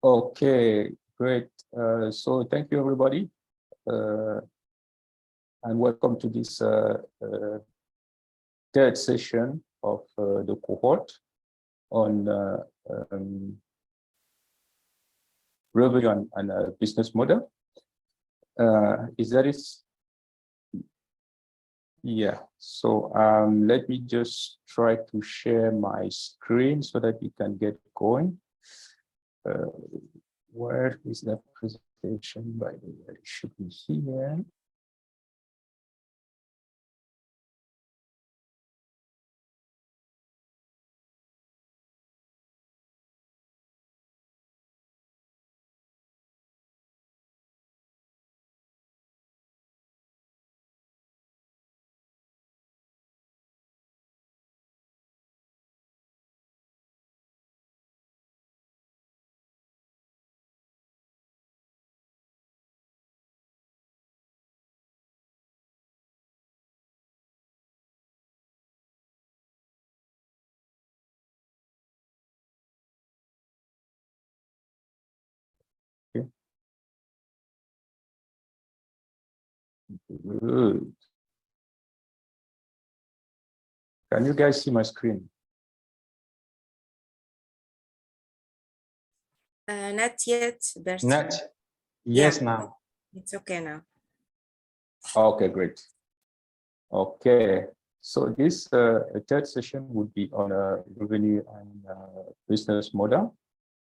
Okay, great. So thank you, everybody, and welcome to this third session of the cohort on revenue and business model. Yeah, so let me just try to share my screen so that we can get going. Where is that presentation, by the way? It should be here. Good. Can you guys see my screen? Not yet, Bert. Not. Yes, Yeah. now. It's okay now. Okay, great. Okay, so this third session would be on revenue and business model.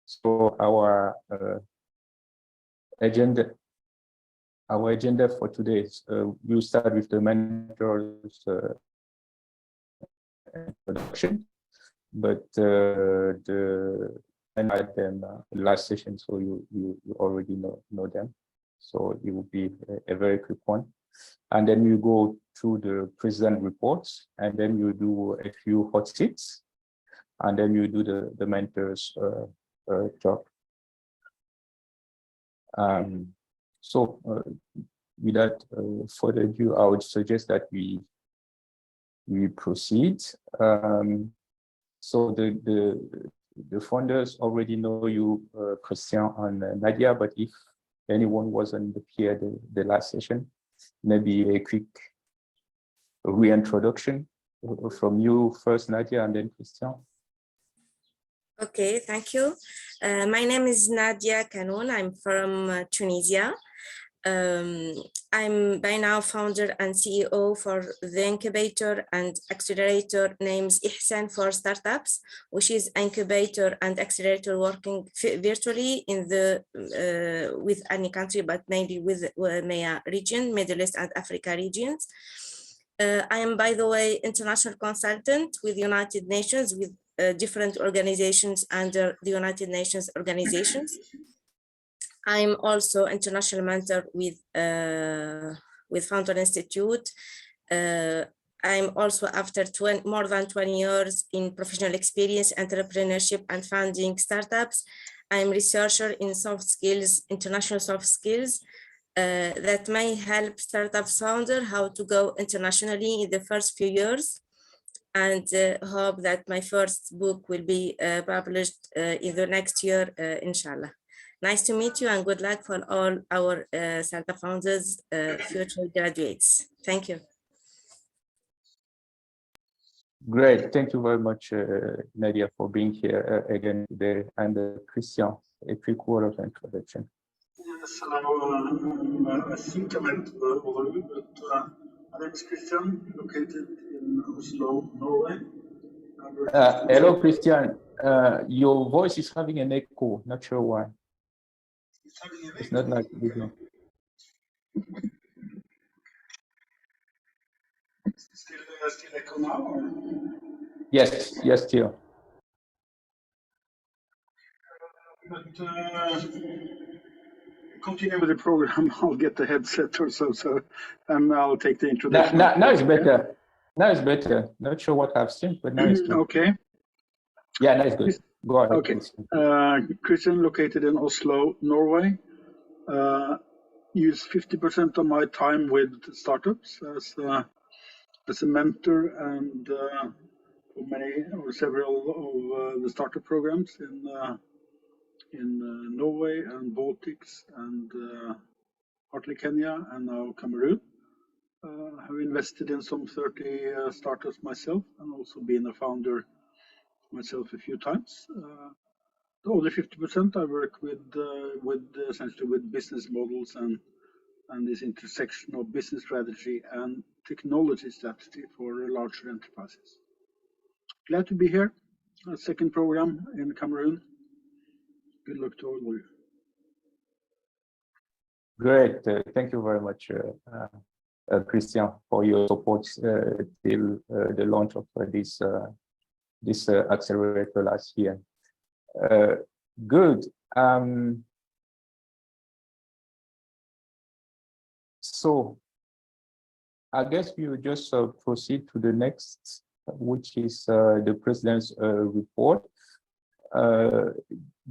So our agenda for today is we'll start with the mentor's introduction, but I had them last session, so you already know them. So it will be a very quick one. And then you go through the present reports, and then you do a few hot seats, and then you do the mentor's talk. So without further ado, I would suggest that we proceed. So the founders already know you, Christian and Nadia, but if anyone wasn't here the last session, maybe a quick reintroduction from you first, Nadia, and then Christian. Okay, thank you. My name is Nadia Kanoun. I'm from Tunisia. I'm by now founder and CEO for the incubator and accelerator named Ihsan for Startups, which is incubator and accelerator working virtually in the with any country, but mainly with MEA region, Middle East and Africa regions. I am, by the way, international consultant with United Nations, with different organizations under the United Nations organizations. I'm also international mentor with Founder Institute. I'm also, after more than 20 years in professional experience, entrepreneurship and founding startups, I'm researcher in soft skills, international soft skills, that may help startup founder how to go internationally in the first few years, and hope that my first book will be published in the next year, inshallah. Nice to meet you, and good luck for all our startup founders, future graduates. Thank you. Great, thank you very much, Nadia, for being here again today, and Christian, a quick word of introduction. Yes, hello. I think I went over it, but my name is Christian, located in Oslo, Norway. Hello, Christian. Your voice is having an echo. Not sure why. It's not like video. Still echo now? Or? Yes, still. But continue with the program. I'll get the headset or so, and I'll take the introduction. Now it's better. Now it's better. Not sure what I've seen, but now it's good. Okay. Yeah, now it's good. Go ahead. Okay. Christian, located in Oslo, Norway. Use 50% of my time with startups as a mentor and for several of the startup programs in Norway and Baltics and partly Kenya and now Cameroon. Have invested in some 30 startups myself and also been a founder myself a few times. The other 50% I work with essentially with business models and this intersection of business strategy and technology strategy for larger enterprises. Glad to be here. A second program in Cameroon. Good luck to all of you. Great. Thank you very much, Christian, for your support till the launch of this accelerator last year. Good. So I guess we will just proceed to the next, which is the president's report.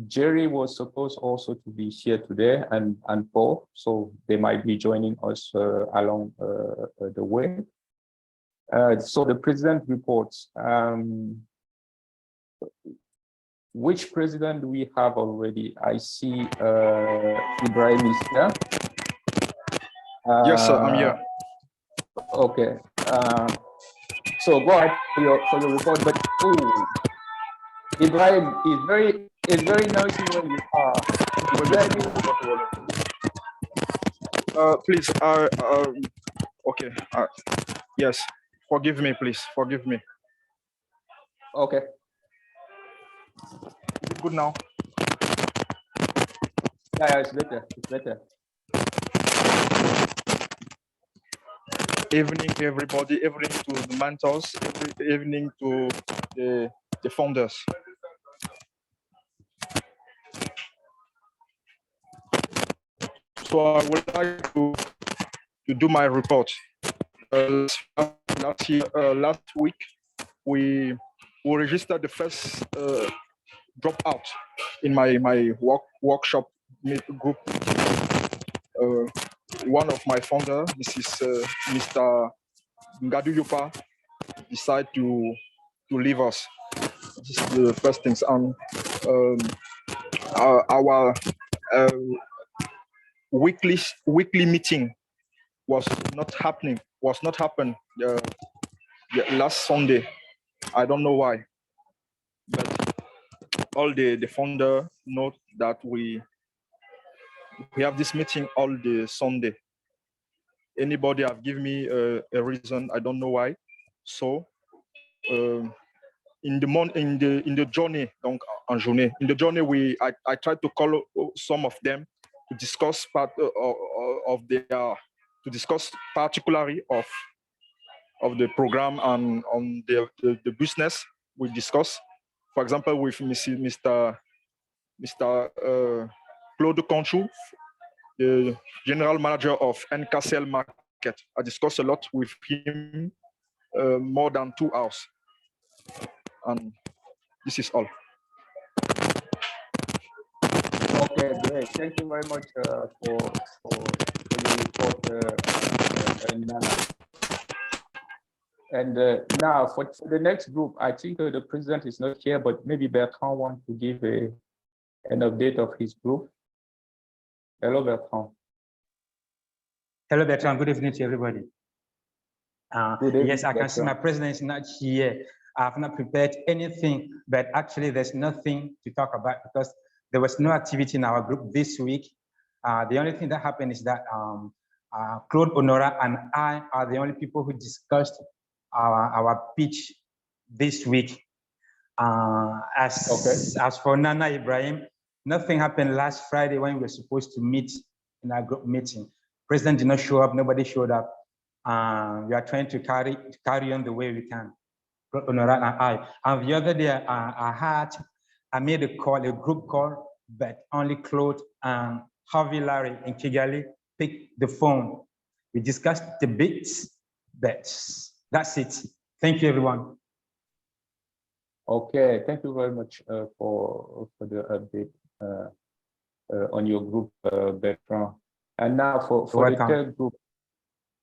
Jerry was supposed also to be here today, and Paul, so they might be joining us along the way. So the president reports. Which president do we have already? I see Ibrahim is here. Yes, sir, I'm here. Okay. So go ahead for your report, but Ibrahim is very noisy where you are. Please, okay. Yes, forgive me, please. Forgive me. Okay. Good now. Yeah, it's better. It's better. Evening, everybody. Evening to the mentors. Evening to the founders. So I would like to do my report. Last week, we registered the first dropout in my workshop group. One of my founders, this is Mr. Ngadu Yupa, decided to leave us. This is the first things. Our weekly meeting was not happening. Last Sunday. I don't know why, but all the founder know that we have this meeting all the Sunday. Anybody have given me a reason? I don't know why. So in the journey, donc en journée, in the journey I tried to call some of them to discuss to discuss particularly of the program and on the business we discuss. For example, with Mr. Claude Conchou, the general manager of NKCL Market. I discussed a lot with him, more than 2 hours. And this is all. Okay, great. Thank you very much for the report, Nana. And now for the next group, I think the president is not here, but maybe Bertrand wants to give an update of his group. Hello, Bertrand. Hello, Bertrand. Good evening to everybody. Yes, I can Bertrand. see my president is not here. I have not prepared anything, but actually there's nothing to talk about because there was no activity in our group this week. The only thing that happened is that Claude, Honora, and I are the only people who discussed our pitch this week. As for Nana Ibrahim, nothing happened last Friday when we were supposed to meet in our group meeting. President did not show up, nobody showed up. We are trying to carry on the way we can. Honora and I. And the other day, I made a group call, but only Claude and Harvey Larry in Kigali picked the phone. We discussed the bits, but that's it. Thank you, everyone. Okay, thank you very much for the update on your group, Bertrand. And now for the third group,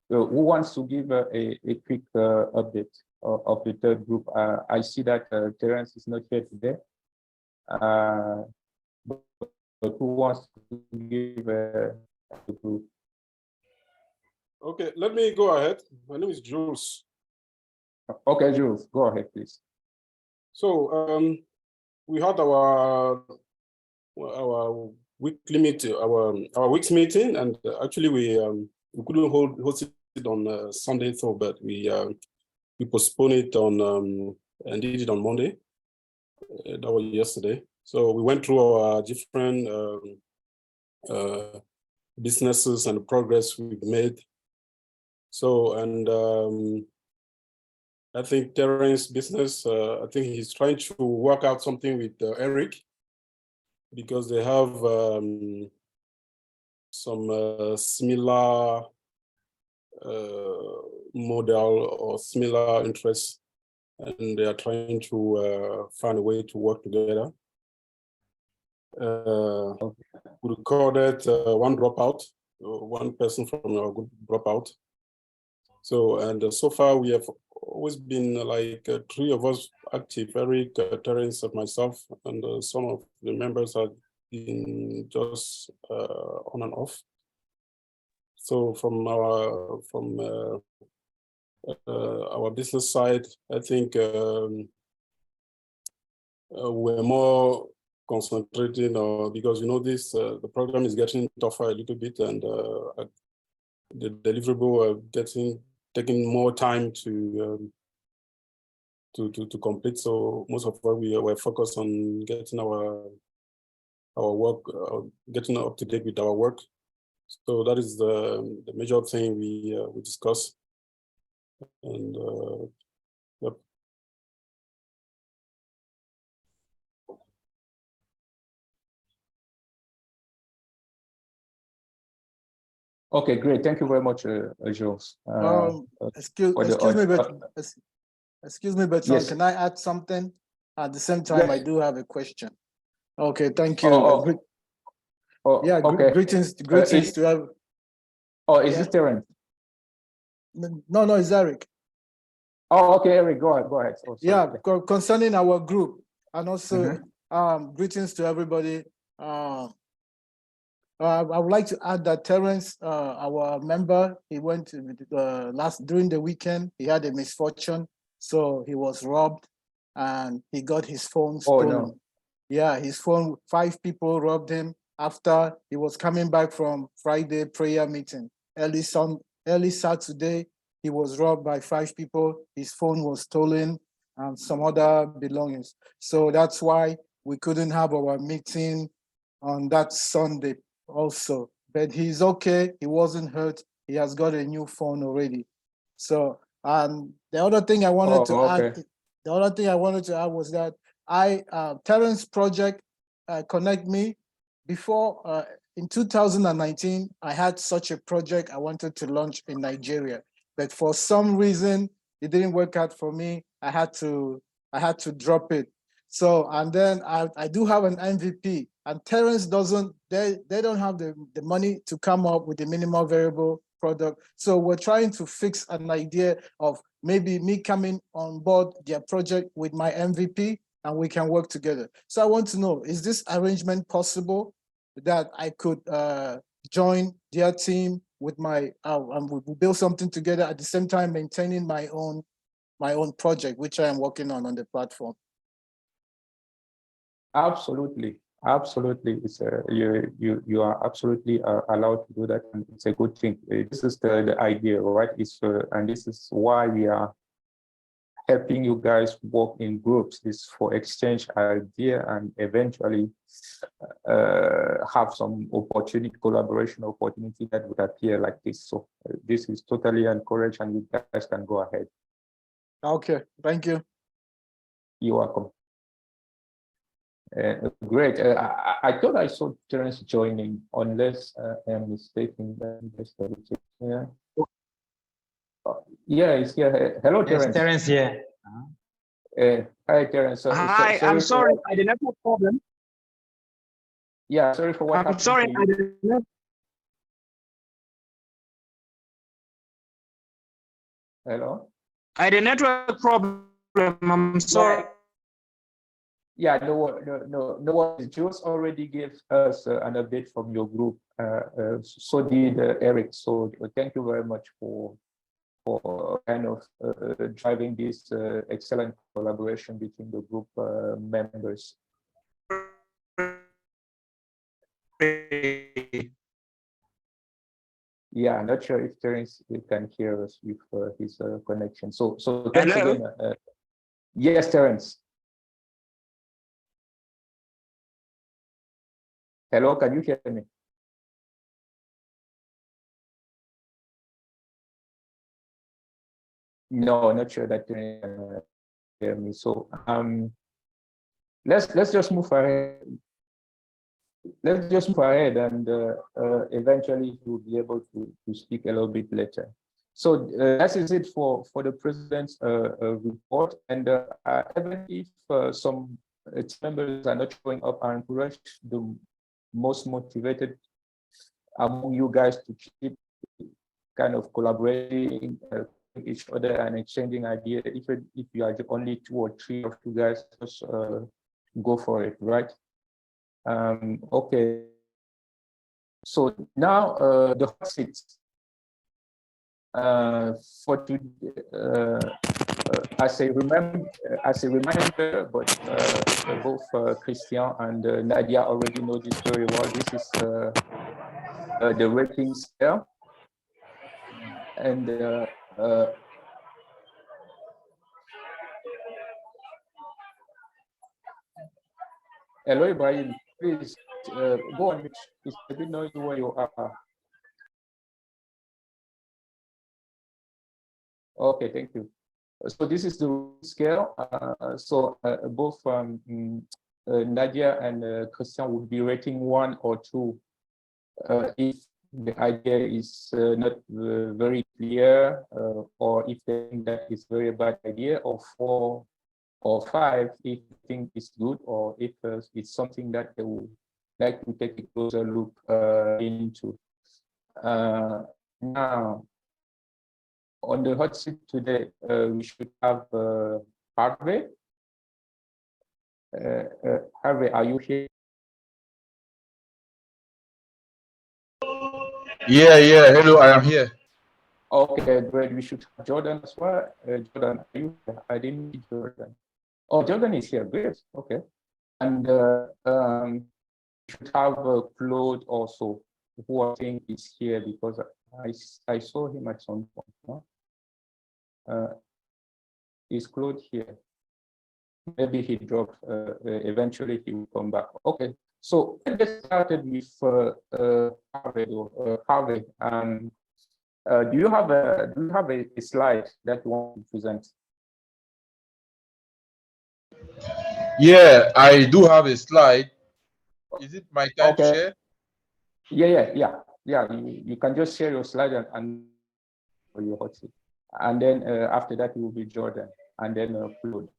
who wants to give a quick update of the third group? I see that Terence is not here today. But who wants to give a group? Okay, let me go ahead. My name is Jules. Okay, Jules, go ahead, please. So we had our weekly meeting, our week's meeting, and actually we couldn't host it on Sunday, so but we postponed it on and did it on Monday. That was yesterday. So we went through our different businesses and the progress we've made. So, and I think Terrence's business, I think he's trying to work out something with Eric, because they have some similar model or similar interests, and they are trying to find a way to work together. We recorded one dropout, one person from our group dropout. So, and so far we have always been like 3 of us active, Eric, Terence, and myself, and some of the members have been just on and off. So from our business side, I think we're more concentrating, because you know this, the program is getting tougher a little bit, and the deliverable are taking more time to complete. So most of what we were focused on getting our work, getting up to date with our work. So that is the major thing we discussed. And yep. Okay, great. Thank you very much, Jules. Excuse me, but yes. Can I add something? At the same time, yes. I do have a question. Okay, thank you. Yeah, okay. Greetings to have. Oh, is this Terence? No, it's Eric. Oh, okay, Eric, go ahead. Oh, yeah, concerning our group, and also greetings to everybody. I would like to add that Terence, our member, he went during the weekend. He had a misfortune, so he was robbed, and he got his phone stolen. Oh, no. Yeah, his phone. 5 people robbed him after he was coming back from Friday prayer meeting. Early Saturday, he was robbed by 5 people. His phone was stolen and some other belongings. So that's why we couldn't have our meeting on that Sunday also. But he's okay. He wasn't hurt. He has got a new phone already. So, and the other thing I wanted to add, was that Terence project Connect Me. Before, in 2019, I had such a project I wanted to launch in Nigeria, but for some reason it didn't work out for me. I had to drop it. So, and then I do have an MVP, and Terence doesn't. They don't have the money to come up with the minimal variable product. So we're trying to fix an idea of maybe me coming on board their project with my MVP, and we can work together. So I want to know, is this arrangement possible that I could join their team with my, and we build something together at the same time maintaining my own project, which I am working on the platform? Absolutely. It's you are absolutely allowed to do that, and it's a good thing. This is the idea, right? And this is why we are helping you guys work in groups, is for exchange idea and eventually have some collaboration opportunity that would appear like this. So this is totally encouraged, and you guys can go ahead. Okay, thank you. You're welcome. Great. I thought I saw Terence joining, unless I'm mistaken. Yeah. Yeah, he's here. Hello, Terence. Yes, Terence here. Hi, Terence. Hi, I'm sorry. I did not have a problem. Yeah, sorry for what happened. I'm sorry. I did not. Hello. I had a network problem. I'm sorry. Yeah, no one. Jules already gave us an update from your group. So did Eric. So thank you very much for kind of driving this excellent collaboration between the group members. Yeah, I'm not sure if Terence can hear us with his connection. So thanks again. Yes, Terence. Hello, can you hear me? No, not sure that you can hear me. So let's just move ahead. Let's just move ahead, and eventually you'll be able to speak a little bit later. So that is it for the president's report. And even if some team members are not showing up, I encourage the most motivated among you guys to keep kind of collaborating with each other and exchanging ideas. If you are only 2 or 3 of you guys, just go for it, right? Okay. So now the hot seats. For today, as a reminder, but both Christian and Nadia already know this very well. This is the rating scale, and hello, Ibrahim. Please go on. It's a bit noisy where you are. Okay, thank you. So this is the scale. So both Nadia and Christian would be rating 1 or 2 if the idea is not very clear, or if they think that is very bad idea, or 4 or 5 if you think it's good, or if it's something that they would like to take a closer look into. Now, on the hot seat today, we should have Harvey. Harvey, are you here? Yeah, hello, I am here. Okay, great. We should have Jordan as well. Jordan, are you here? I didn't meet Jordan. Oh, Jordan is here, great, okay. And we should have Claude also, who I think is here because I saw him at some point. No? Is Claude here? Maybe he dropped. Eventually he will come back. Okay, so let's get started with Harvey. Harvey, do you have a slide that you want to present? Yeah, I do have a slide. Is it my time to share? Yeah. You can just share your slide and your hot seat. And then after that, it will be Jordan, and then Claude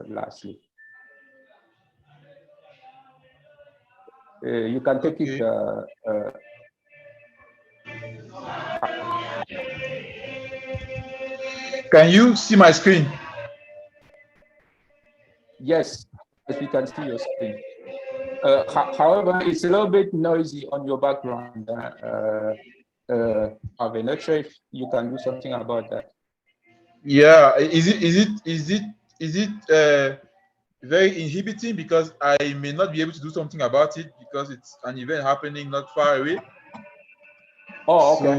lastly. You can take it. Can you see my screen? Yes, we can see your screen. However, it's a little bit noisy on your background. I'm not sure if you can do something about that. Yeah, is it very inhibiting, because I may not be able to do something about it because it's an event happening not far away? Oh, okay.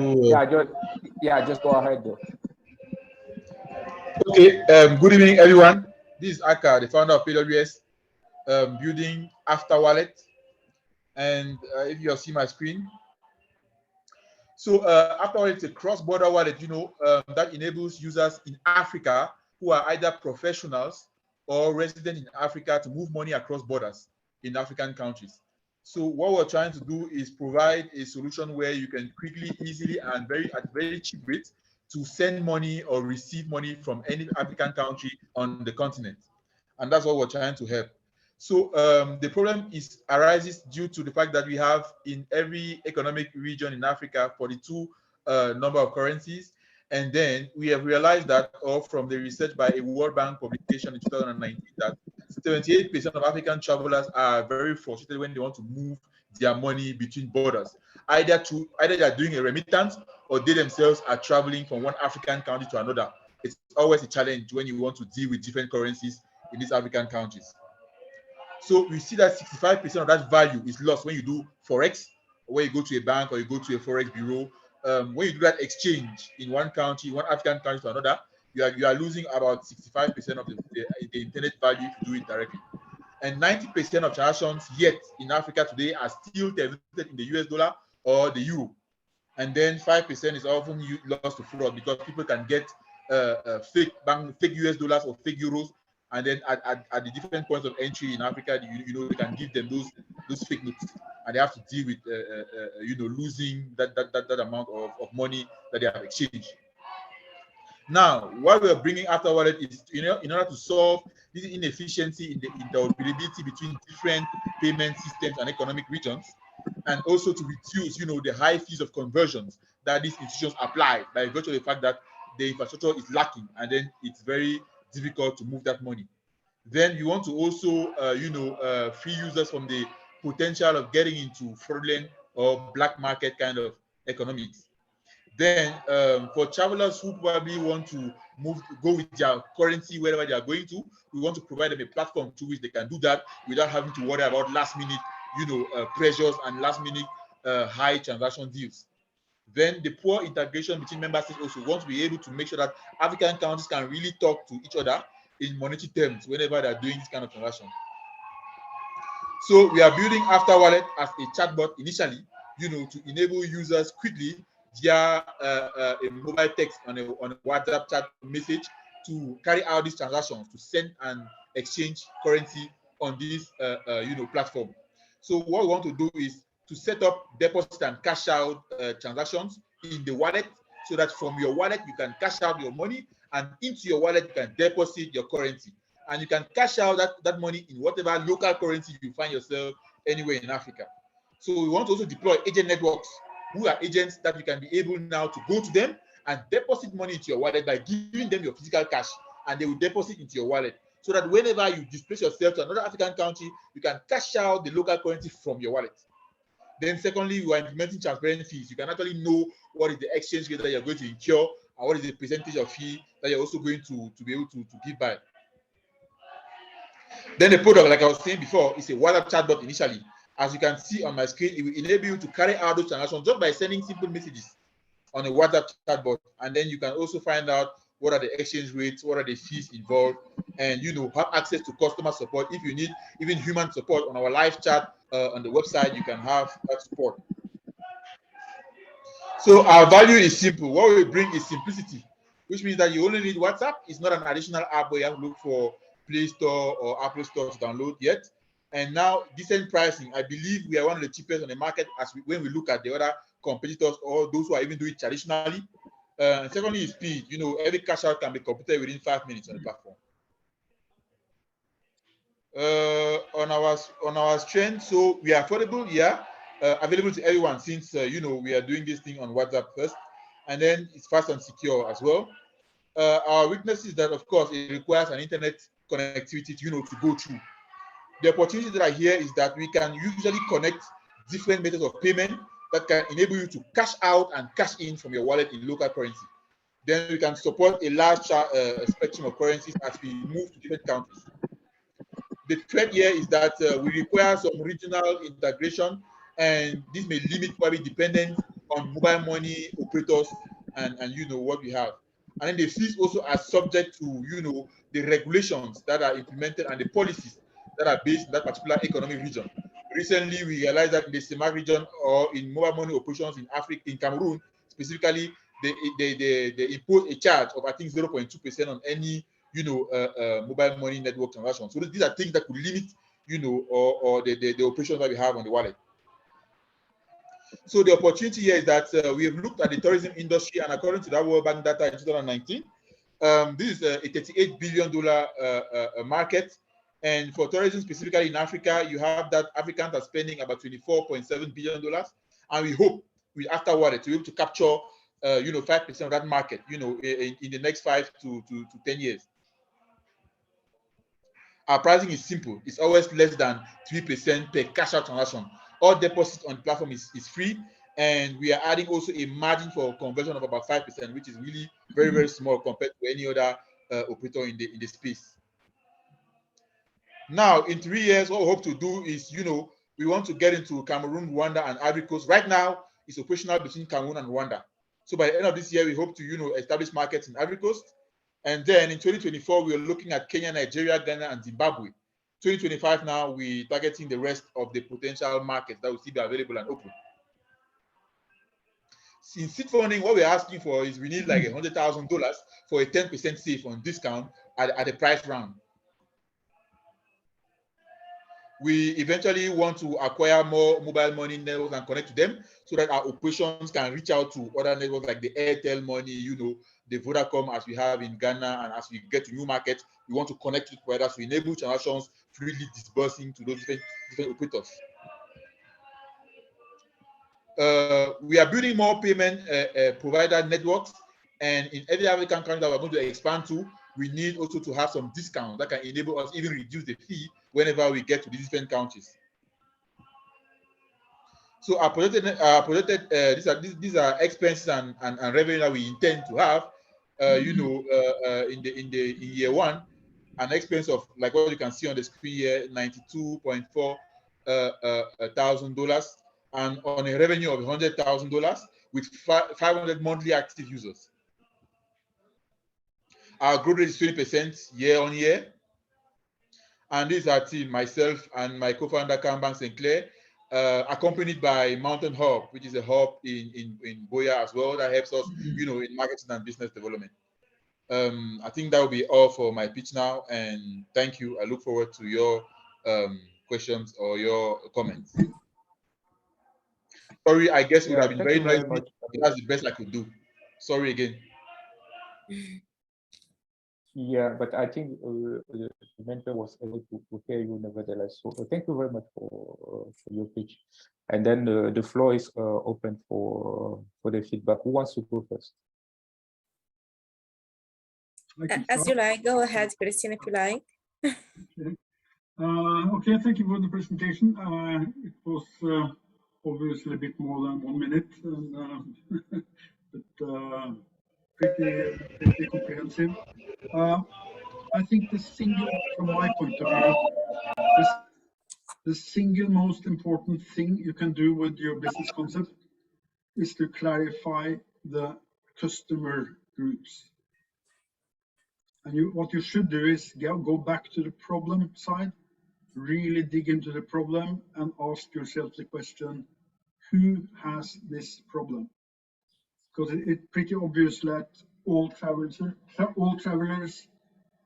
So, just go ahead though. Okay. Good evening, everyone. This is Aka, the founder of AWS, building After Wallet, and if you see my screen. So After Wallet is a cross-border wallet, that enables users in Africa who are either professionals or resident in Africa to move money across borders in African countries. So what we're trying to do is provide a solution where you can quickly, easily, and at very cheap rates to send money or receive money from any African country on the continent. And that's what we're trying to help. So the problem arises due to the fact that we have in every economic region in Africa 42 number of currencies. And then we have realized that, or from the research by a World Bank publication in 2019, that 78% of African travelers are very frustrated when they want to move their money between borders. Either they are doing a remittance or they themselves are traveling from one African country to another. It's always a challenge when you want to deal with different currencies in these African countries. So we see that 65% of that value is lost when you do Forex, or when you go to a bank or you go to a Forex bureau. When you do that exchange in one country, one African country to another, you are losing about 65% of the internet value if you do it directly. And 90% of transactions yet in Africa today are still denominated in the US dollar or the euro. And then 5% is often lost to fraud because people can get fake US dollars or fake euros, and then at the different points of entry in Africa, they can give them those fake notes, and they have to deal with losing that amount of money that they have exchanged. Now, what we're bringing after wallet is, in order to solve this inefficiency in the interoperability between different payment systems and economic regions, and also to reduce, the high fees of conversions that these institutions apply by virtue of the fact that the infrastructure is lacking, and then it's very difficult to move that money. Then you want to also, free users from the potential of getting into fraudulent or black market kind of economics. Then for travelers who probably want to go with their currency wherever they are going to, we want to provide them a platform through which they can do that without having to worry about last minute, pressures and last minute high transaction deals. Then the poor integration between member states also want to be able to make sure that African countries can really talk to each other in monetary terms whenever they are doing this kind of transaction. So we are building After Wallet as a chatbot initially, to enable users quickly via a mobile text on a WhatsApp chat message to carry out these transactions, to send and exchange currency on this platform. So what we want to do is to set up deposit and cash out transactions in the wallet, so that from your wallet you can cash out your money, and into your wallet you can deposit your currency, and you can cash out that money in whatever local currency you find yourself anywhere in Africa. So we want to also deploy agent networks, who are agents that you can be able now to go to them and deposit money into your wallet by giving them your physical cash, and they will deposit into your wallet, so that whenever you displace yourself to another African country, you can cash out the local currency from your wallet. Then secondly, we are implementing transparent fees. You can actually know what is the exchange rate that you're going to incur, and what is the percentage of fee that you're also going to be able to give back. Then the product, like I was saying before, is a WhatsApp chatbot initially. As you can see on my screen, it will enable you to carry out those transactions just by sending simple messages on a WhatsApp chatbot. And then you can also find out what are the exchange rates, what are the fees involved, and have access to customer support. If you need even human support on our live chat on the website, you can have that support. So our value is simple. What we bring is simplicity, which means that you only need WhatsApp. It's not an additional app where you have to look for Play Store or Apple Store to download yet. And now decent pricing. I believe we are one of the cheapest on the market when we look at the other competitors or those who are even doing it traditionally. Secondly is speed. Every cash out can be completed within 5 minutes on the platform. On our strength, so we are affordable, available to everyone, since we are doing this thing on WhatsApp first, and then it's fast and secure as well. Our weakness is that, of course, it requires an internet connectivity to go through. The opportunity that are here is that we can usually connect different methods of payment that can enable you to cash out and cash in from your wallet in local currency. Then we can support a large spectrum of currencies as we move to different countries. The threat here is that we require some regional integration, and this may limit probably dependence on mobile money operators and what we have. And then the fees also are subject to the regulations that are implemented and the policies that are based in that particular economic region. Recently, we realized that in the SEMAC region, or in mobile money operations in Africa, in Cameroon specifically, they impose a charge of, I think, 0.2% on any mobile money network transaction. So these are things that could limit or the operations that we have on the wallet. So the opportunity here is that we have looked at the tourism industry, and according to that World Bank data in 2019, this is a $38 billion market. And for tourism specifically in Africa, you have that Africans are spending about $24.7 billion, and we hope with After Wallet to be able to capture 5% of that market in the next 5 to 10 years. Our pricing is simple. It's always less than 3% per cash out transaction. All deposit on the platform is free, and we are adding also a margin for conversion of about 5%, which is really very, very small compared to any other operator in the space. Now, in 3 years, what we hope to do is, we want to get into Cameroon, Rwanda, and Ivory Coast. Right now, it's operational between Cameroon and Rwanda. So by the end of this year, we hope to, establish markets in Ivory Coast. And then in 2024, we are looking at Kenya, Nigeria, Ghana, and Zimbabwe. 2025 now, we're targeting the rest of the potential markets that will still be available and open. In seed funding, what we're asking for is we need like $100,000 for a 10% safe on discount at the price round. We eventually want to acquire more mobile money networks and connect to them so that our operations can reach out to other networks like the Airtel money, the Vodacom as we have in Ghana. And as we get to new markets, we want to connect with providers to enable transactions freely disbursing to those different operators. We are building more payment provider networks, and in every African country that we're going to expand to, we need also to have some discounts that can enable us even reduce the fee whenever we get to these different countries. So our projected these are expenses and revenue that we intend to have. In year one, an expense of, like what you can see on the screen here, $92.4 thousand, and on a revenue of $100,000 with 500 monthly active users. Our growth rate is 20% year on year. And this is our team, myself and my co-founder, Cameron Sinclair, accompanied by Mountain Hub, which is a hub in Boya as well that helps us, in marketing and business development. I think that will be all for my pitch now, and thank you. I look forward to your questions or your comments. Sorry, I guess it would have been very noisy, but that's the best I could do. Sorry again. Yeah, but I think the mentor was able to hear you nevertheless. So thank you very much for your pitch. And then the floor is open for the feedback. Who wants to go first? As you like, go ahead, Christian, if you like. Okay. Okay, thank you for the presentation. It was obviously a bit more than 1 minute, and, but pretty comprehensive. I think from my point of view, the single most important thing you can do with your business concept is to clarify the customer groups. And what you should do is go back to the problem side, really dig into the problem and ask yourself the question, who has this problem? Because it's pretty obvious that all travelers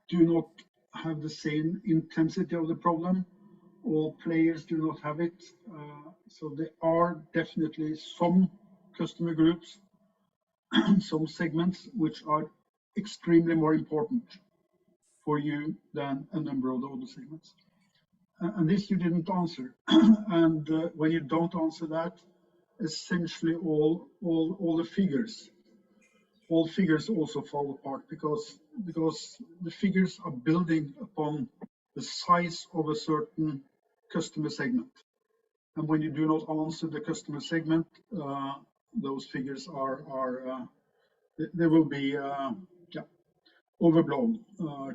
do not have the same intensity of the problem. All players do not have it. So there are definitely some customer groups, some segments, which are extremely more important for you than a number of the other segments. And this you didn't answer. And when you don't answer that, essentially all the figures also fall apart because the figures are building upon the size of a certain customer segment. And when you do not answer the customer segment, those figures are they will be overblown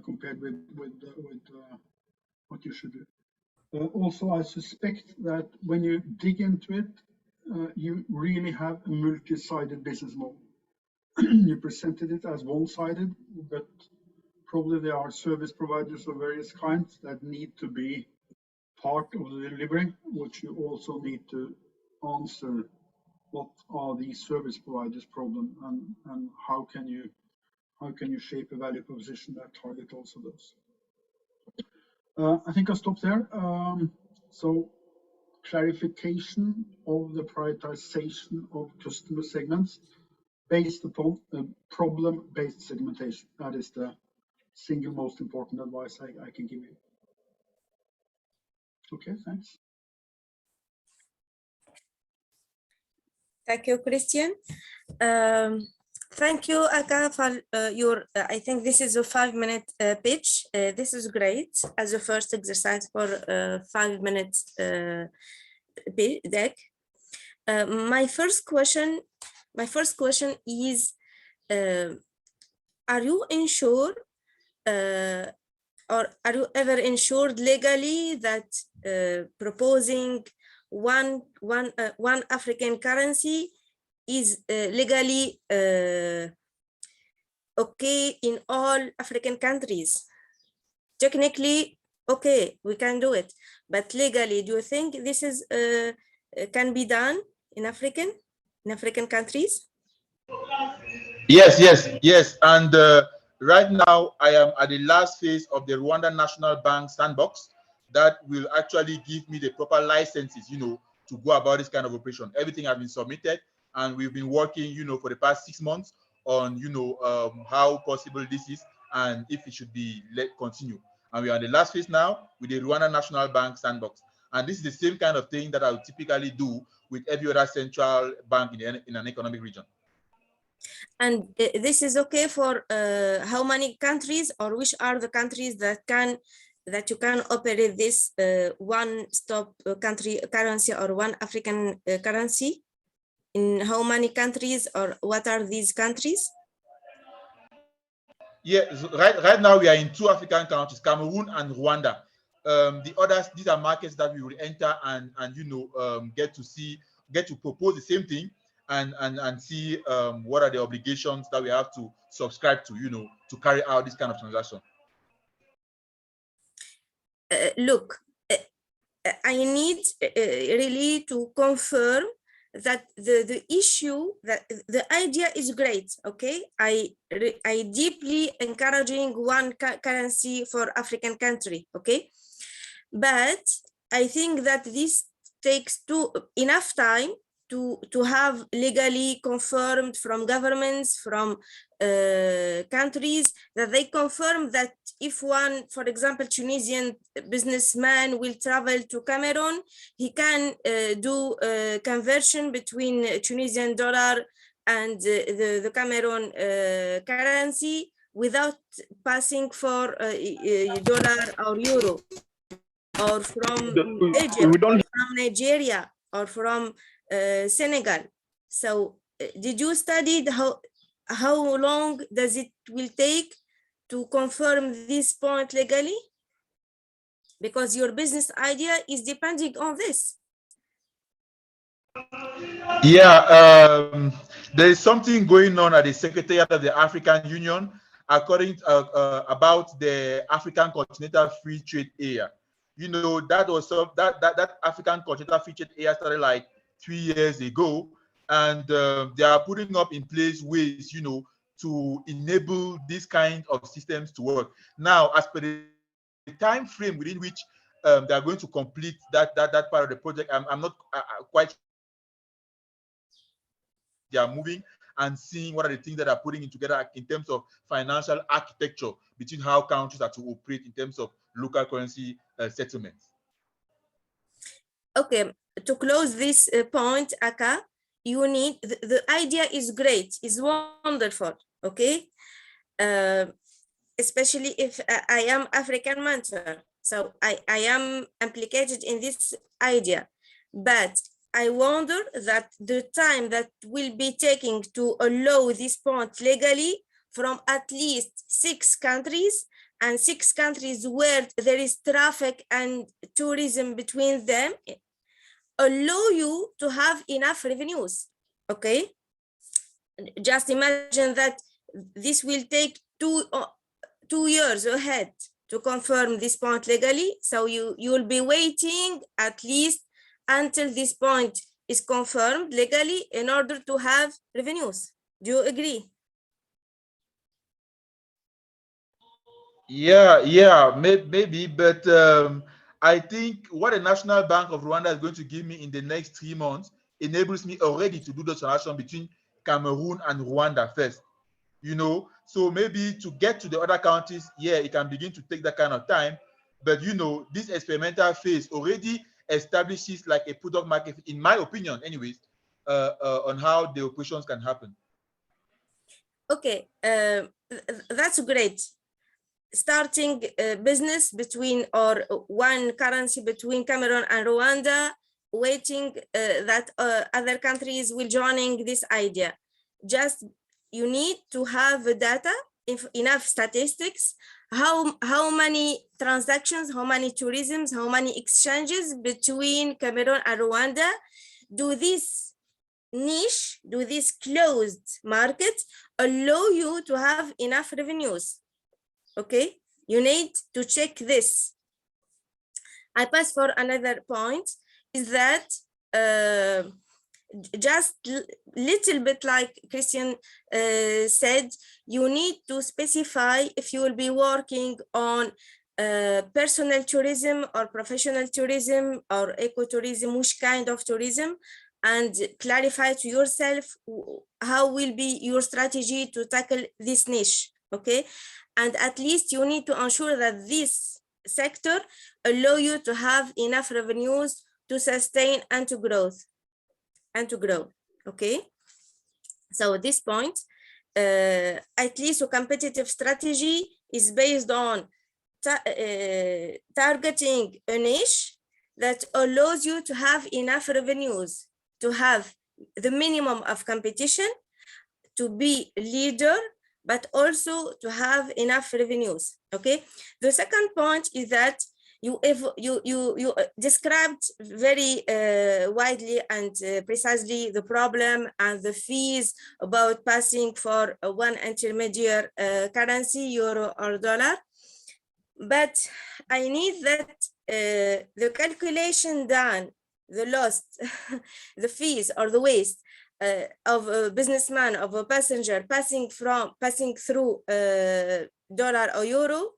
compared with what you should do. Also, I suspect that when you dig into it, you really have a multi-sided business model. You presented it as one-sided, but probably there are service providers of various kinds that need to be part of the delivery, which you also need to answer. What are these service providers' problems, and how can you shape a value proposition that target also those? I think I'll stop there. So clarification of the prioritization of customer segments based upon a problem-based segmentation. That is the single most important advice I can give you. Okay, thanks. Thank you, Christian. Thank you, Aka, for your, I think this is a 5-minute pitch. This is great as a first exercise for 5 minutes deck. My first question is, are you insured or are you ever insured legally that proposing one African currency is legally okay in all African countries? Technically, okay, we can do it, but legally, do you think this is can be done in African countries? Yes. And right now, I am at the last phase of the Rwanda National Bank sandbox that will actually give me the proper licenses, to go about this kind of operation. Everything has been submitted, and we've been working, for the past 6 months on, how possible this is and if it should be let continue. And we are in the last phase now with the Rwanda National Bank sandbox. And this is the same kind of thing that I would typically do with every other central bank in an economic region. And this is okay for how many countries, or which are the countries that you can operate this one-stop country currency or one African currency? In how many countries, or what are these countries? Yeah, right now we are in 2 African countries, Cameroon and Rwanda. The others, these are markets that we will enter and get to propose the same thing and see what are the obligations that we have to subscribe to, to carry out this kind of transaction. Look, I need really to confirm that the issue, that the idea is great. Okay, I deeply encouraging one currency for African country. Okay, but I think that this takes enough time to have legally confirmed from governments, from countries, that they confirm that if one, for example, Tunisian businessman will travel to Cameroon, he can do conversion between Tunisian dollar and the Cameroon currency without passing for dollar or euro, or from Egypt, or from Nigeria, or from Senegal. So did you study how long does it will take to confirm this point legally? Because your business idea is depending on this. Yeah, there is something going on at the Secretariat of the African Union according about the African Continental Free Trade Area. That was that African Continental Free Trade Area started like 3 years ago, and they are putting up in place ways, to enable this kind of systems to work. Now, as per the time frame within which they are going to complete that part of the project, I'm not quite sure. They are moving and seeing what are the things that are putting in together in terms of financial architecture between how countries are to operate in terms of local currency settlements. Okay, to close this point, Aka, you need, the idea is great, is wonderful, okay? Especially if I am African mentor, so I am implicated in this idea, but I wonder that the time that will be taking to allow this point legally from at least 6 countries, and 6 countries where there is traffic and tourism between them, allow you to have enough revenues. Okay, just imagine that this will take 2 years ahead to confirm this point legally, so you will be waiting at least until this point is confirmed legally in order to have revenues. Do you agree? Yeah, maybe, but I think what the National Bank of Rwanda is going to give me in the next 3 months enables me already to do the transaction between Cameroon and Rwanda first, so maybe to get to the other countries, yeah, it can begin to take that kind of time, but this experimental phase already establishes like a product market, in my opinion anyways, on how the operations can happen. Okay, that's great. Starting a business between or one currency between Cameroon and Rwanda, waiting that other countries will joining this idea. Just you need to have data, enough statistics, how many transactions, how many tourisms, how many exchanges between Cameroon and Rwanda. Do this niche, do this closed market allow you to have enough revenues? Okay, you need to check this. I pass for another point is that just little bit like Christian said, you need to specify if you will be working on personal tourism or professional tourism or ecotourism, which kind of tourism, and clarify to yourself how will be your strategy to tackle this niche. Okay, and at least you need to ensure that this sector allow you to have enough revenues to sustain and to grow. Okay, so at this point, at least a competitive strategy is based on targeting a niche that allows you to have enough revenues, to have the minimum of competition, to be leader, but also to have enough revenues. Okay, the second point is that you described very widely and precisely the problem and the fees about passing for one intermediate currency, euro or dollar. But I need that the calculation done, the loss, the fees or the waste of a businessman, of a passenger passing through dollar or euro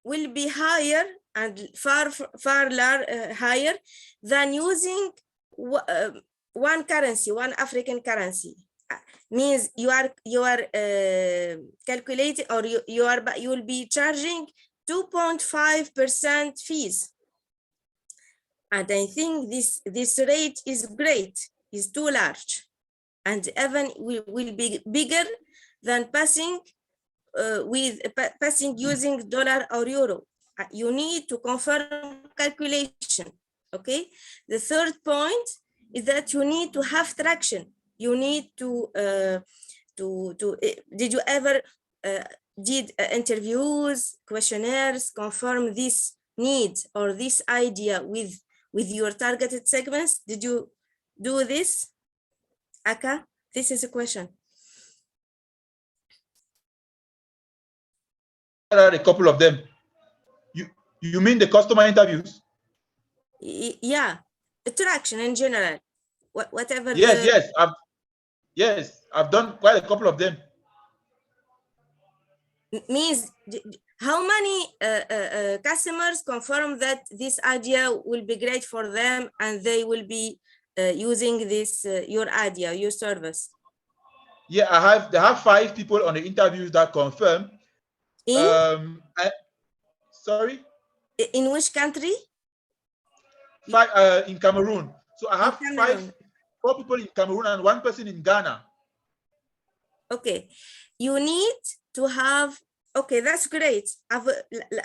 will be higher and far higher than using one currency, one African currency. Means you are calculating, or you will be charging 2.5% fees, and I think this rate is great, is too large, and even will be bigger than passing using dollar or euro. You need to confirm calculation. Okay, the third point is that you need to have traction. You need to did you ever did interviews, questionnaires, confirm this need or this idea with your targeted segments? Did you do this, Aka? This is a question. There are a couple of them. You mean the customer interviews? Yeah, traction in general. Whatever. Yes, I've done quite a couple of them. Means how many customers confirm that this idea will be great for them and they will be using this your idea, your service? Yeah, they have 5 people on the interviews that confirm. Sorry? In which country? 5 in Cameroon. So I have 4 people in Cameroon and 1 person in Ghana. Okay, you need to have, okay, that's great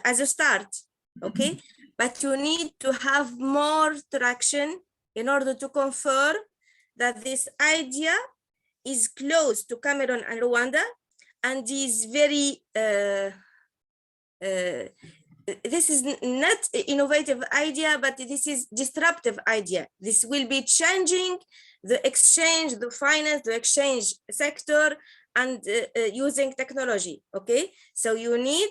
as a start, okay, but you need to have more traction in order to confirm that this idea is close to Cameroon and Rwanda and is very this is not innovative idea, but this is disruptive idea. This will be changing the exchange, the finance, the exchange sector, and using technology. Okay, so you need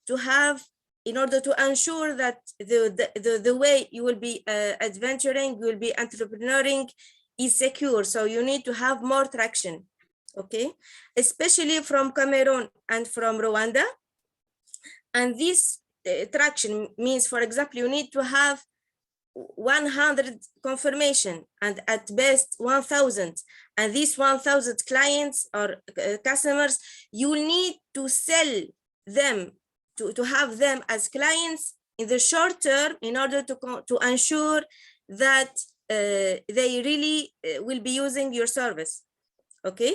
to have, in order to ensure that the way you will be adventuring, you will be entrepreneuring is secure. So you need to have more traction. Okay, especially from Cameroon and from Rwanda. And this traction means, for example, you need to have 100 confirmation and at best 1,000, and these 1,000 clients or customers, you need to sell them, to have them as clients in the short term in order to ensure that they really will be using your service. Okay,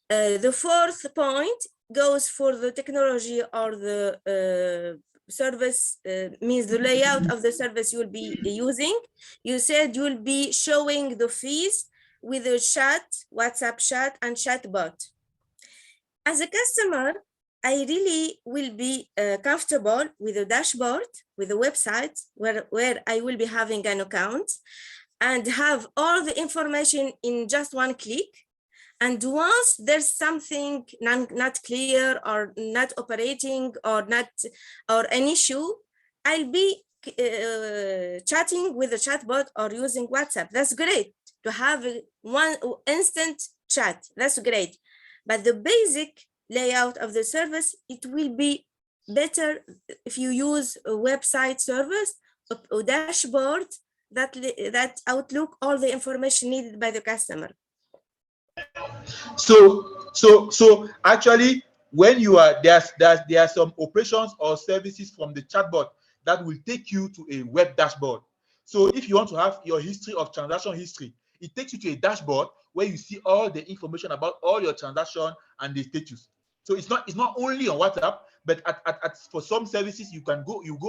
The fourth point goes for the technology or the service, means the layout of the service you will be using. You said you will be showing the fees with a chat, WhatsApp chat, and chatbot. As a customer, I really will be comfortable with a dashboard, with a website where I will be having an account and have all the information in just one click. And once there's something not clear or not operating or an issue, I'll be chatting with a chatbot or using WhatsApp. That's great to have one instant chat. That's great. But the basic layout of the service, it will be better if you use a website service, a dashboard that outlook all the information needed by the customer. So actually, when you are there are some operations or services from the chatbot that will take you to a web dashboard. So if you want to have your history of transaction history, it takes you to a dashboard where you see all the information about all your transaction and the status. So it's not only on WhatsApp, but for some services you go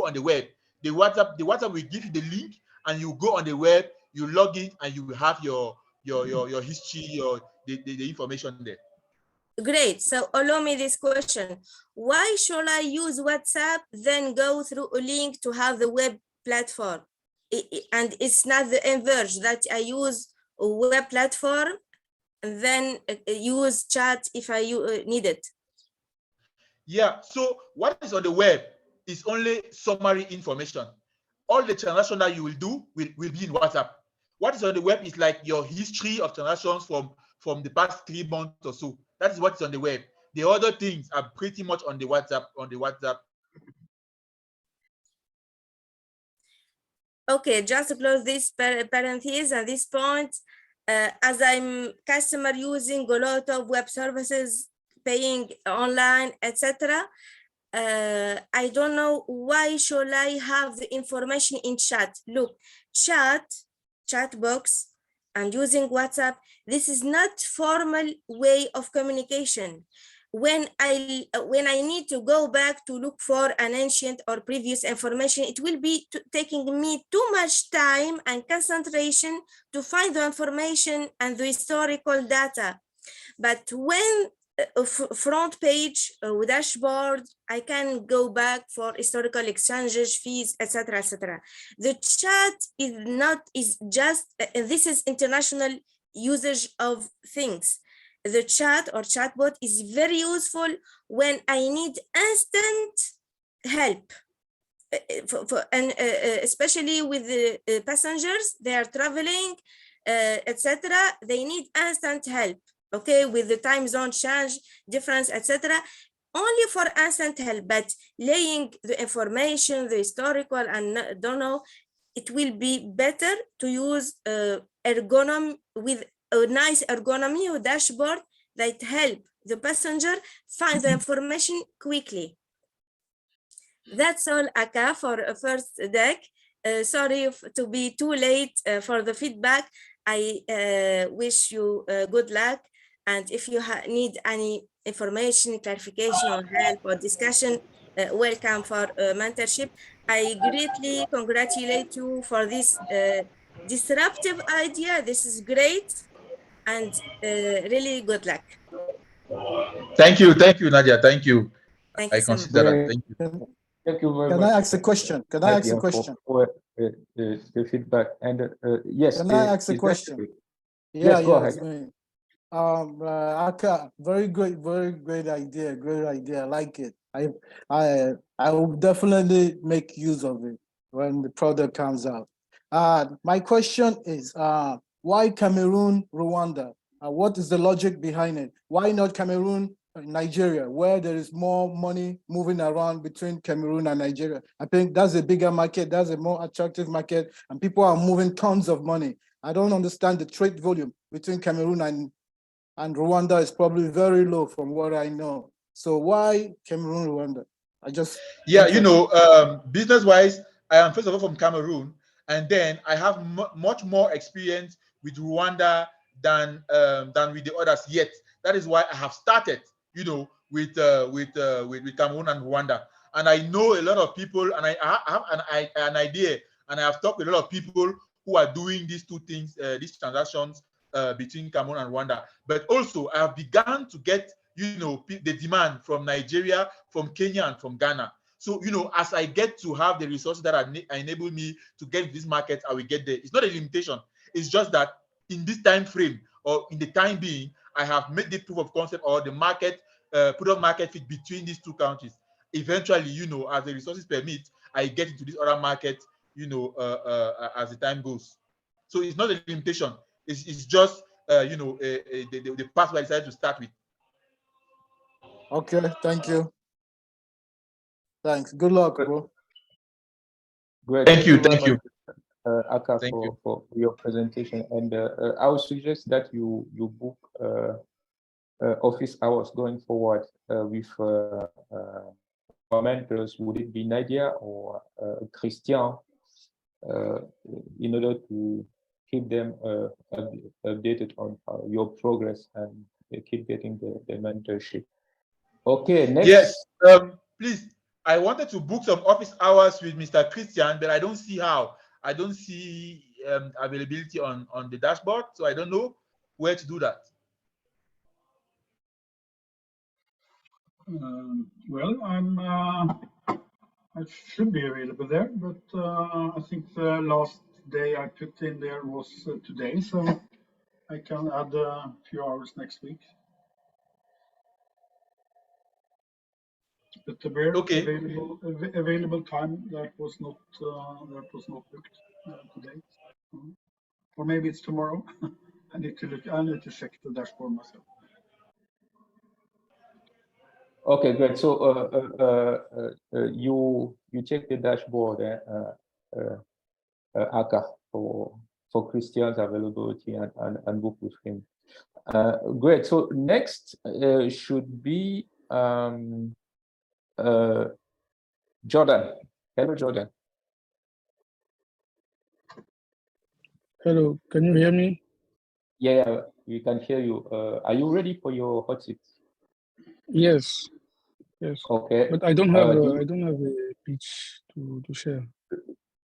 on the web. The WhatsApp will give you the link, and you go on the web, you log in, and you will have your history, the information there. Great. So allow me this question. Why should I use WhatsApp, then go through a link to have the web platform? And it's not the inverse, that I use a web platform and then use chat if I need it. Yeah, so what is on the web is only summary information. All the transactions that you will do will be in WhatsApp. What is on the web is like your history of transactions from the past 3 months or so. That is what's on the web. The other things are pretty much on the WhatsApp. Okay, just to close this parenthesis and this point, as I'm customer using a lot of web services, paying online, etc. I don't know why should I have the information in chat. Look, chat box and using WhatsApp, this is not formal way of communication. When I need to go back to look for an ancient or previous information, it will be taking me too much time and concentration to find the information and the historical data. But when front page dashboard, I can go back for historical exchanges, fees, etc., etc. The chat is just this is international usage of things. The chat or chatbot is very useful when I need instant help, and especially with the passengers, they are traveling, etc. They need instant help. Okay, with the time zone change, difference, etc. Only for instant help, but laying the information, the historical, and don't know, it will be better to use ergonomy with a nice ergonomy or dashboard that help the passenger find the information quickly. That's all, Aka, for a first deck. Sorry to be too late for the feedback. I wish you good luck. And if you need any information, clarification, or help or discussion, welcome for mentorship. I greatly congratulate you for this disruptive idea. This is great, and really good luck. Thank you, Nadia. Thank you. Thank you I consider that. Thank you. Thank you very Can much. I ask a question? Can I ask a question? For the feedback, and yes. Can I ask a question? Yes, go ahead. Aka, very great idea. I like it. I will definitely make use of it when the product comes out. My question is, why Cameroon, Rwanda? What is the logic behind it? Why not Cameroon, Nigeria, where there is more money moving around between Cameroon and Nigeria? I think that's a bigger market, that's a more attractive market, and people are moving tons of money. I don't understand the trade volume between Cameroon and Rwanda is probably very low from what I know. So why Cameroon, Rwanda? Business-wise, I am first of all from Cameroon, and then I have much more experience with Rwanda than with the others yet. That is why I have started, you know, with Cameroon and Rwanda. And I know a lot of people, and I have an idea, and I have talked with a lot of people who are doing these two things, these transactions between Cameroon and Rwanda. But also, I have begun to get, you know, the demand from Nigeria, from Kenya, and from Ghana. So, you know, as I get to have the resources that enable me to get this market, I will get there. It's not a limitation. It's just that in this time frame, or in the time being, I have made the proof of concept or the market, product market fit between these two countries. Eventually, you know, as the resources permit, I get into this other market, you know, as the time goes. So it's not a limitation. It's just, you know, the pathway I decided to start with. Okay, thank you. Thanks. Good luck, bro. Great. Thank you. Thank you. Aka, for your presentation. And I would suggest that you book office hours going forward with our mentors. Would it be Nadia or Christian, in order to keep them updated on your progress and keep getting the mentorship. Okay, next. Yes, please. I wanted to book some office hours with Mr. Christian, but I don't see how. I don't see availability on the dashboard, so I don't know where to do that. Well, I should be available there, but I think the last day I put in there was today, so I can add a few hours next week. But the available time that was not booked today, or maybe it's tomorrow. I need to look. I need to check the dashboard myself. Okay, great. So you check the dashboard, Aka, for Christian's availability and book with him. Great. So next should be Jordan. Hello, Jordan. Hello, can you hear me? Yeah, we can hear you. Are you ready for your hot seat? Yes, yes. Okay. But I don't have a pitch to share.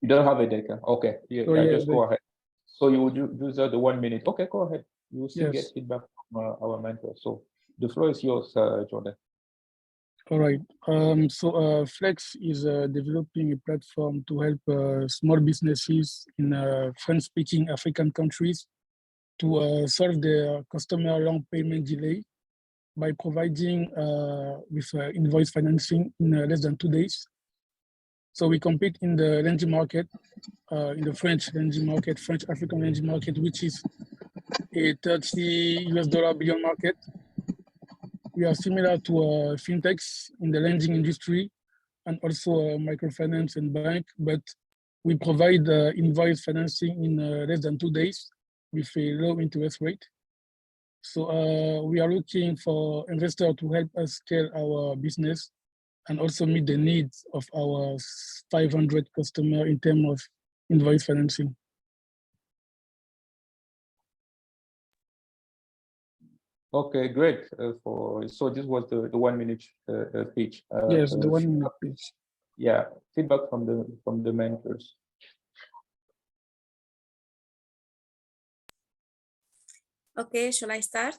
You don't have a deck. Okay. Yeah, just go ahead. So you will do the 1 minute. Okay, go ahead. You will still get feedback from our mentor. So the floor is yours, Jordan. All right. So Flex is developing a platform to help small businesses in French-speaking African countries to solve their customer long payment delay by providing with invoice financing in less than 2 days. So we compete in the lending market, in the French lending market, French African lending market, which is a $30 billion market. We are similar to fintechs in the lending industry and also microfinance and bank, but we provide invoice financing in less than 2 days with a low interest rate. So we are looking for investors to help us scale our business and also meet the needs of our 500 customers in terms of invoice financing. Okay, great. So this was the 1 minute pitch. Yes, the 1 minute pitch. Yeah, feedback from the mentors. Okay, shall I start?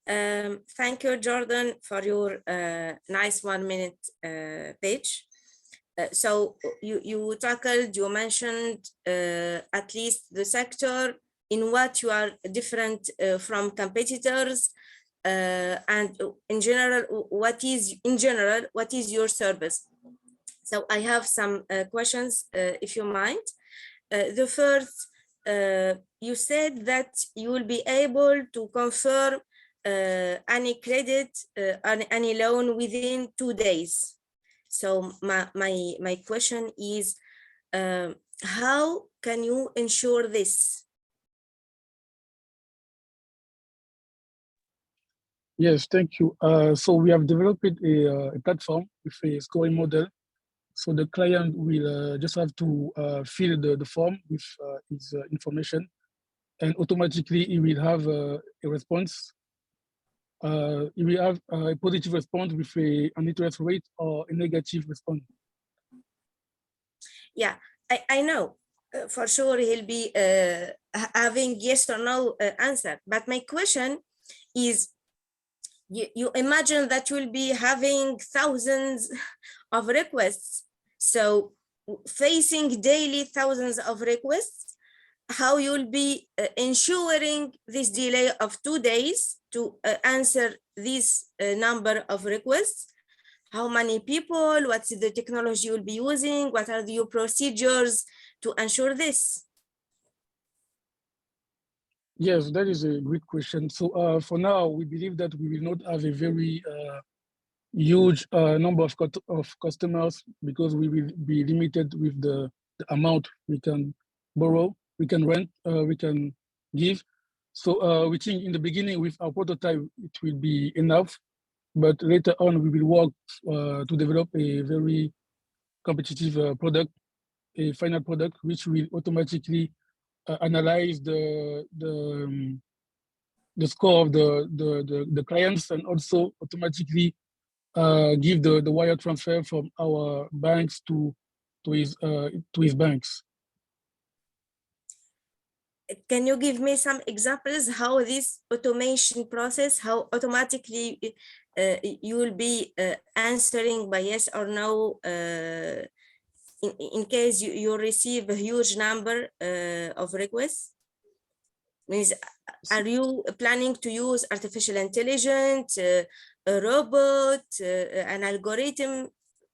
Thank you, Jordan, for your nice 1 minute pitch. So you mentioned at least the sector in what you are different from competitors, and in general, what is your service? So I have some questions, if you mind. The first, you said that you will be able to confirm any credit, any loan within 2 days. So my question is, how can you ensure this? Yes, thank you. So we have developed a platform with a scoring model. So the client will just have to fill the form with his information, and automatically he will have a response if we have a positive response with an interest rate or a negative response. Yeah, I know for sure he'll be having yes or no answer. But my question is, you imagine that you'll be having thousands of requests. So facing daily thousands of requests, how you'll be ensuring this delay of 2 days to answer this number of requests? How many people, what's the technology you'll be using? What are your procedures to ensure this? Yes, that is a great question. So for now, we believe that we will not have a very huge number of customers because we will be limited with the amount we can borrow, we can rent, we can give. So we think in the beginning with our prototype, it will be enough, but later on we will work to develop a very competitive product, a final product, which will automatically analyze the score of the clients and also automatically give the wire transfer from our banks to his banks. Can you give me some examples how this automation process, how automatically you will be answering by yes or no in case you receive a huge number of requests? Means, are you planning to use artificial intelligence, a robot, an algorithm?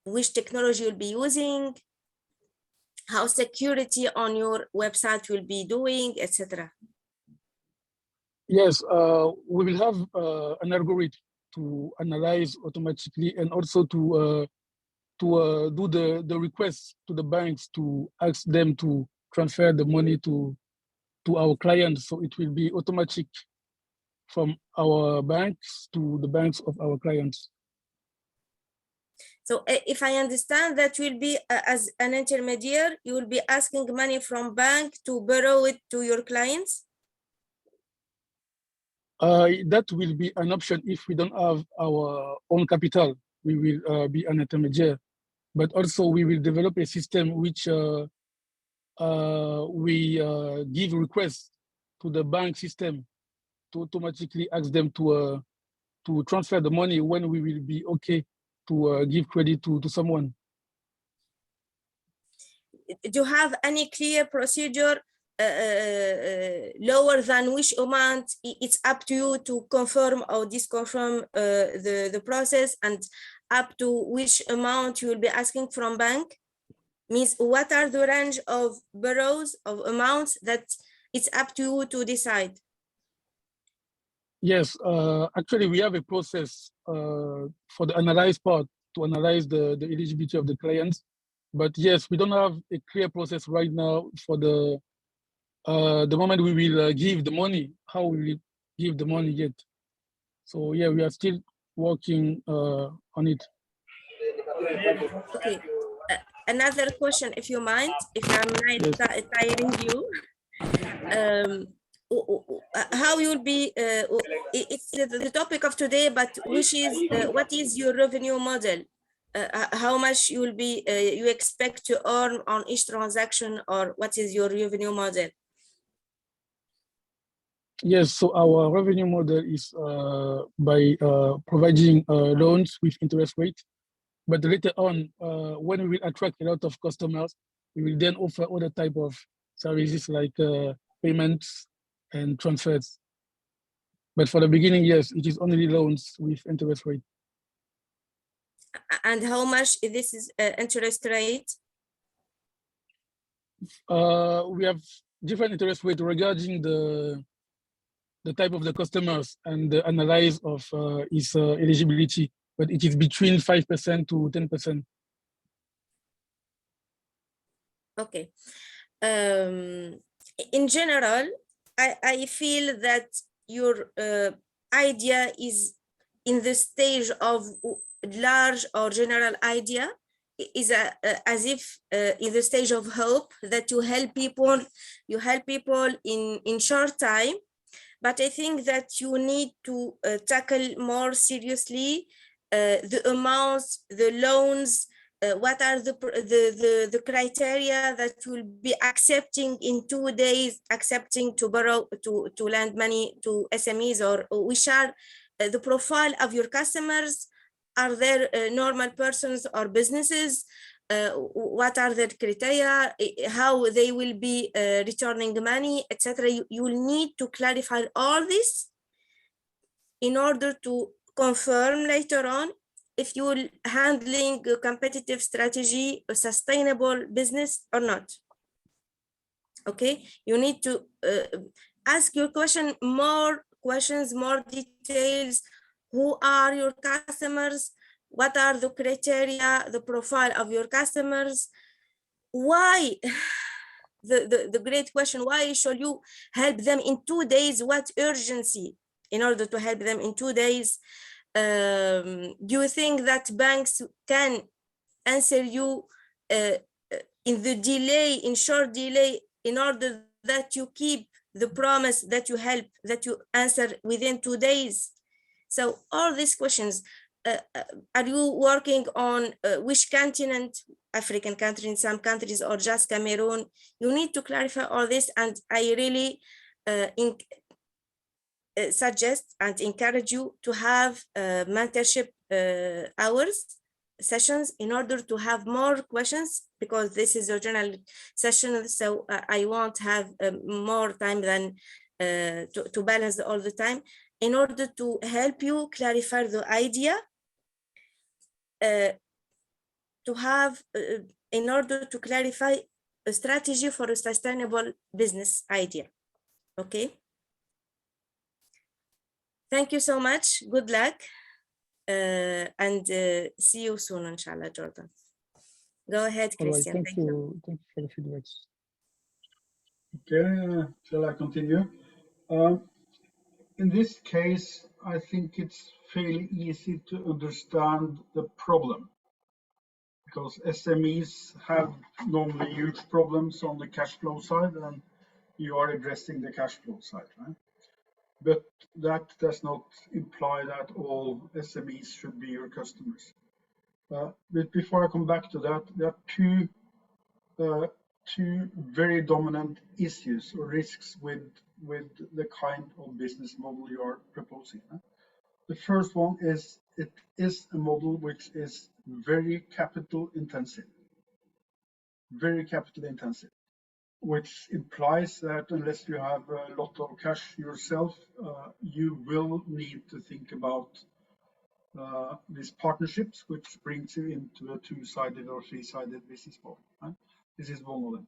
Which technology you'll be using? How security on your website will be doing, etc. Yes, we will have an algorithm to analyze automatically and also to do the requests to the banks to ask them to transfer the money to our clients. So it will be automatic from our banks to the banks of our clients. So if I understand, that will be as an intermediary, you will be asking money from bank to borrow it to your clients? That will be an option if we don't have our own capital. We will be an intermediary, but also we will develop a system which we give requests to the bank system to automatically ask them to transfer the money when we will be okay to give credit to someone. Do you have any clear procedure lower than which amount? It's up to you to confirm or disconfirm the process, and up to which amount you will be asking from bank? Means what are the range of borrows, of amounts that it's up to you to decide? Yes, actually we have a process for the analyze part to analyze the eligibility of the clients. But yes, we don't have a clear process right now for the moment we will give the money, how we will give the money yet. So yeah, we are still working on it. Okay, another question, if you mind, if I'm not tiring you. How you'll be, it's the topic of today, but which is, what is your revenue model? How much you will be, you expect to earn on each transaction, or what is your revenue model? Yes, so our revenue model is by providing loans with interest rate. But later on, when we will attract a lot of customers, we will then offer other type of services like payments and transfers. But for the beginning, yes, it is only loans with interest rate. And how much this is interest rate? We have different interest rate regarding the type of the customers and the analysis of his eligibility, but it is between 5% to 10%. Okay. In general, I feel that your idea is in the stage of large or general idea, is as if in the stage of hope that you help people in short time. but I think that you need to tackle more seriously the amounts, the loans, what are the criteria that will be accepting in 2 days, accepting to borrow, to lend money to SMEs, or which are the profile of your customers. Are there normal persons or businesses? What are their criteria, how they will be returning the money, etc. You will need to clarify all this in order to confirm later on if you will handling a competitive strategy, a sustainable business or not. Okay, you need to ask your question, more questions, more details. Who are your customers? What are the criteria, the profile of your customers? Why? The great question, why should you help them in 2 days? What urgency in order to help them in 2 days? Do you think that banks can answer you in the delay, in short delay, in order that you keep the promise that you help, that you answer within 2 days? So all these questions, are you working on which continent, African country, in some countries, or just Cameroon? You need to clarify all this, and I really suggest and encourage you to have mentorship hours, sessions, in order to have more questions, because this is a general session, so I won't have more time than to balance all the time, in order to help you clarify the idea, to have, in order to clarify a strategy for a sustainable business idea. Okay. Thank you so much. Good luck. And see you soon, inshallah, Jordan. Go ahead, Christian. Right, thank you. Thank you for the feedbacks. Okay, shall I continue? In this case, I think it's fairly easy to understand the problem, because SMEs have normally huge problems on the cash flow side, and you are addressing the cash flow side, right? But that does not imply that all SMEs should be your customers. But before I come back to that, there are two very dominant issues or risks with the kind of business model you are proposing. The first one is it is a model which is very capital intensive, which implies that unless you have a lot of cash yourself, you will need to think about these partnerships, which brings you into a two-sided or three-sided business model. Right? This is one of them.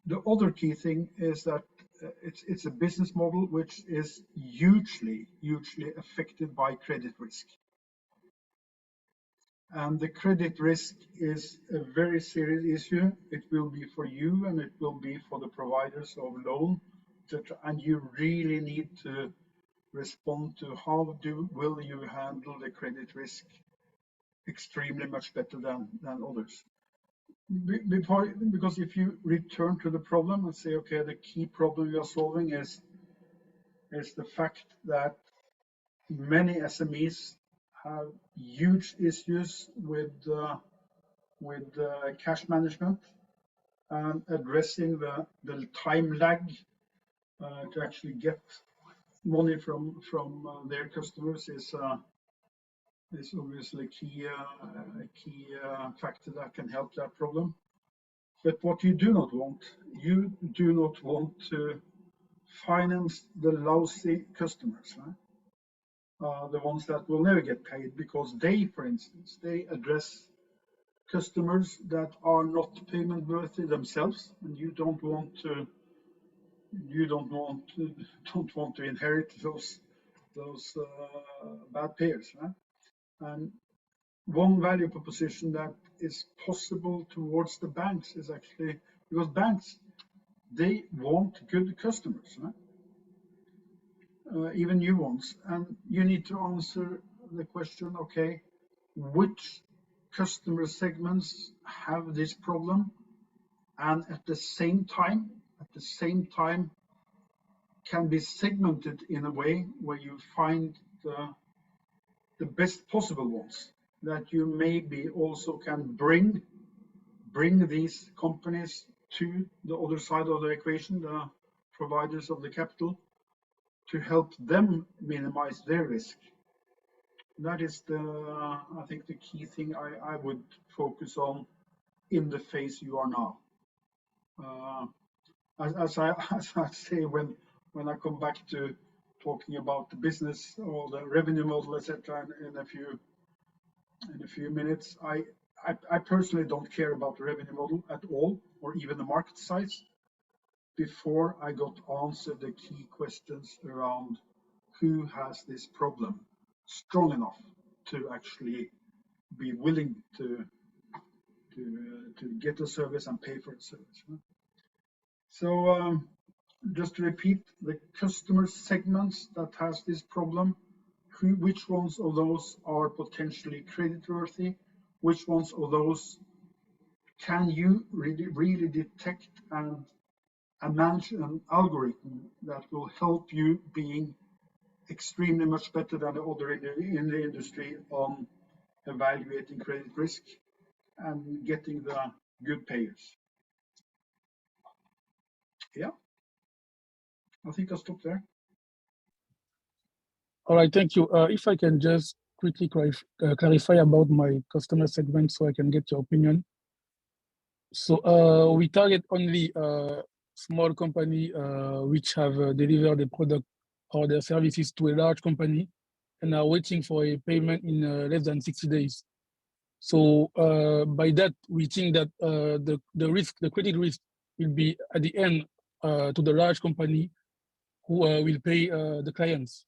The other key thing is that it's a business model which is hugely affected by credit risk. And the credit risk is a very serious issue. It will be for you, and it will be for the providers of loan, etc. And you really need to respond to will you handle the credit risk extremely much better than others. Because if you return to the problem and say, okay, the key problem you are solving is the fact that many SMEs have huge issues with cash management, and addressing the time lag to actually get money from their customers is obviously a key factor that can help that problem. But what you do not want to finance the lousy customers, right? The ones that will never get paid because they, for instance, they address customers that are not payment worthy themselves, and you don't want to inherit those bad payers, right? And one value proposition that is possible towards the banks is actually, because banks, they want good customers, right? Even new ones, and you need to answer the question, okay, which customer segments have this problem, and at the same time can be segmented in a way where you find the best possible ones that you maybe also can bring these companies to the other side of the equation, the providers of the capital, to help them minimize their risk. That is I think the key thing I would focus on in the phase you are now. As I say, when I come back to talking about the business or the revenue model, etc., in a few minutes, I personally don't care about the revenue model at all, or even the market size, before I got answered the key questions around who has this problem strong enough to actually be willing to get a service and pay for a service. So just to repeat, the customer segments that has this problem, which ones of those are potentially creditworthy, which ones of those can you really detect and manage an algorithm that will help you being extremely much better than the other in the industry on evaluating credit risk and getting the good payers. Yeah, I think I'll stop there. All right, thank you. If I can just quickly clarify about my customer segment so I can get your opinion. So we target only small company which have delivered a product or their services to a large company and are waiting for a payment in less than 60 days. So by that, we think that the credit risk will be at the end to the large company who will pay the clients,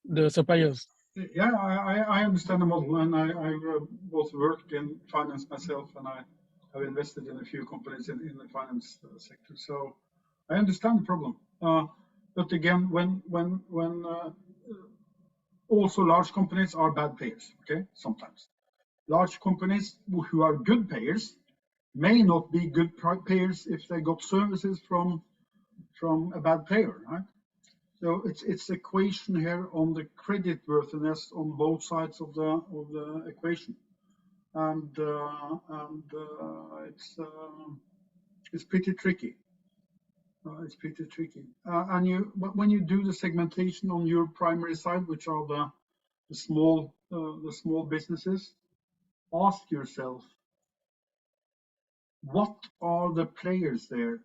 the suppliers. Yeah, I understand the model, and I both worked in finance myself, and I have invested in a few companies in the finance sector. So I understand the problem. But again, when also large companies are bad payers, okay, sometimes. Large companies who are good payers may not be good payers if they got services from a bad payer, right? So it's equation here on the credit worthiness on both sides of the equation, and it's pretty tricky. It's pretty tricky. And when you do the segmentation on your primary side, which are the small businesses, ask yourself, what are the players there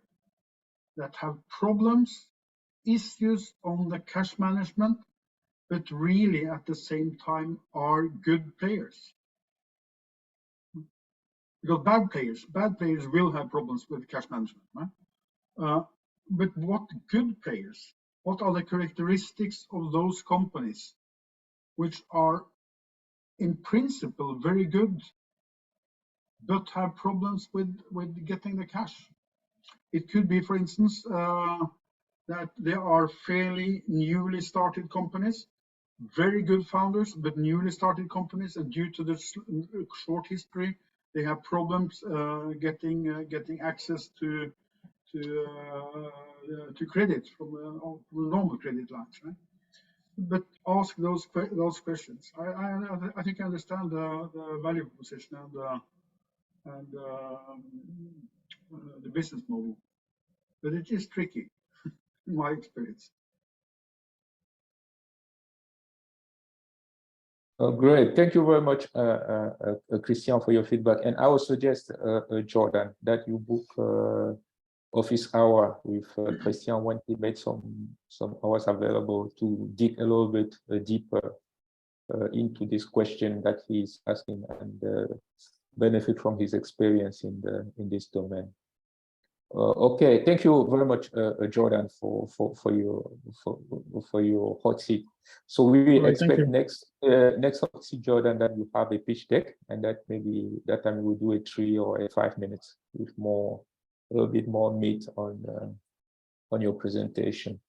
that have problems, issues on the cash management, but really at the same time are good players? Because bad players will have problems with cash management, right? But what good players? What are the characteristics of those companies which are in principle very good, but have problems with getting the cash? It could be, for instance, that there are fairly newly started companies, very good founders, but newly started companies, and due to the short history, they have problems getting access to credit from normal credit lines, right? But ask those questions. I think I understand the value proposition and the business model, but it is tricky in my experience. Great. Thank you very much, Christian, for your feedback. And I would suggest, Jordan, that you book office hour with Christian when he made some hours available to dig a little bit deeper into this question that he's asking and benefit from his experience in this domain. Okay, thank you very much, Jordan, for your hot seat. So we expect next hot seat, Jordan, that you have a pitch deck, and that maybe that time we'll do a 3 or a 5 minutes with a little bit more meat on your presentation.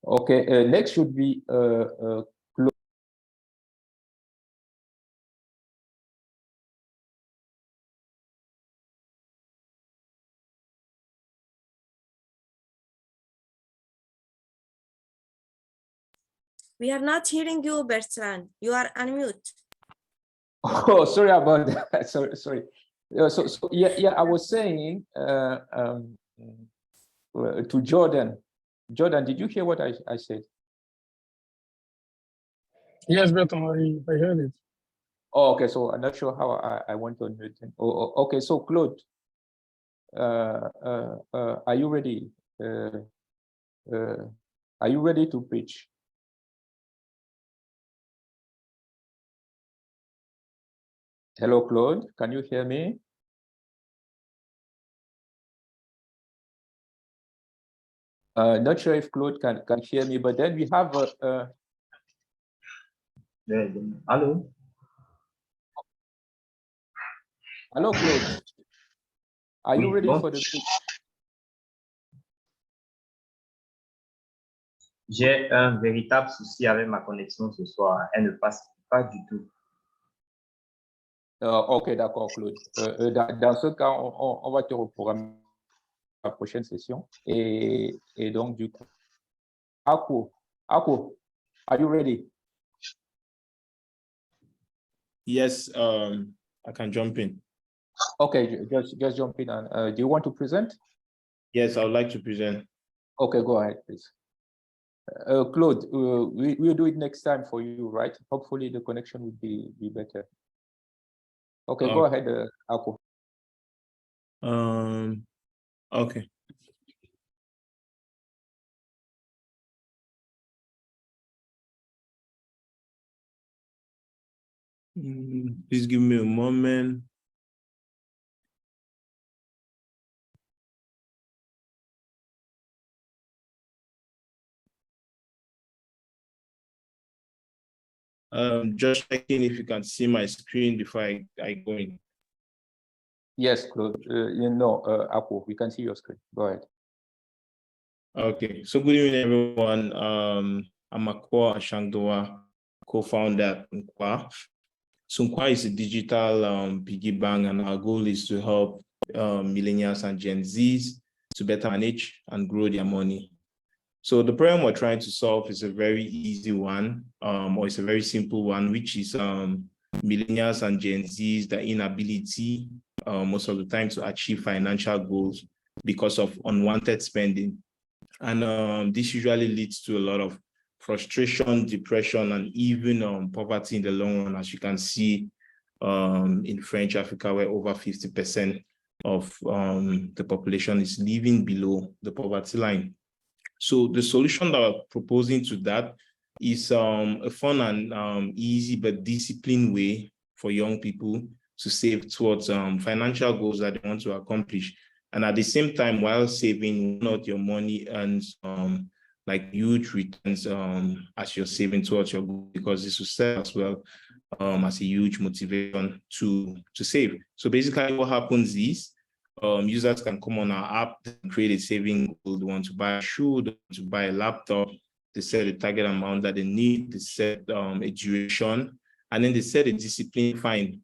Okay, next should be We are not hearing you, Bertrand. You are on mute. Oh, sorry about that. Sorry. So yeah, I was saying to Jordan. Jordan, did you hear what I said? Yes, Bertrand, I heard it. Oh, okay, so I'm not sure how I went on mute. Okay, so Claude, are you ready? Are you ready to preach? Hello, Claude, can you hear me? Not sure if Claude can hear me, but then we have Hello. Hello, Claude. Are you ready for the speech? J'ai un véritable souci avec ma connexion ce soir. Elle ne passe pas du tout. Ok, d'accord, Claude. Dans ce cas, on va te reprogrammer la prochaine session. Et donc, du coup, Ako, are you ready? Yes, I can jump in. Okay, just jump in. And do you want to present? Yes, I would like to present. Okay, go ahead, please. Claude, we'll do it next time for you, right? Hopefully the connection will be better. Okay, go ahead, Ako. Okay. Please give me a moment. Just checking if you can see my screen before I go in. Yes, Claude. Ako, we can see your screen. Go ahead. Okay, so good evening, everyone. I'm Akwa Ashangdoa, co-founder at Nkwa. So Nkwa is a digital piggy bank, and our goal is to help millennials and Gen Zs to better manage and grow their money. So the problem we're trying to solve is a very easy one, or it's a very simple one, which is millennials and Gen Zs, the inability most of the time to achieve financial goals because of unwanted spending. And this usually leads to a lot of frustration, depression, and even poverty in the long run, as you can see in French Africa, where over 50% of the population is living below the poverty line. So the solution that we're proposing to that is a fun and easy but disciplined way for young people to save towards financial goals that they want to accomplish. And at the same time, while saving, not your money earns like huge returns as you're saving towards your goal, because this will serve as well as a huge motivation to save. So basically what happens is users can come on our app, create a saving goal. They want to buy a shoe, they want to buy a laptop, they set a target amount that they need, they set a duration, and then they set a discipline fine.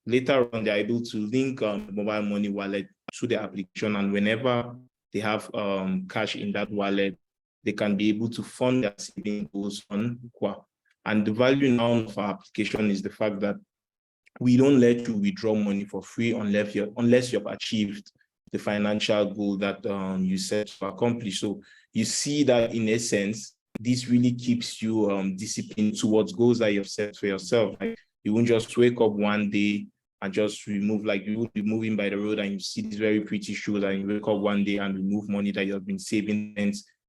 Later on, they're able to link mobile money wallet to the application, and whenever they have cash in that wallet, they can be able to fund their saving goals on Nkwa. And the value now of our application is the fact that we don't let you withdraw money for free unless you've achieved the financial goal that you set to accomplish. So you see that in essence, this really keeps you disciplined towards goals that you've set for yourself. Like, you won't just wake up one day and just remove, like you would be moving by the road and you see these very pretty shoes, and you wake up one day and remove money that you have been saving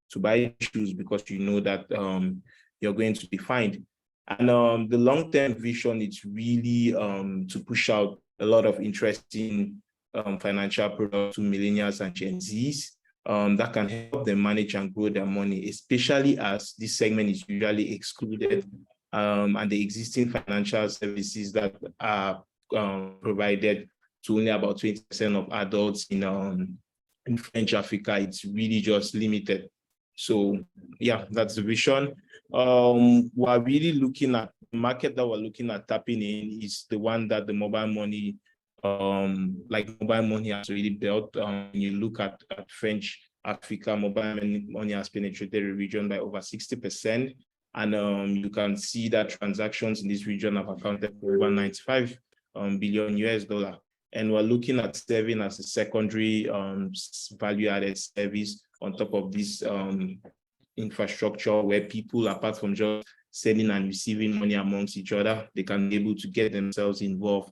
to buy shoes because you know that you're going to be fined. And the long-term vision is really to push out a lot of interesting financial products to millennials and Gen Zs that can help them manage and grow their money, especially as this segment is usually excluded and the existing financial services that are provided to only about 20% of adults in French Africa, it's really just limited. So yeah, that's the vision. We're really looking at the market that we're looking at tapping in is the one that the mobile money, mobile money has really built. When you look at French Africa, mobile money has penetrated the region by over 60%. And you can see that transactions in this region have accounted for over 95 billion US. And we're looking at serving as a secondary value-added service on top of this infrastructure, where people, apart from just sending and receiving money amongst each other, they can be able to get themselves involved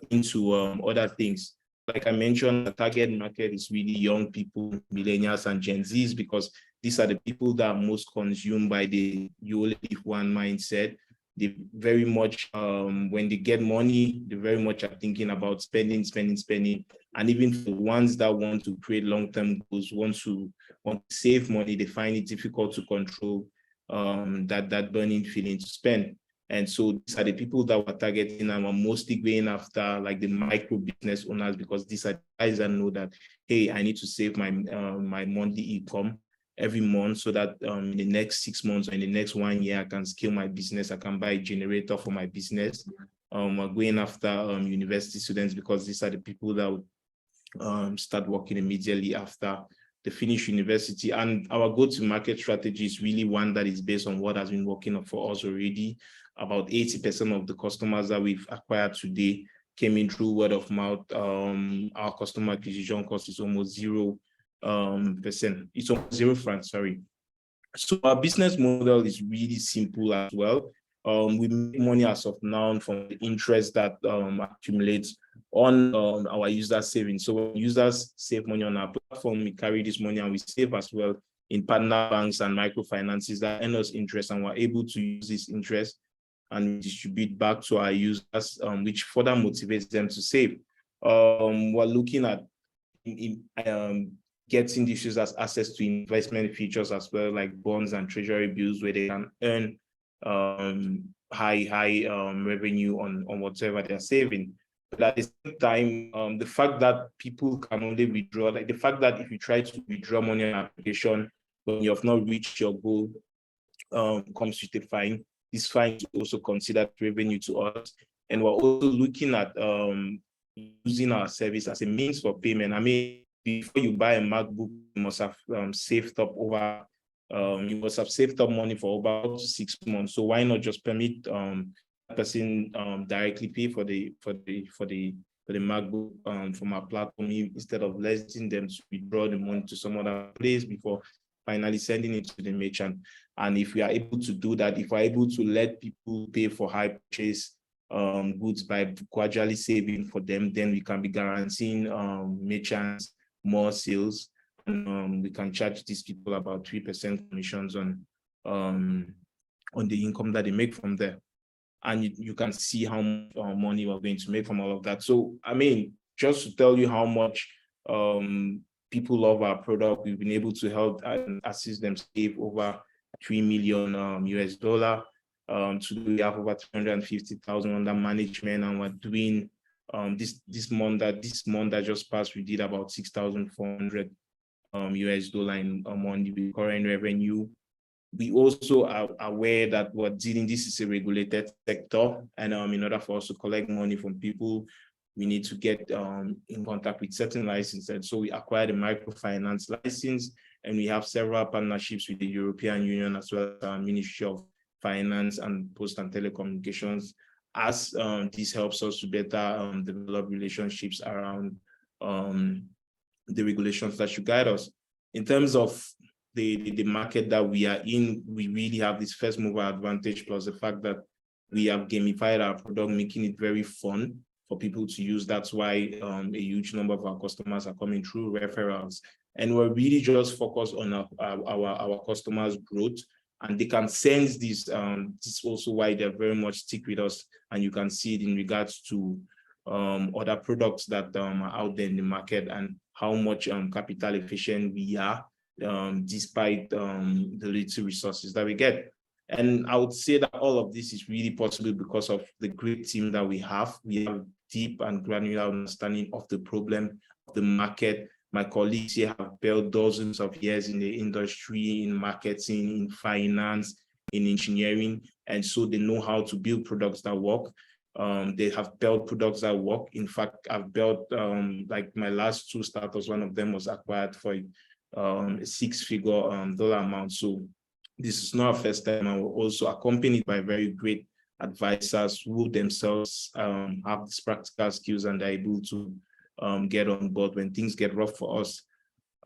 into other things. Like I mentioned, the target market is really young people, millennials and Gen Zs, because these are the people that are most consumed by the you only live one mindset. They very much, when they get money, they very much are thinking about spending. And even for the ones that want to create long-term goals, want to save money, they find it difficult to control that burning feeling to spend. And so these are the people that we're targeting, and we're mostly going after like the micro business owners, because these are guys that know that, hey, I need to save my my monthly income every month, so that in the next 6 months or in the next 1 year, I can scale my business. I can buy a generator for my business. We're going after university students, because these are the people that would start working immediately after they finish university. And our go-to-market strategy is really one that is based on what has been working for us already. About 80% of the customers that we've acquired today came in through word of mouth. Our customer acquisition cost is almost 0%. It's almost 0 francs, sorry. So our business model is really simple as well. We make money as of now from the interest that accumulates on our user savings. So when users save money on our platform, we carry this money and we save as well in partner banks and microfinances that earn us interest, and we're able to use this interest and distribute back to our users, which further motivates them to save. We're looking at getting these users access to investment features as well, like bonds and treasury bills, where they can earn high revenue on whatever they're saving. But at the same time, the fact that people can only withdraw, like the fact that if you try to withdraw money on an application when you have not reached your goal, comes with a fine. This fine is also considered revenue to us. And we're also looking at using our service as a means for payment. I mean, before you buy a MacBook, you must have saved up money for about 6 months. So why not just permit that person directly pay for the MacBook from our platform, instead of letting them to withdraw the money to some other place before finally sending it to the merchant. And if we are able to do that, if we're able to let people pay for high purchase goods by gradually saving for them, then we can be guaranteeing merchants more sales, and we can charge these people about 3% commissions on the income that they make from there. And you can see how much money we're going to make from all of that. So, I mean, just to tell you how much people love our product, we've been able to help and assist them save over $3 million US. Today we have over 350,000 under management, and we're doing this month that just passed, we did about 6,400 US dollar in money with current revenue. We also are aware that we're dealing, this is a regulated sector, and in order for us to collect money from people, we need to get in contact with certain licenses. And so we acquired a microfinance license, and we have several partnerships with the European Union as well as our Ministry of Finance and Post and Telecommunications, as this helps us to better develop relationships around the regulations that should guide us. In terms of the market that we are in, we really have this first mover advantage, plus the fact that we have gamified our product, making it very fun for people to use. That's why a huge number of our customers are coming through referrals. And we're really just focused on our customers' growth, and they can sense this. This is also why they're very much stick with us, and you can see it in regards to other products that are out there in the market, and how much capital efficient we are, despite the little resources that we get. And I would say that all of this is really possible because of the great team that we have. We have deep and granular understanding of the problem, of the market. My colleagues here have built dozens of years in the industry, in marketing, in finance, in engineering. And so they know how to build products that work. They have built products that work. In fact, I've built, like my last 2 startups, one of them was acquired for a 6-figure dollar amount. So this is not our first time, and we're also accompanied by very great advisors who themselves have these practical skills and are able to get on board when things get rough for us.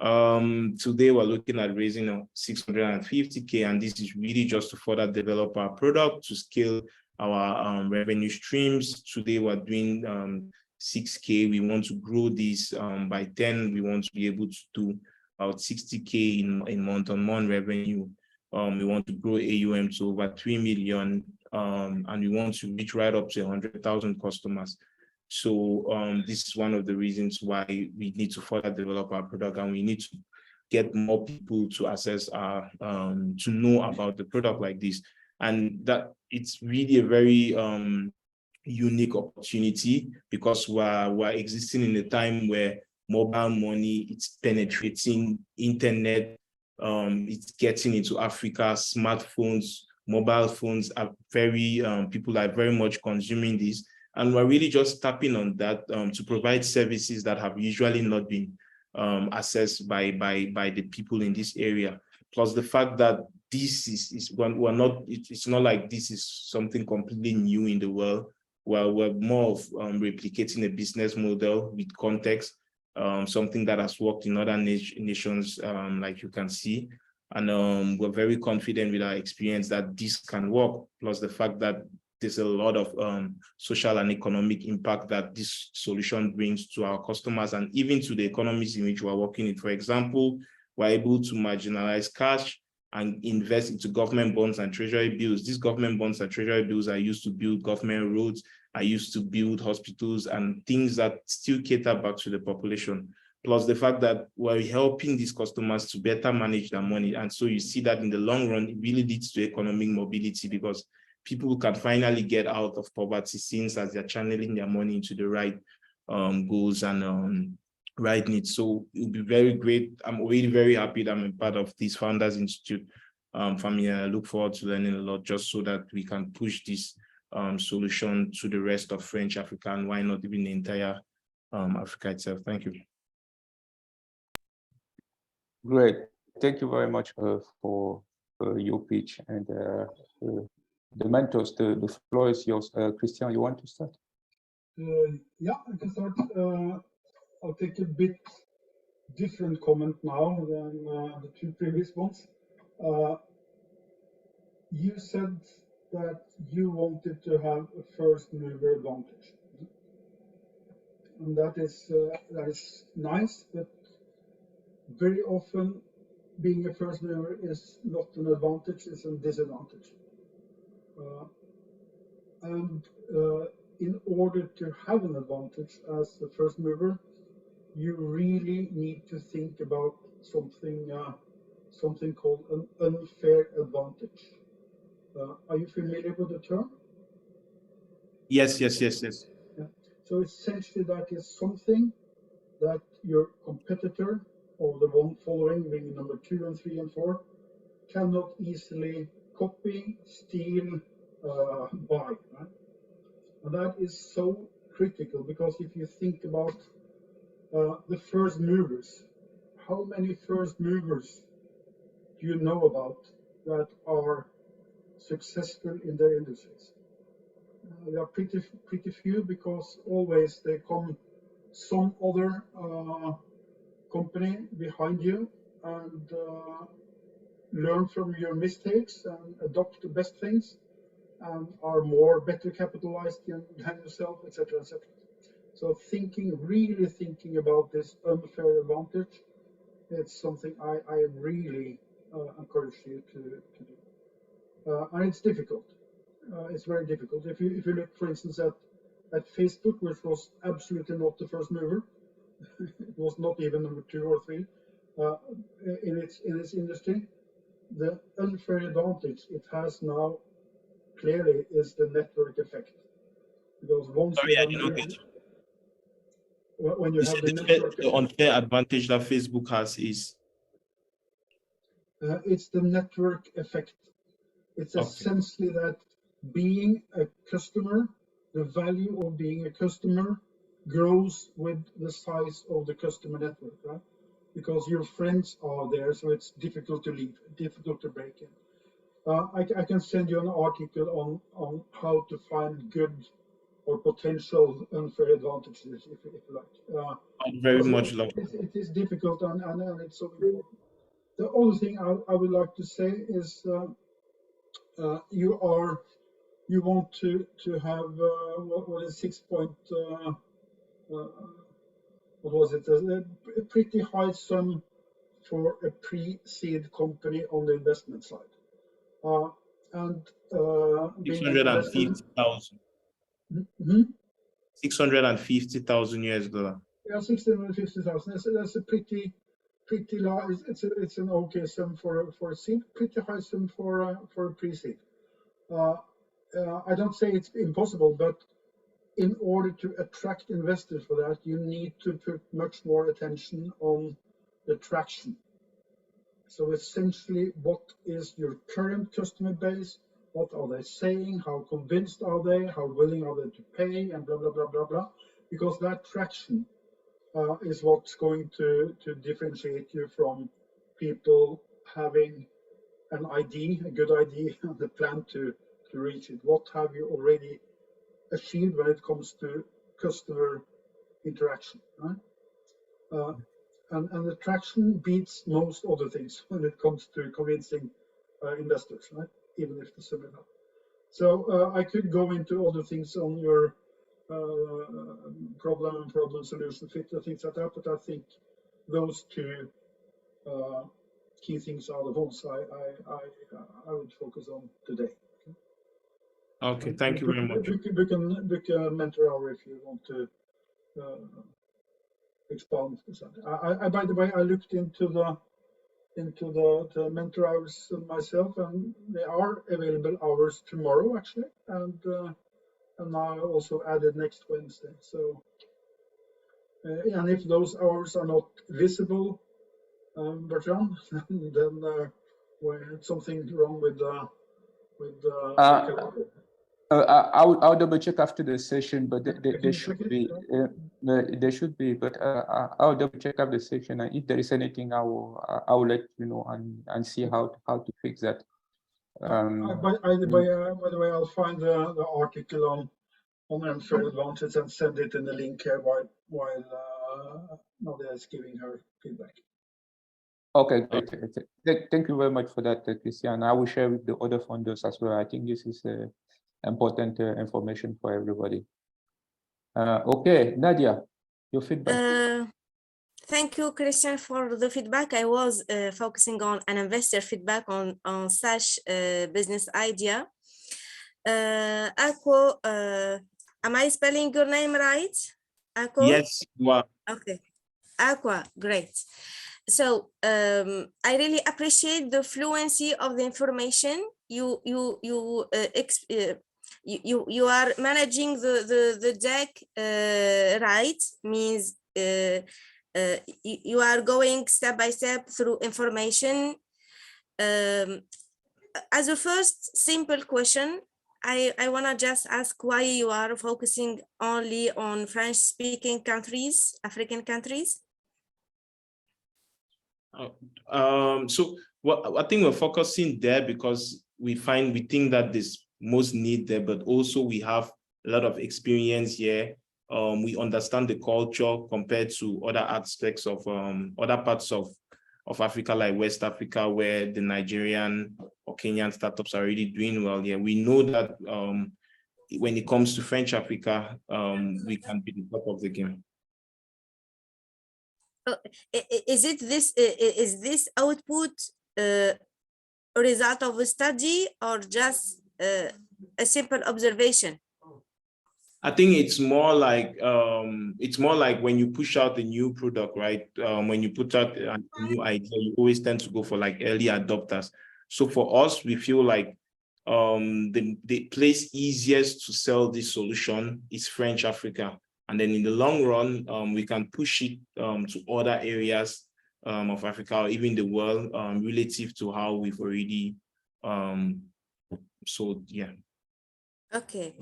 Today we're looking at raising 650K, and this is really just to further develop our product, to scale our revenue streams. Today we're doing 6K. We want to grow this by 10. We want to be able to do about 60K in month-on-month revenue. We want to grow AUM to over 3 million, and we want to reach right up to 100,000 customers. So this is one of the reasons why we need to further develop our product, and we need to get more people to access our, to know about the product like this. And that it's really a very unique opportunity, because we're existing in a time where mobile money, it's penetrating internet, it's getting into Africa. Smartphones, mobile phones are very, people are very much consuming this. And we're really just tapping on that to provide services that have usually not been accessed by the people in this area. Plus the fact that this it's not like this is something completely new in the world. We're more of replicating a business model with context, something that has worked in other nations, like you can see. And we're very confident with our experience that this can work, plus the fact that there's a lot of social and economic impact that this solution brings to our customers and even to the economies in which we're working in. For example, we're able to marginalize cash and invest into government bonds and treasury bills. These government bonds and treasury bills are used to build government roads, are used to build hospitals and things that still cater back to the population. Plus the fact that we're helping these customers to better manage their money. And so you see that in the long run, it really leads to economic mobility, because people can finally get out of poverty since as they're channeling their money into the right goals and right needs. So it'll be very great. I'm really very happy that I'm a part of this Founders Institute family. I look forward to learning a lot, just so that we can push this solution to the rest of French Africa, and why not even the entire Africa itself. Thank you. Great. Thank you very much for your pitch. And the mentors, the floor is yours. Christian, you want to start? Yeah, I can start. I'll take a bit different comment now than the two previous ones. You said that you wanted to have a first mover advantage, and that is nice, but very often being a first mover is not an advantage; it's a disadvantage. In order to have an advantage as the first mover, you really need to think about something called an unfair advantage. Are you familiar with the term? Yes. Yeah. So essentially that is something that your competitor, or the one following, being number 2 and 3 and 4, cannot easily copy, steal, buy, right? And that is so critical, because if you think about the first movers, how many first movers do you know about that are successful in their industries? They are pretty few, because always they come some other company behind you and learn from your mistakes and adopt the best things, and are better capitalized than yourself, etc., etc. So really thinking about this unfair advantage, it's something I really encourage you to do. And it's difficult. It's very difficult. If you look, for instance, at Facebook, which was absolutely not the first mover, it was not even number 2 or 3 in its industry. The unfair advantage it has now clearly is the network effect, because once when you have the network the unfair advantage that Facebook has is it's the network effect. It's essentially that being a customer, the value of being a customer grows with the size of the customer network, right? Because your friends are there, so it's difficult to leave, difficult to break in. I can send you an article on how to find good or potential unfair advantages, if you like. I'd very much love it. It is difficult and it's so important. The only thing I would like to say is you want to have what is 6 point what was it, a pretty high sum for a pre-seed company on the investment side, and 650,000. 650,000 US dollar. Yeah, 650,000. That's a pretty large. It's an okay sum for a seed. Pretty high sum for a pre-seed. I don't say it's impossible, but in order to attract investors for that, you need to put much more attention on the traction. So essentially, what is your current customer base? What are they saying? How convinced are they? How willing are they to pay? And blah, blah, blah, blah, blah. Because that traction is what's going to differentiate you from people having an idea, a good idea, and a plan to reach it. What have you already achieved when it comes to customer interaction, right? And the traction beats most other things when it comes to convincing investors, right? Even if the sum is up. So I could go into other things on your problem solution fit and things like that, but I think those two key things are the ones I would focus on today. Okay, thank you very much. Book a mentor hour if you want to expand. By the way, I looked into the mentor hours myself, and they are available hours tomorrow actually, and I also added next Wednesday. So, and if those hours are not visible, Bertrand, then it's something wrong with I'll double check after the session, but there should be. There should be, but I'll double check after the session, and if there is anything, I will let you know and see how to fix that. By the way, I'll find the article on unfair advantage and send it in the link here while Nadia is giving her feedback. Okay, great. Thank you very much for that, Christian. I will share with the other funders as well. I think this is important information for everybody. Okay, Nadia, your feedback. Thank you, Christian, for the feedback. I was focusing on an investor feedback on such business idea. Ako, am I spelling your name right? Ako? Yes, you are. Okay, Aqua, great. So I really appreciate the fluency of the information. You are managing the deck right, means you are going step by step through information. As a first simple question, I want to just ask why you are focusing only on French-speaking countries, African countries? So I think we're focusing there because we think that there's most need there, but also we have a lot of experience here. We understand the culture compared to other aspects of other parts of Africa, like West Africa, where the Nigerian or Kenyan startups are already doing well. Yeah, we know that when it comes to French Africa, we can be the top of the game. Is this output a result of a study or just a simple observation? I think it's more like when you push out a new product, right? When you put out a new idea, you always tend to go for like early adopters. So for us, we feel like the place easiest to sell this solution is French Africa. And then in the long run, we can push it to other areas of Africa or even the world relative to how we've already sold. Yeah. Okay.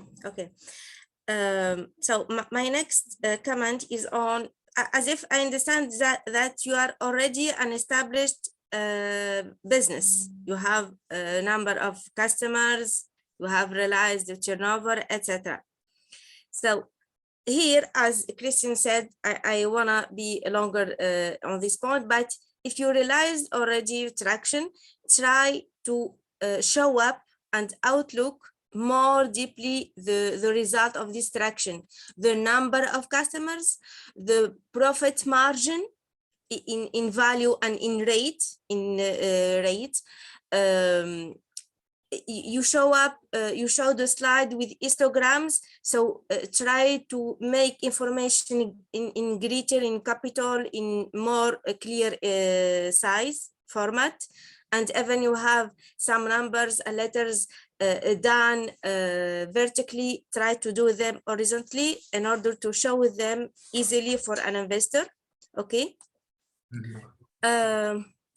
So my next comment is on, as if I understand that you are already an established business. You have a number of customers, you have realized the turnover, etc. So here, as Christian said, I wanna be longer on this point, but if you realized already traction, try to show up and outlook more deeply the result of this traction, the number of customers, the profit margin in value and in rate, you show up, you show the slide with histograms. So try to make information in greater, in capital, in more clear size format. And even you have some numbers and letters done vertically, try to do them horizontally in order to show them easily for an investor. Okay.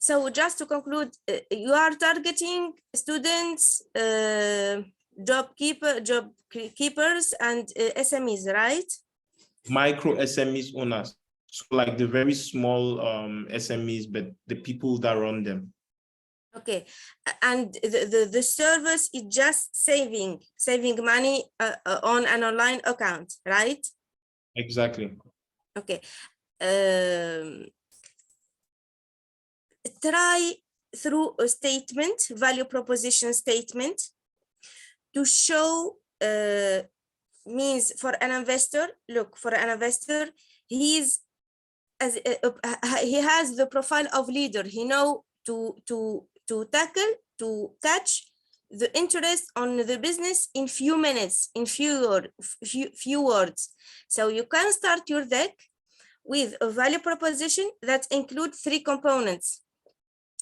So just to conclude, you are targeting students, job keepers, and SMEs, right? Micro SMEs owners, so like the very small SMEs, but the people that run them. Okay, and the service is just saving money on an online account, right? Exactly. Okay. Try through a statement, value proposition statement, to show means for an investor. Look, for an investor, he has the profile of leader. He know to tackle, to catch the interest on the business in few minutes, in few words. So you can start your deck with a value proposition that includes 3 components: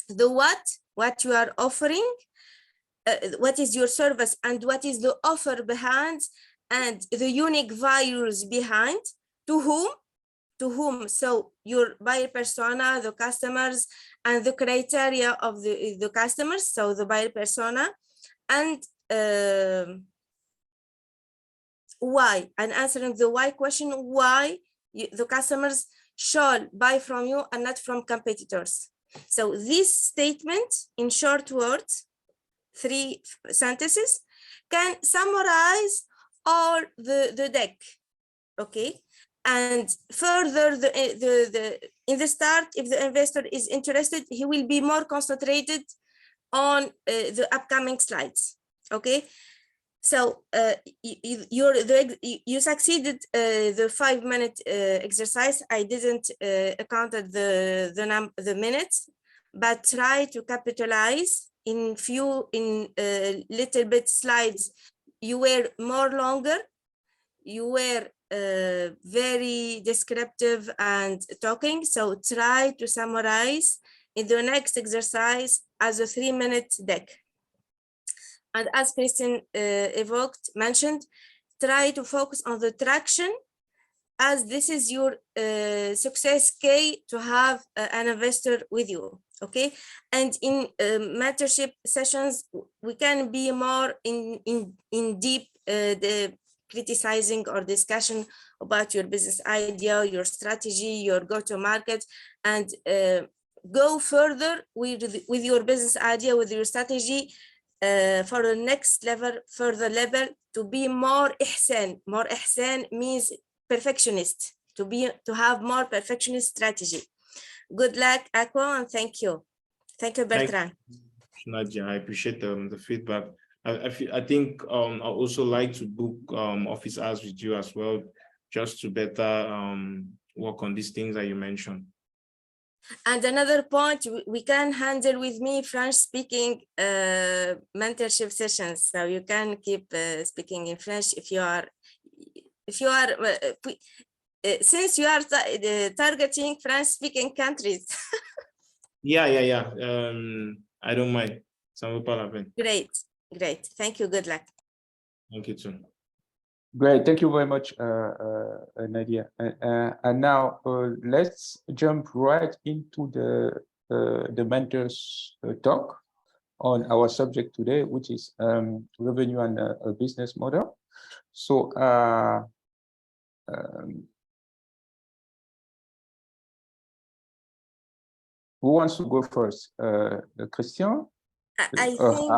the what you are offering, what is your service, and what is the offer behind, and the unique values behind. To whom, so your buyer persona, the customers, and the criteria of the customers, so the buyer persona, and why, and answering the why question, why the customers should buy from you and not from competitors. So this statement, in short words, 3 sentences, can summarize all the deck. Okay, and further, in the start, if the investor is interested, he will be more concentrated on the upcoming slides. Okay, so you succeeded the 5-minute exercise. I didn't counted the minutes, but try to capitalize in little bit slides. You were more longer, you were very descriptive and talking, so try to summarize in the next exercise as a 3-minute deck. And as Christian mentioned, try to focus on the traction, as this is your success key to have an investor with you. Okay, and in mentorship sessions, we can be more in deep the criticizing or discussion about your business idea, your strategy, your go-to-market, and go further with your business idea, with your strategy, for the next level, further level, to be more ihsan. More ihsan means perfectionist, to have more perfectionist strategy. Good luck, Aqua, and thank you. Thank you, Bertrand. Nadia, I appreciate the feedback. I think I also like to book office hours with you as well, just to better work on these things that you mentioned. And another point, we can handle with me French-speaking mentorship sessions, so you can keep speaking in French if you are since you are targeting French-speaking countries. Yeah. I don't mind. Great. Thank you. Good luck. Thank you too. Great. Thank you very much, Nadia. And now let's jump right into the mentors talk on our subject today, which is revenue and a business model. So Who wants to go first? Christian? I think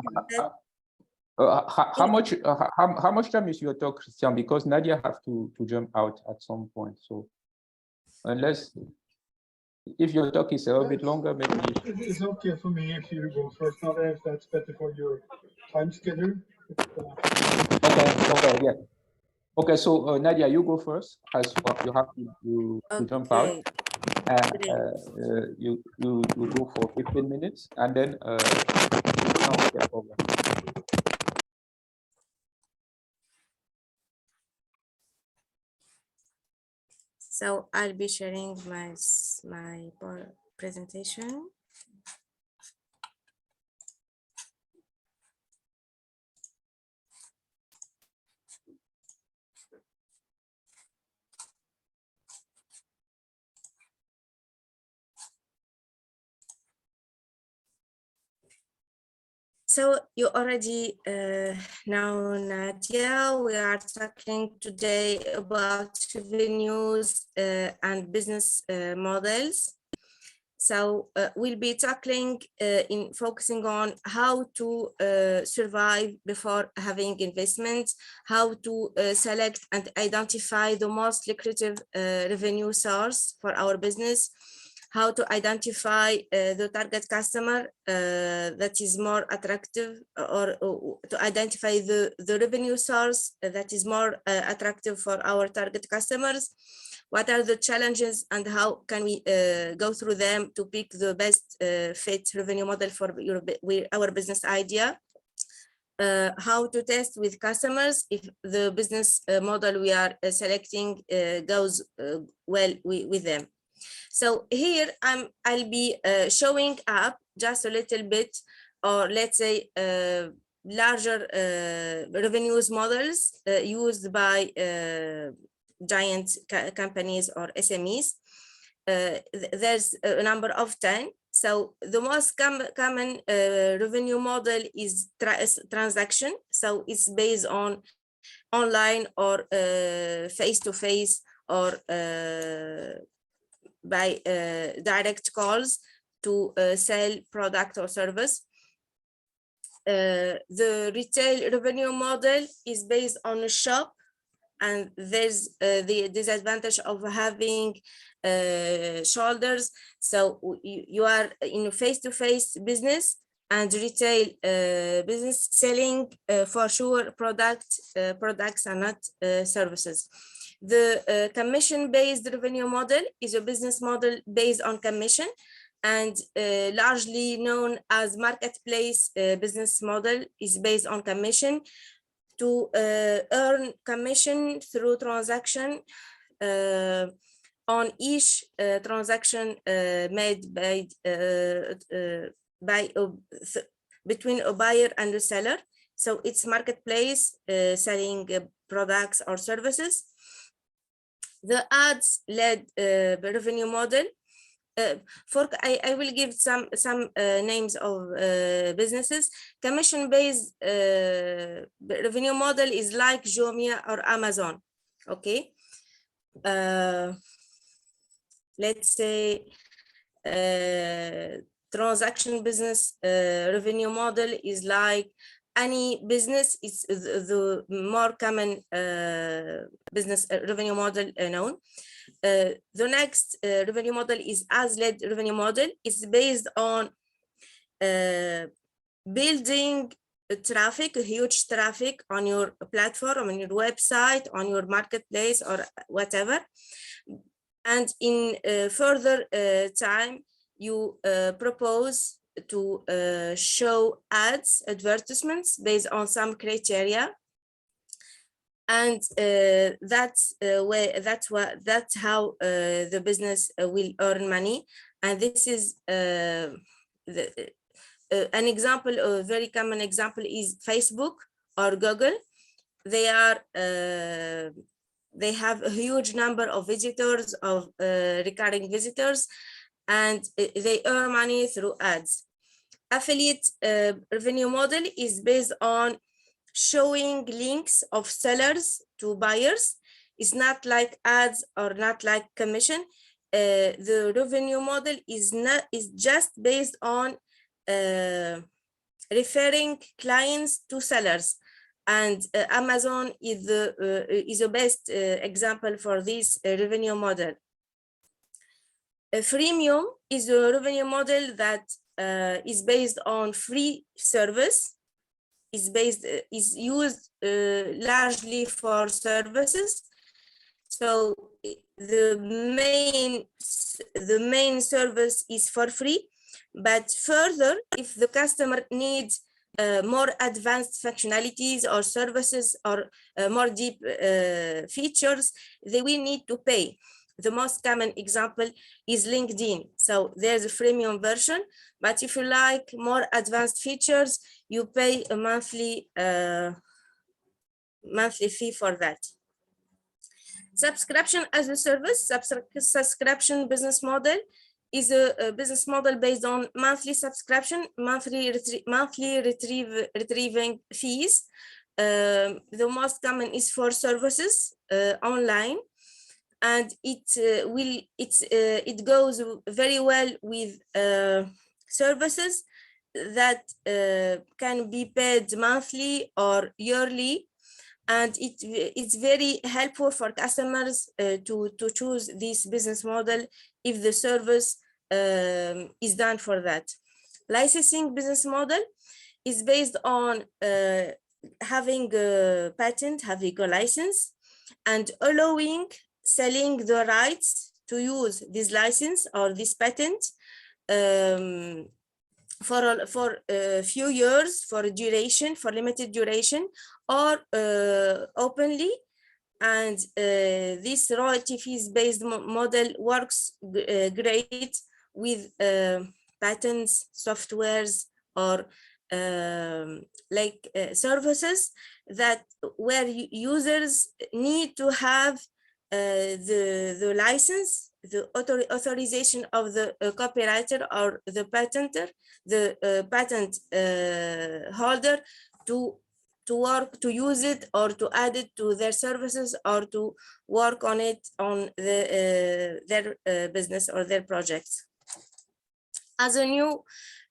how much time is your talk, Christian? Because Nadia have to jump out at some point. So unless if your talk is a little bit longer, maybe it's okay for me if you go first. Not if that's better for your time schedule. Okay, yeah. Okay, so Nadia, you go first, as you have to jump out. You go for 15 minutes, and then take over. So I'll be sharing my presentation. So you already know, Nadia, we are talking today about revenues and business models. So we'll be tackling focusing on how to survive before having investments, how to select and identify the most lucrative revenue source for our business, how to identify the target customer that is more attractive, or to identify the revenue source that is more attractive for our target customers. What are the challenges and how can we go through them to pick the best fit revenue model for our business idea? How to test with customers if the business model we are selecting goes well with them. So here I'll be showing up just a little bit, or let's say larger revenues models used by giant companies or SMEs. There's a number of 10. So the most common revenue model is transaction. So it's based on online or face-to-face or by direct calls to sell product or service. The retail revenue model is based on a shop, and there's the disadvantage of having shoulders. So you are in a face-to-face business and retail business selling for sure products and not services. The commission-based revenue model is a business model based on commission and largely known as marketplace business model, is based on commission. To earn commission through transaction on each transaction made between a buyer and a seller. So it's marketplace selling products or services. The ads-led revenue model. I will give some names of businesses. Commission-based revenue model is like Jumia or Amazon. Okay. Let's say transaction business revenue model is like any business. Is the more common business revenue model known. The next revenue model is ads-led revenue model. It's based on building traffic, huge traffic on your platform, on your website, on your marketplace or whatever. And in further time, you propose to show ads, advertisements based on some criteria. And that's how the business will earn money. And this is an example, a very common example is Facebook or Google. They have a huge number of visitors, of recurring visitors, and they earn money through ads. Affiliate revenue model is based on showing links of sellers to buyers. It's not like ads or not like commission. the revenue model is just based on referring clients to sellers, and Amazon is the best example for this revenue model. A freemium is a revenue model that is based on free service, is used largely for services. So the main service is for free, but further, if the customer needs more advanced functionalities or services or more deep features, they will need to pay. The most common example is LinkedIn. So there's a freemium version, but if you like more advanced features, you pay a monthly fee for that. Subscription as a service, subscription business model is a business model based on monthly subscription, monthly retrieving fees. The most common is for services online, and it goes very well with services that can be paid monthly or yearly. And it's very helpful for customers to choose this business model if the service is done for that. Licensing business model is based on having a patent, having a license, and allowing selling the rights to use this license or this patent for a few years, for a duration, for limited duration, or openly. And this royalty fees based model works great with patents, softwares, or services that where users need to have the license, the authorization of the copywriter or the patenter, the patent holder to work, to use it, or to add it to their services, or to work on it on their business or their projects. As a new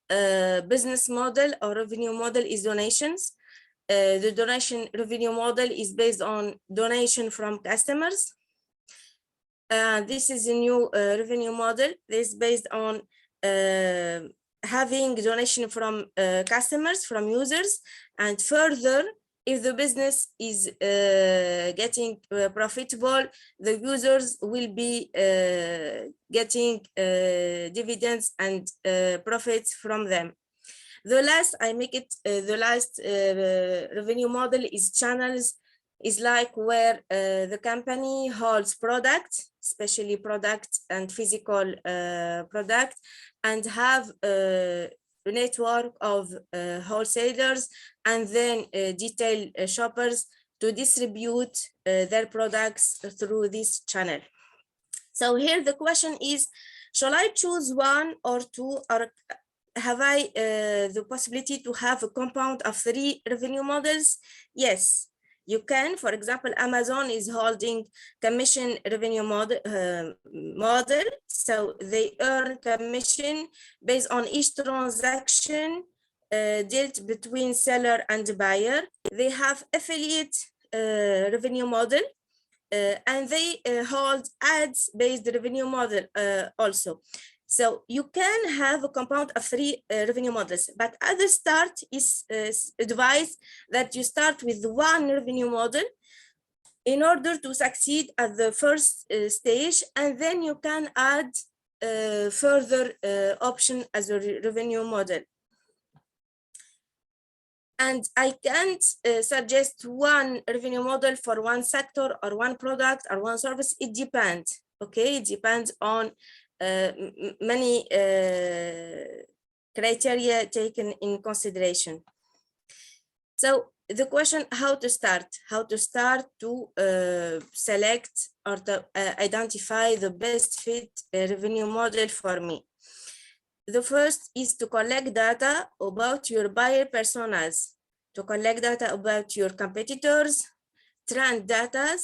business model or revenue model is donations. The donation revenue model is based on donation from customers. This is a new revenue model. This is based on having donation from customers, from users, and further, if the business is getting profitable, the users will be getting dividends and profits from them. The last, the last revenue model is channels, is like where the company holds products, especially product and physical product, and have a network of wholesalers and then detail shoppers to distribute their products through this channel. So here the question is, shall I choose one or two, or have I the possibility to have a compound of 3 revenue models? Yes, you can. For example, Amazon is holding commission revenue model, so they earn commission based on each transaction dealt between seller and buyer. They have affiliate revenue model, and they hold ads-based revenue model also. So you can have a compound of 3 revenue models, but at the start is advised that you start with 1 revenue model in order to succeed at the first stage, and then you can add further option as a revenue model. And I can't suggest 1 revenue model for 1 sector or 1 product or 1 service. It depends, okay? It depends on many criteria taken in consideration. So the question, how to start to select or to identify the best fit revenue model for me. The first is to collect data about your buyer personas, to collect data about your competitors, trend data,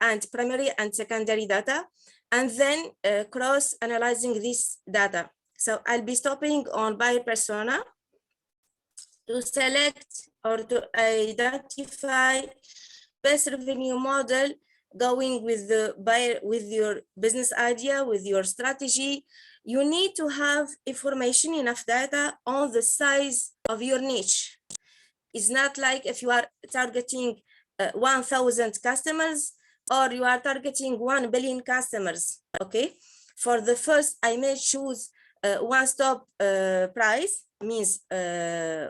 and primary and secondary data, and then cross-analyzing this data. So I'll be stopping on buyer persona to select or to identify best revenue model going with the buyer, with your business idea, with your strategy. You need to have information, enough data on the size of your niche. It's not like if you are targeting 1,000 customers or you are targeting 1 billion customers, okay? For the first, I may choose one-stop price, means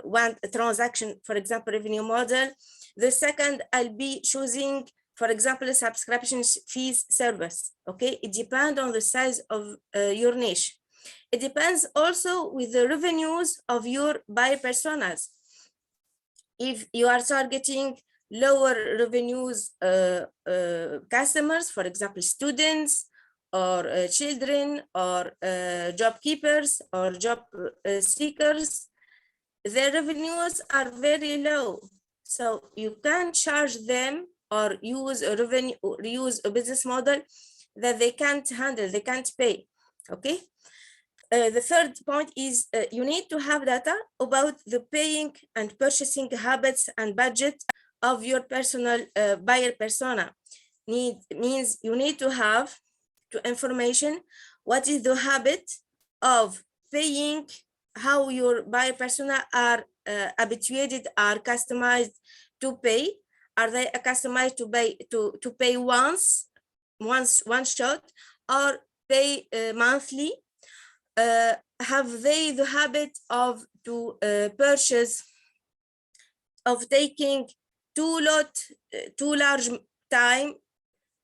one transaction, for example, revenue model. The second, I'll be choosing, for example, a subscription fees service, okay? It depends on the size of your niche. It depends also with the revenues of your buyer personas. If you are targeting lower revenues customers, for example, students or children or job keepers or job seekers, their revenues are very low. So you can charge them or use a business model that they can't handle, they can't pay, okay? The third point is you need to have data about the paying and purchasing habits and budget of your personal buyer persona. Means you need to have information what is the habit of paying, how your buyer persona are habituated, are customized to pay. Are they customized to pay one shot or pay monthly? Have they the habit of purchase, of taking too large time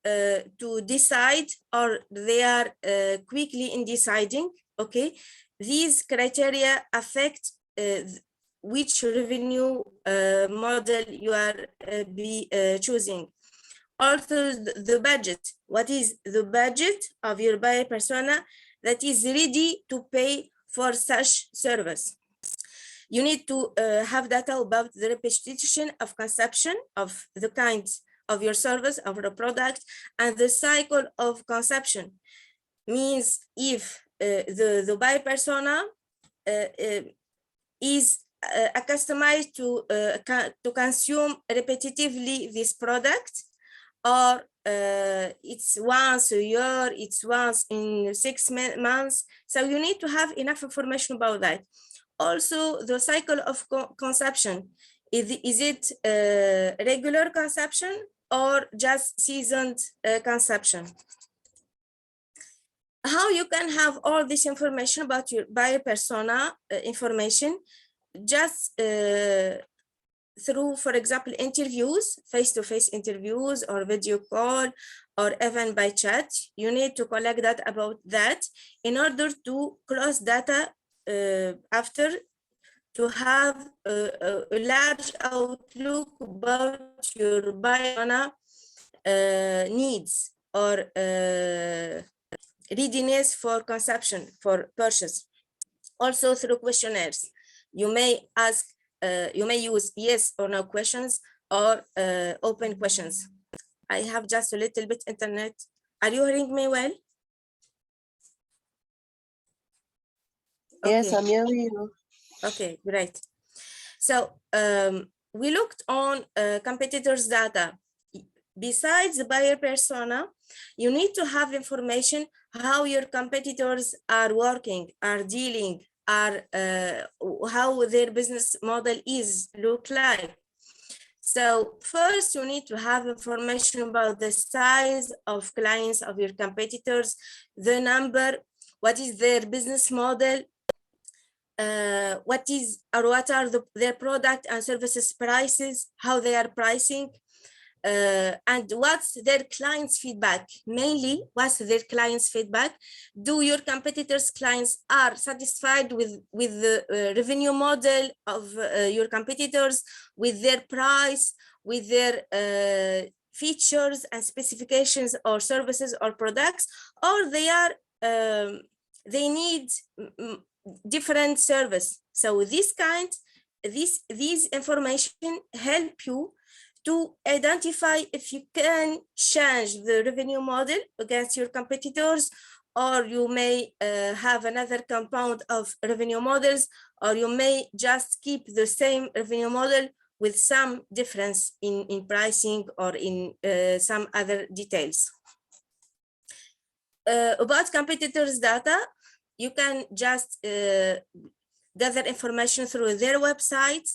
to decide, or they are quickly in deciding, okay? These criteria affect which revenue model you are choosing. Also the budget, what is the budget of your buyer persona that is ready to pay for such service. You need to have data about the repetition of consumption of the kinds of your service, of the product, and the cycle of consumption. Means if the buyer persona is customized to consume repetitively this product, or it's once a year, it's once in 6 months. So you need to have enough information about that. Also, the cycle of consumption. Is it regular consumption or just seasoned consumption? How you can have all this information about your buyer persona information? Just through, for example, interviews, face-to-face interviews or video call, or even by chat. You need to collect that about that in order to cross data after, to have a large outlook about your buyer persona needs or readiness for consumption, for purchase. Also through questionnaires. You may ask, you may use yes or no questions or open questions. I have just a little bit internet. Are you hearing me well? Yes, Okay. I'm hearing you. Okay, great. So we looked on competitors' data. Besides the buyer persona, you need to have information how your competitors are working, are dealing, are how their business model look like. So first, you need to have information about the size of clients of your competitors, the number, what is their business model, what are their product and services prices, how they are pricing, and what's their clients' feedback. Mainly, what's their clients' feedback? Do your competitors' clients are satisfied with the revenue model of your competitors, with their price, with their features and specifications or services or products, or they need different service? So these information help you to identify if you can change the revenue model against your competitors, or you may have another compound of revenue models, or you may just keep the same revenue model with some difference in pricing or in some other details. About competitors' data, you can just gather information through their websites.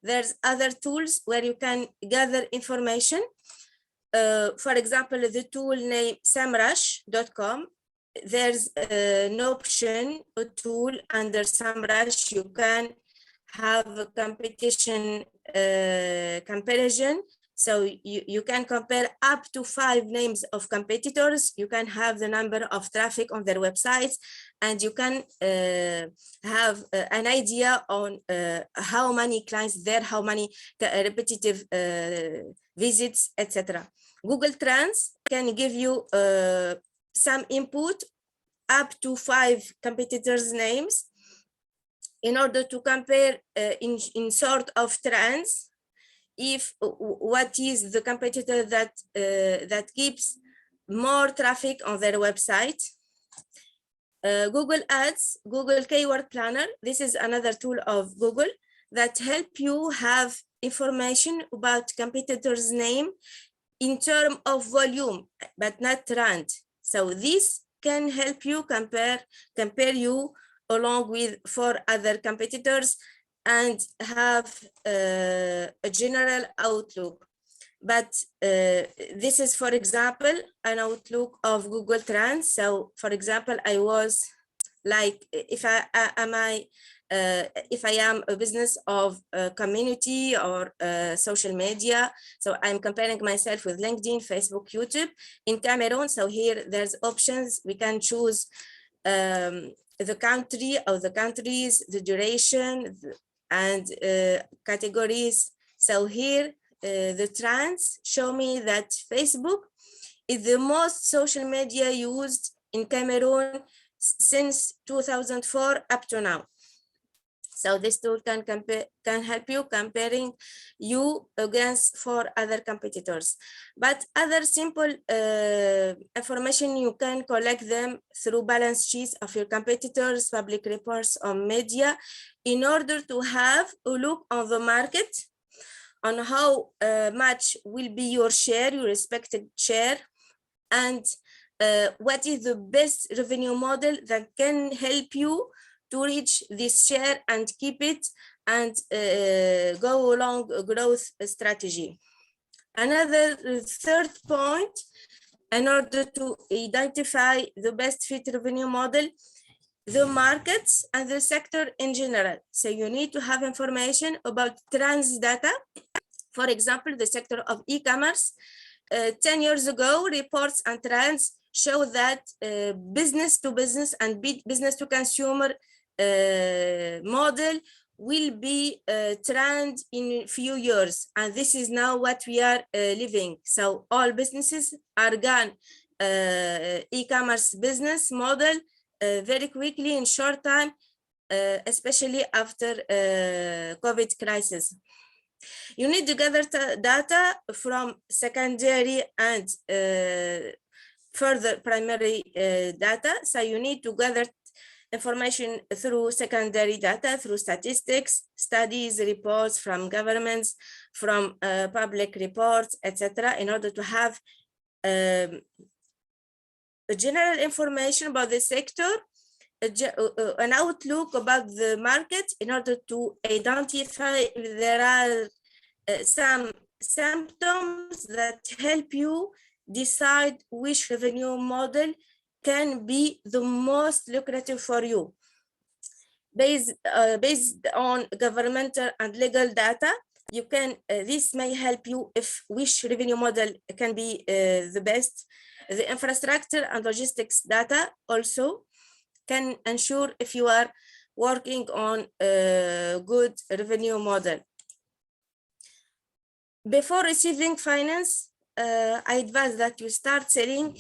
There's other tools where you can gather information. For example, the tool named samrush.com. There's an option, a tool under Samrush. You can have a competition comparison. So you can compare up to 5 names of competitors. You can have the number of traffic on their websites, and you can have an idea on how many clients there, how many repetitive visits, etc. Google Trends can give you some input up to 5 competitors' names in order to compare in sort of trends. If what is the competitor that that keeps more traffic on their website. Google Ads, Google Keyword Planner. This is another tool of Google that help you have information about competitors' name in terms of volume, but not trend. So this can help you compare you along with 4 other competitors and have a general outlook. But this is, for example, an outlook of Google Trends. So, for example, I was like, if I am a business of community or social media, so I'm comparing myself with LinkedIn, Facebook, YouTube in Cameroon. So here there's options. We can choose the country or the countries, the duration, and categories. So here the trends show me that Facebook is the most social media used in Cameroon since 2004 up to now. So this tool can help you comparing you against 4 other competitors. But other simple information, you can collect them through balance sheets of your competitors, public reports on media, in order to have a look on the market, on how much will be your share, your respected share, and what is the best revenue model that can help you to reach this share and keep it and go along a growth strategy. Another third point, in order to identify the best fit revenue model, the markets and the sector in general. So you need to have information about trends data. For example, the sector of e-commerce. 10 years ago, reports and trends show that business to business and business to consumer model will be trend in few years, and this is now what we are living. So all businesses are gone e-commerce business model very quickly in short time, especially after COVID crisis. You need to gather data from secondary and further primary data. So you need to gather information through secondary data, through statistics, studies, reports from governments, from public reports, etc., in order to have a general information about the sector, an outlook about the market, in order to identify if there are some symptoms that help you decide which revenue model can be the most lucrative for you. Based on governmental and legal data, you can this may help you if which revenue model can be the best. The infrastructure and logistics data also can ensure if you are working on a good revenue model. Before receiving finance, I advise that you start selling.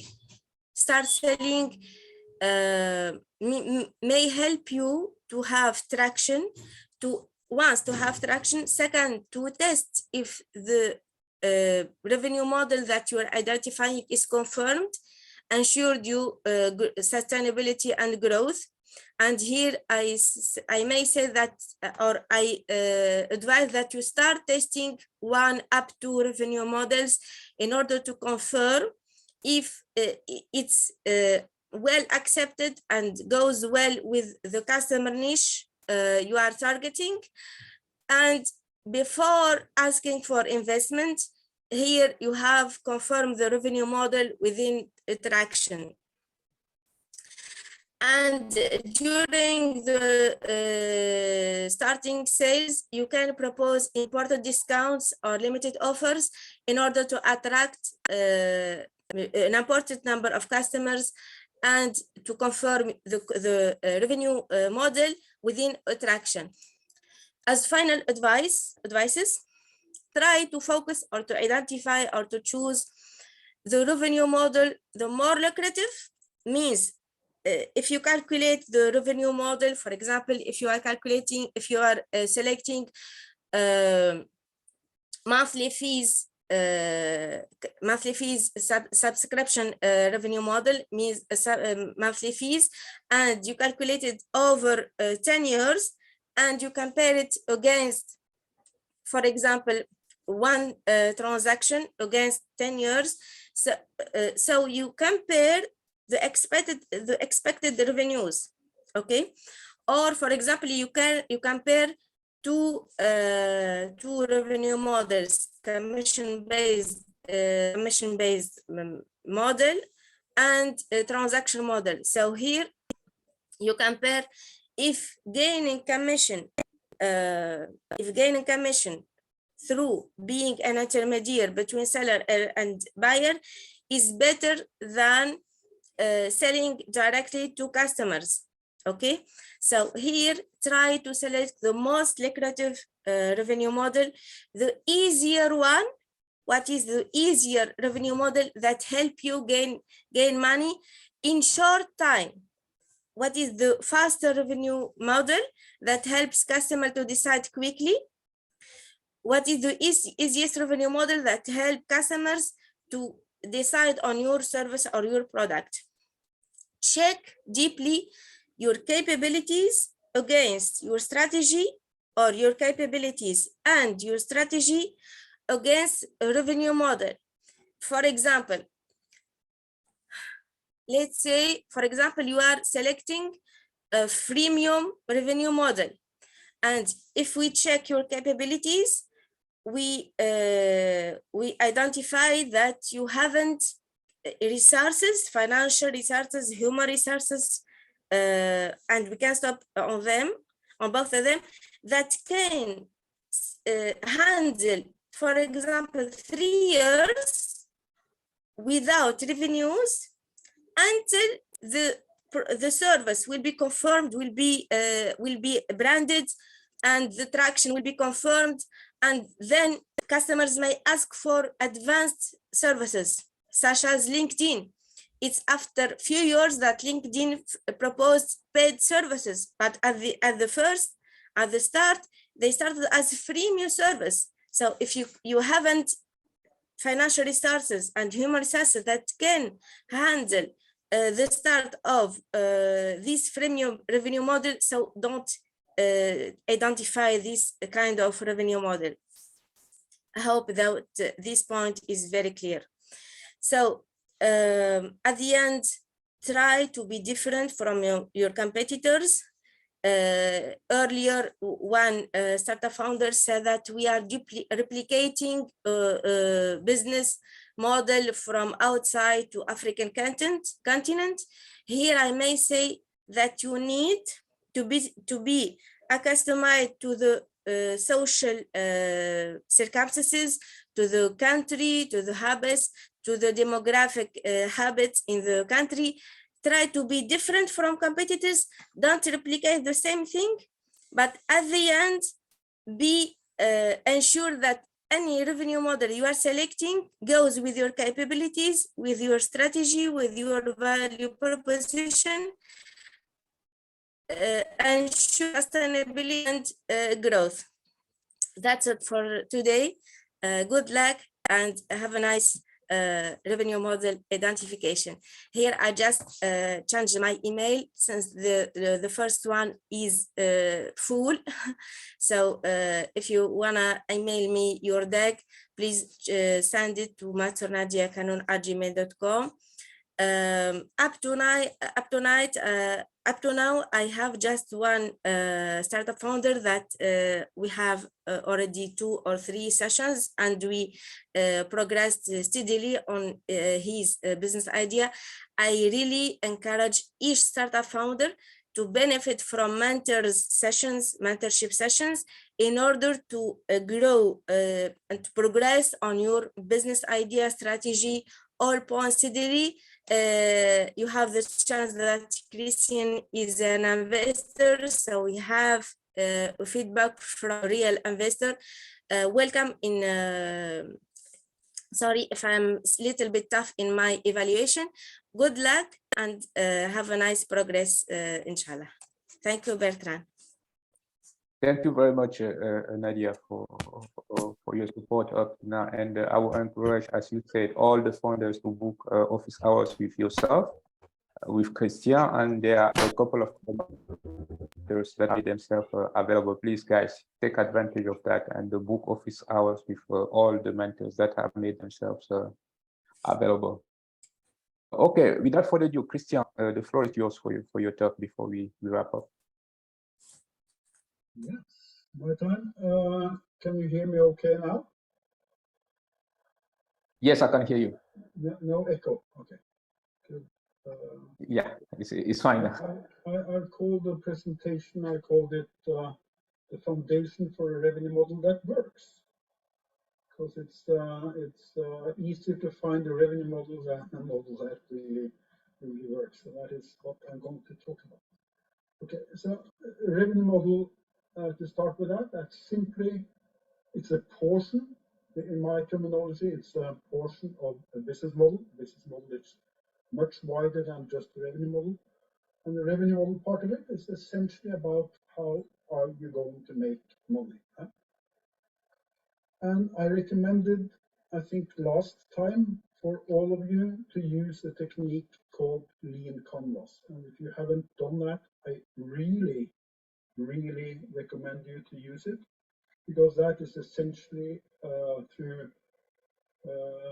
May help you to have traction, to have traction. Second, to test if the revenue model that you are identifying is confirmed, ensured you sustainability and growth. And here I may say that, or I advise that you start testing 1 up to revenue models in order to confirm if it's well accepted and goes well with the customer niche you are targeting. And before asking for investment, here you have confirmed the revenue model within attraction. And during the starting sales, you can propose important discounts or limited offers in order to attract an important number of customers and to confirm the revenue model within attraction. As final advices, try to focus or to identify or to choose the revenue model the more lucrative. Means if you calculate the revenue model, for example, if you are selecting monthly fees subscription revenue model, means monthly fees, and you calculate it over 10 years, and you compare it against, for example, one transaction against 10 years. So you compare the expected revenues, okay? Or for example, you compare two revenue models, commission-based model and a transaction model. So here you compare if gaining commission through being an intermediary between seller and buyer is better than selling directly to customers. Okay, so here try to select the most lucrative revenue model, the easier one. What is the easier revenue model that help you gain money in short time? What is the faster revenue model that helps customer to decide quickly? What is the easiest revenue model that help customers to decide on your service or your product? Check deeply your capabilities against your strategy, or your capabilities and your strategy against a revenue model. For example, let's say, for example, you are selecting a freemium revenue model. And if we check your capabilities, we identify that you haven't resources, financial resources, human resources, and we can stop on them, on both of them, that can handle, for example, 3 years without revenues until the service will be confirmed, will be branded, and the traction will be confirmed, and then customers may ask for advanced services such as LinkedIn. It's after few years that LinkedIn proposed paid services, but at the start, they started as freemium service. So if you haven't financial resources and human resources that can handle the start of this freemium revenue model, so don't identify this kind of revenue model. I hope that this point is very clear. So at the end, try to be different from your competitors. Earlier, one startup founder said that we are replicating a business model from outside to African continent. Here, I may say that you need to be accustomed to the social circumstances, to the country, to the habits, to the demographic habits in the country. Try to be different from competitors. Don't replicate the same thing, but at the end, ensure that any revenue model you are selecting goes with your capabilities, with your strategy, with your value proposition, ensure sustainability and growth. That's it for today. Good luck and have a nice revenue model identification. Here I just changed my email since the first one is full. So if you wanna email me your deck, please send it to matornadiakanon@gmail.com. Up to now, I have just one startup founder that we have already 2 or 3 sessions, and we progressed steadily on his business idea. I really encourage each startup founder to benefit from mentorship sessions in order to grow and to progress on your business idea, strategy, all points steadily. You have the chance that Christian is an investor, so we have feedback from a real investor. Welcome in, sorry if I'm a little bit tough in my evaluation. Good luck and have a nice progress, inshallah. Thank you, Bertrand. Thank you very much, Nadia, for your support up to now. And I will encourage, as you said, all the founders to book office hours with yourself, with Christian, and there are a couple of mentors that made themselves available. Please, guys, take advantage of that and the book office hours with all the mentors that have made themselves available. Okay, without further ado, Christian, the floor is yours for your talk before we wrap up. Yes, my time. Can you hear me okay now? Yes, I can hear you. No echo. Okay. Good. Yeah, it's fine. I called the presentation, I called it the foundation for a revenue model that works. Because it's easier to find a revenue model than a model that really works. So that is what I'm going to talk about. Okay, so a revenue model, to start with that's simply, it's a portion, in my terminology, it's a portion of a business model. Business model is much wider than just the revenue model. And the revenue model part of it is essentially about how are you going to make money. And I recommended, I think last time, for all of you to use a technique called lean canvas. And if you haven't done that, I really recommend you to use it, because that is essentially through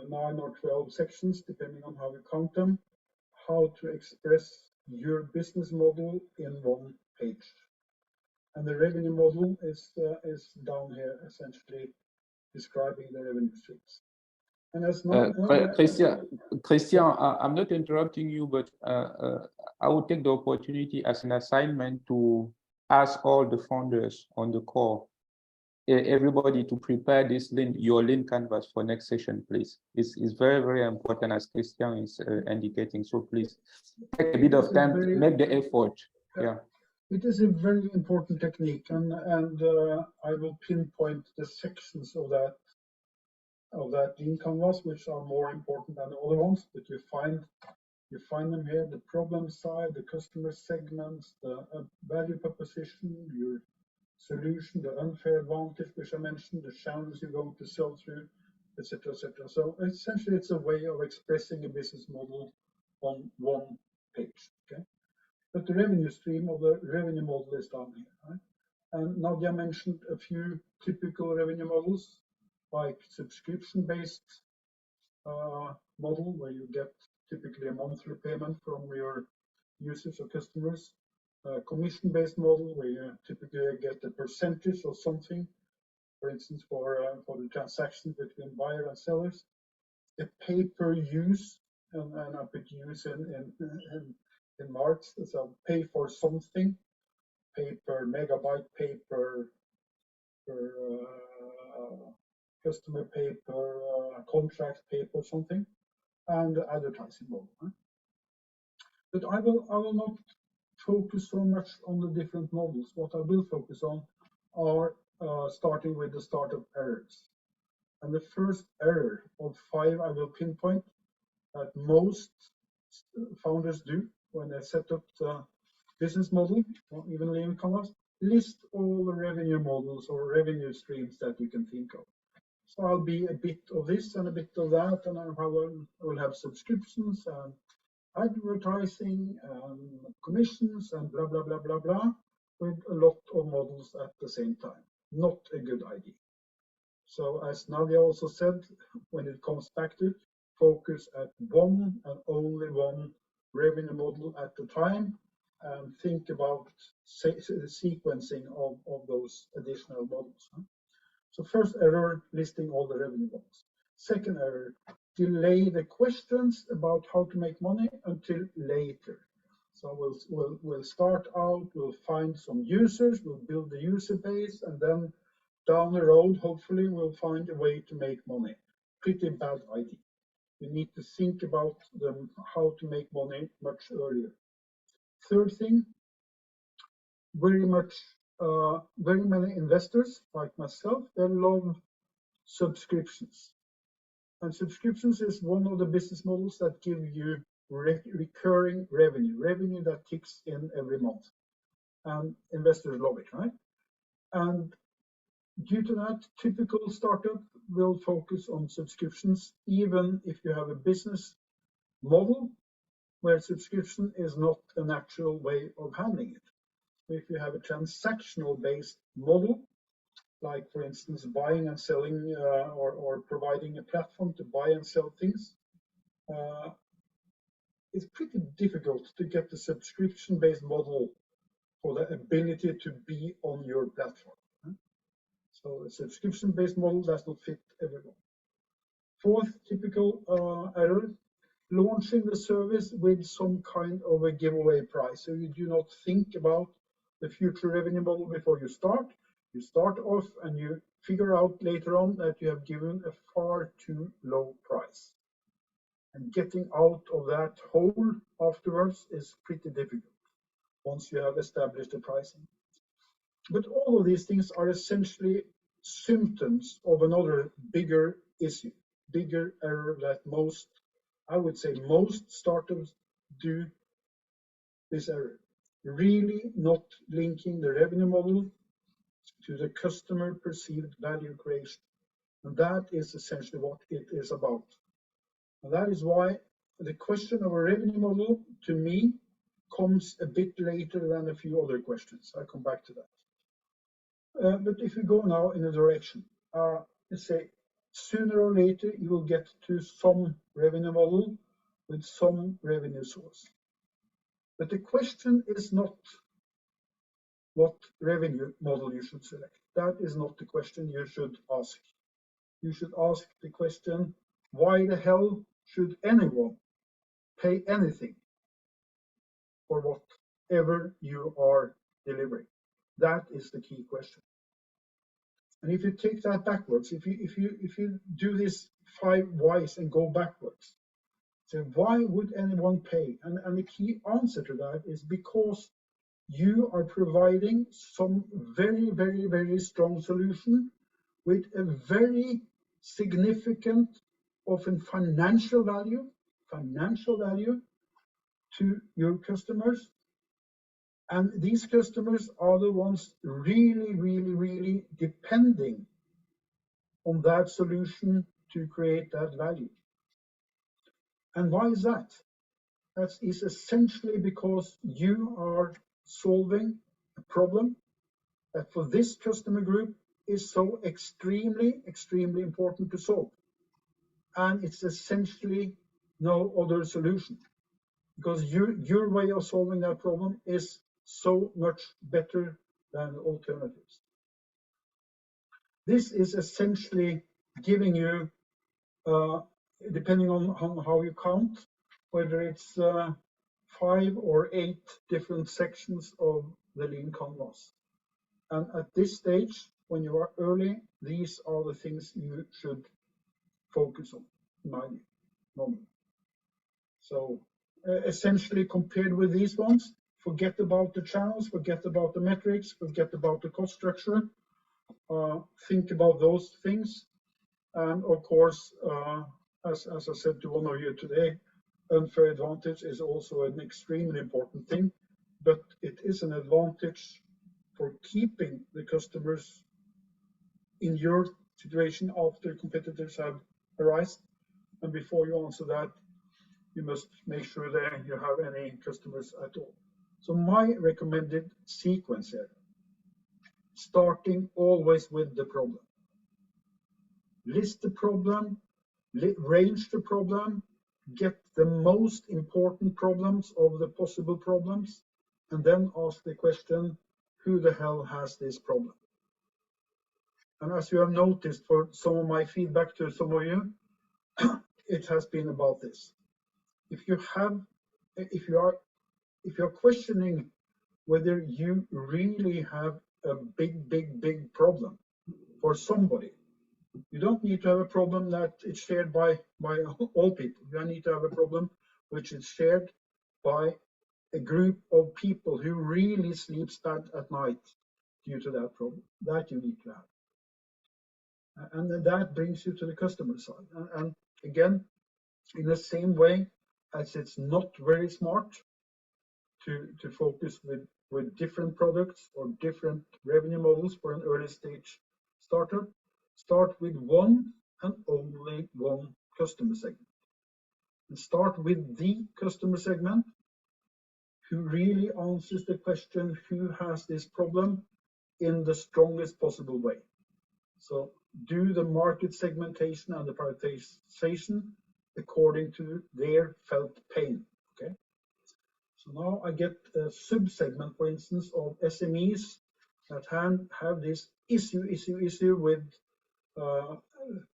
9 or 12 sections, depending on how you count them, how to express your business model in one page. And the revenue model is down here, essentially describing the revenue streams. And as Christian, I'm not interrupting you, but I will take the opportunity as an assignment to ask all the founders on the call, everybody to prepare this your lean canvas for next session, please. It's very, very important, as Christian is indicating. So please take a bit of time to make the effort. Yeah. It is a very important technique, and I will pinpoint the sections of that lean canvas, which are more important than the other ones. But you find them here: the problem side, the customer segments, the value proposition, your solution, the unfair advantage, which I mentioned, the challenges you're going to sell through, etc., etc. So essentially, it's a way of expressing a business model on one page. Okay. But the revenue stream of the revenue model is down here, right? And Nadia mentioned a few typical revenue models, like subscription-based model, where you get typically a monthly payment from your users or customers. Commission-based model, where you typically get a percentage of something, for instance, for the transaction between buyer and sellers. A pay-per-use, and I put use in marks, so pay for something, pay per megabyte, pay per customer, pay per contract, pay per something, and advertising model. Right? But I will not focus so much on the different models. What I will focus on are starting with the startup errors. And the first error of 5 I will pinpoint that most founders do when they set up the business model, or even lean canvas, list all the revenue models or revenue streams that you can think of. So I'll be a bit of this and a bit of that, and I will have subscriptions and advertising and commissions and blah, blah, blah, blah, blah, with a lot of models at the same time. Not a good idea. So as Nadia also said, when it comes back to it, focus at one and only one revenue model at a time, and think about the sequencing of those additional models. So first error, listing all the revenue models. Second error, delay the questions about how to make money until later. So we'll start out, we'll find some users, we'll build the user base, and then down the road, hopefully, we'll find a way to make money. Pretty bad idea. You need to think about how to make money much earlier. Third thing, very many investors like myself, they love subscriptions. And subscriptions is one of the business models that give you recurring revenue that kicks in every month. And investors love it, right? And due to that, typical startup will focus on subscriptions, even if you have a business model where subscription is not a natural way of handling it. If you have a transactional based model, like for instance, buying and selling or providing a platform to buy and sell things, it's pretty difficult to get the subscription based model for the ability to be on your platform. So a subscription-based model does not fit everyone. Fourth typical error, launching the service with some kind of a giveaway price. So you do not think about the future revenue model before you start. You start off and you figure out later on that you have given a far too low price. And getting out of that hole afterwards is pretty difficult once you have established the pricing. But all of these things are essentially symptoms of another bigger issue, bigger error that most, I would say most startups do this error. Really not linking the revenue model to the customer perceived value creation. And that is essentially what it is about. And that is why the question of a revenue model, to me, comes a bit later than a few other questions. I'll come back to that. But if we go now in a direction, let's say sooner or later you will get to some revenue model with some revenue source. But the question is not what revenue model you should select. That is not the question you should ask. You should ask the question, why the hell should anyone pay anything for whatever you are delivering? That is the key question. And if you take that backwards, if you do this 5 whys and go backwards, so why would anyone pay? And the key answer to that is because you are providing some very, very, very strong solution with a very significant, often financial value to your customers. And these customers are the ones really, really, really depending on that solution to create that value. And why is that? That is essentially because you are solving a problem that for this customer group is so extremely, extremely important to solve. And it's essentially no other solution, because your way of solving that problem is so much better than alternatives. This is essentially giving you, depending on how you count, whether it's 5 or 8 different sections of the lean canvas. And at this stage, when you are early, these are the things you should focus on, in my view. So essentially compared with these ones, forget about the channels, forget about the metrics, forget about the cost structure, think about those things. And of course, as I said to one of you today, unfair advantage is also an extremely important thing, but it is an advantage for keeping the customers in your situation after competitors have arisen. And before you answer that, you must make sure that you have any customers at all. So my recommended sequence here, starting always with the problem. List the problem, range the problem, get the most important problems of the possible problems, and then ask the question, who the hell has this problem? And as you have noticed for some of my feedback to some of you, it has been about this. If you are questioning whether you really have a big problem for somebody, you don't need to have a problem that is shared by all people. You need to have a problem which is shared by a group of people who really sleeps bad at night due to that problem. That you need to have. And that brings you to the customer side. And again, in the same way as it's not very smart to focus with different products or different revenue models for an early stage startup, start with one and only one customer segment. And start with the customer segment who really answers the question, who has this problem, in the strongest possible way. So do the market segmentation and the prioritization according to their felt pain. Okay. So now I get a sub-segment, for instance, of SMEs that have this issue with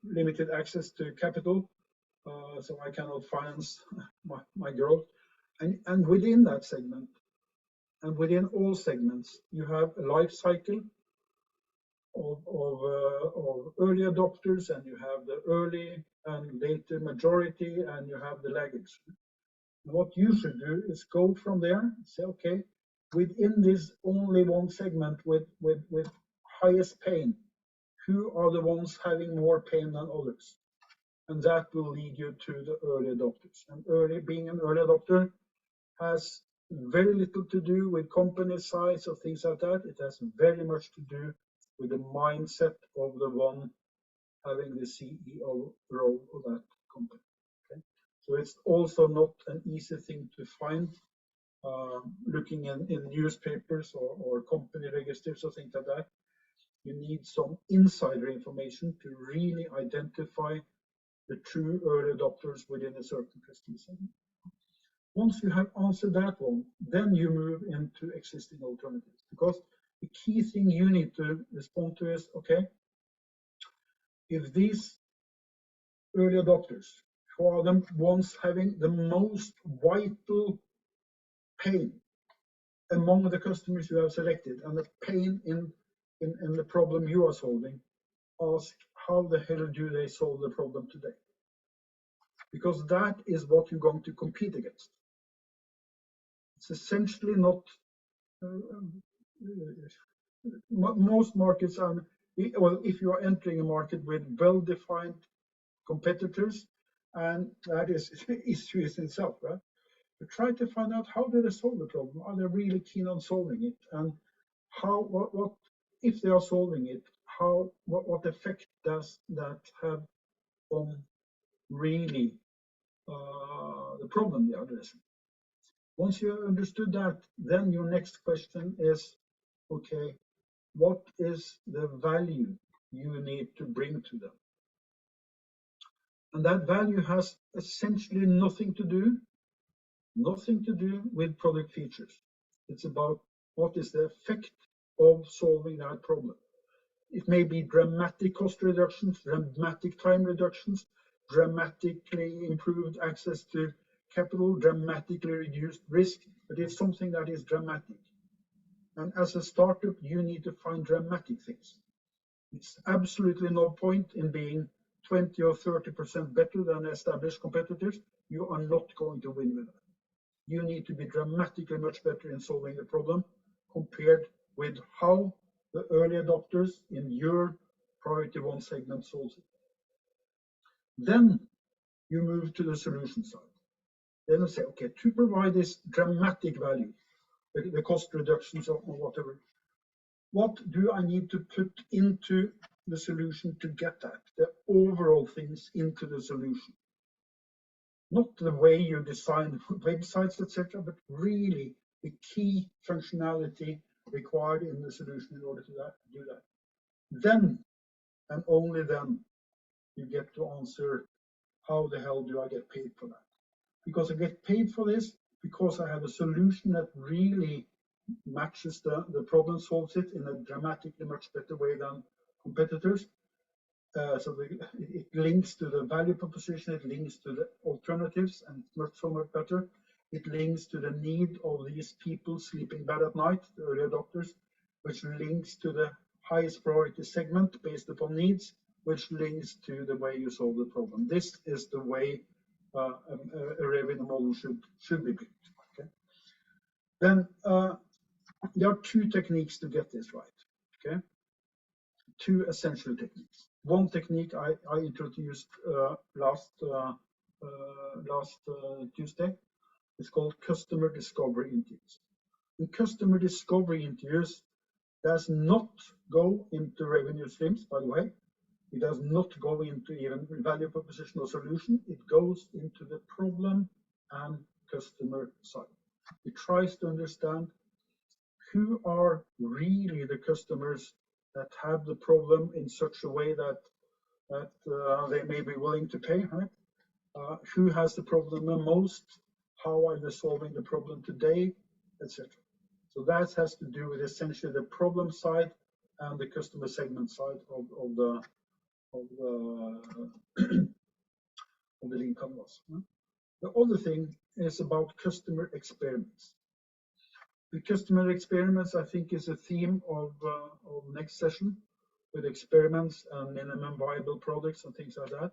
limited access to capital, so I cannot finance my growth. And within that segment, and within all segments, you have a life cycle of early adopters, and you have the early and later majority, and you have the laggards. And what you should do is go from there and say, okay, within this only one segment with highest pain, who are the ones having more pain than others? And that will lead you to the early adopters. And being an early adopter has very little to do with company size or things like that. It has very much to do with the mindset of the one having the CEO role of that company. Okay? So it's also not an easy thing to find looking in newspapers or company registers or things like that. You need some insider information to really identify the true early adopters within a certain customer segment. Once you have answered that one, then you move into existing alternatives, because the key thing you need to respond to is, okay, if these early adopters, who are the ones having the most vital pain among the customers you have selected, and the pain in the problem you are solving, ask how the hell do they solve the problem today? Because that is what you're going to compete against. It's essentially not, most markets are, well, if you are entering a market with well-defined competitors, and that is issue in itself, right? You try to find out how do they solve the problem? Are they really keen on solving it? And how, what if they are solving it, what effect does that have on really the problem they are addressing? Once you have understood that, then your next question is, okay, what is the value you need to bring to them? And that value has essentially nothing to do with product features. It's about what is the effect of solving that problem. It may be dramatic cost reductions, dramatic time reductions, dramatically improved access to capital, dramatically reduced risk, but it's something that is dramatic. And as a startup, you need to find dramatic things. It's absolutely no point in being 20 or 30% better than established competitors. You are not going to win with that. You need to be dramatically much better in solving the problem compared with how the early adopters in your priority one segment solves it. Then you move to the solution side. Then you say, okay, to provide this dramatic value, the cost reductions or whatever, what do I need to put into the solution to get that, the overall things into the solution. Not the way you design websites, etc., but really the key functionality required in the solution in order to do that. Then, and only then, you get to answer, how the hell do I get paid for that? Because I get paid for this because I have a solution that really matches the problem, solves it in a dramatically much better way than competitors. So it links to the value proposition, it links to the alternatives, and it's so much better. It links to the need of these people sleeping bad at night, the early adopters, which links to the highest priority segment based upon needs, which links to the way you solve the problem. This is the way a revenue model should be built. Okay? Then there are two techniques to get this right. Okay, two essential techniques. One technique I introduced last Tuesday is called customer discovery interviews. In customer discovery interviews, does not go into revenue streams, by the way. It does not go into even value proposition or solution. It goes into the problem and customer side. It tries to understand who are really the customers that have the problem in such a way that they may be willing to pay, right? Who has the problem the most? How are they solving the problem today, etc. So that has to do with essentially the problem side and the customer segment side of the lead canvas. The other thing is about customer experiments. The customer experiments, I think, is a theme of next session, with experiments and minimum viable products and things like that.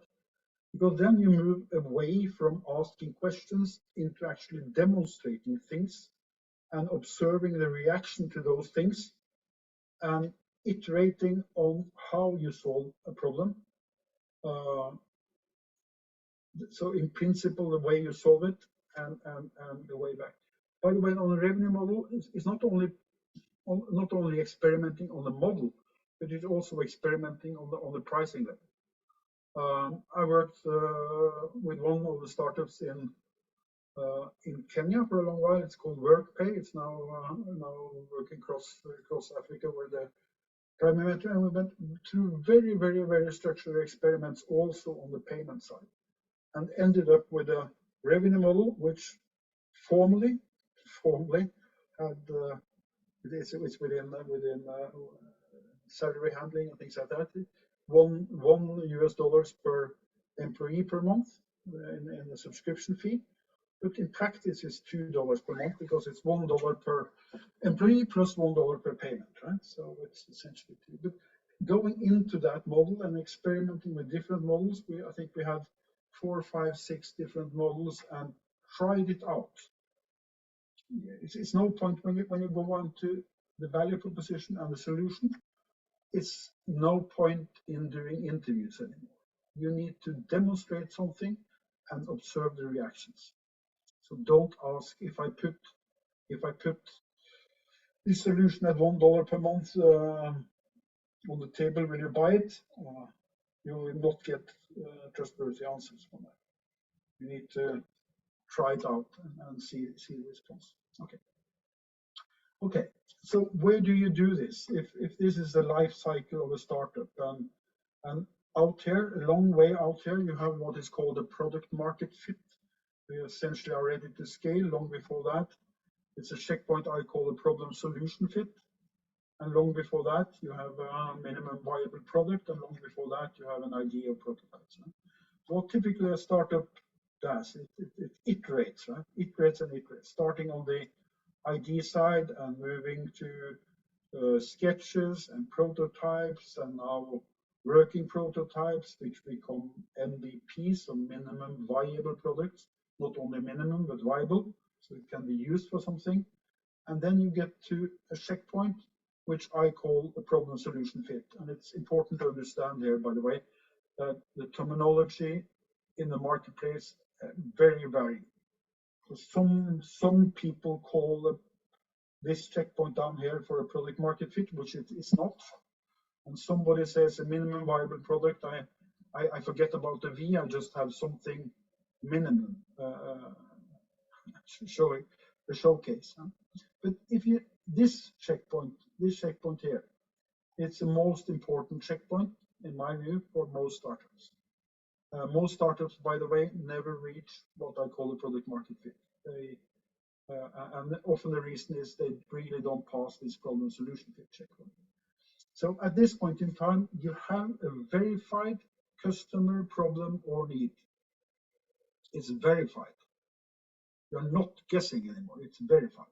Because then you move away from asking questions into actually demonstrating things and observing the reaction to those things and iterating on how you solve a problem. So in principle, the way you solve it and the way back. By the way, on a revenue model, it's not only experimenting on the model, but it's also experimenting on the pricing level. I worked with one of the startups in Kenya for a long while. It's called WorkPay. It's now working across Africa with the prime minister, and we went through very, very, very structured experiments also on the payment side, and ended up with a revenue model which formally had it's within salary handling and things like that. $1 per employee per month in the subscription fee, but in practice it's $2 per month because it's $1 per employee plus $1 per payment, right? So it's essentially two. But going into that model and experimenting with different models, I think we had 4, 5, 6 different models and tried it out. It's no point when you go on to the value proposition and the solution. It's no point in doing interviews anymore. You need to demonstrate something and observe the reactions. So don't ask, if I put this solution at $1 per month on the table, will you buy it? You will not get trustworthy answers from that. You need to try it out and see the response. Okay. So where do you do this? If this is the life cycle of a startup, and out here, a long way out here, you have what is called a product market fit. We essentially are ready to scale. Long before that, it's a checkpoint I call a problem solution fit. And long before that, you have a minimum viable product. And long before that, you have an idea of prototypes. Right? So what typically a startup does, it iterates, right? Iterates and iterates, starting on the idea side and moving to sketches and prototypes, and now working prototypes, which become MVPs, so minimum viable products, not only minimum, but viable, so it can be used for something. And then you get to a checkpoint, which I call a problem solution fit. And it's important to understand here, by the way, that the terminology in the marketplace very vary. So some people call this checkpoint down here for a product market fit, which it is not. and somebody says a minimum viable product, I forget about the V, I just have something minimum showing the showcase. But if you, this checkpoint here, it's the most important checkpoint in my view for most startups. Most startups, by the way, never reach what I call the product market fit. And often the reason is they really don't pass this problem solution fit checkpoint. So at this point in time, you have a verified customer problem or need. It's verified. You're not guessing anymore, it's verified.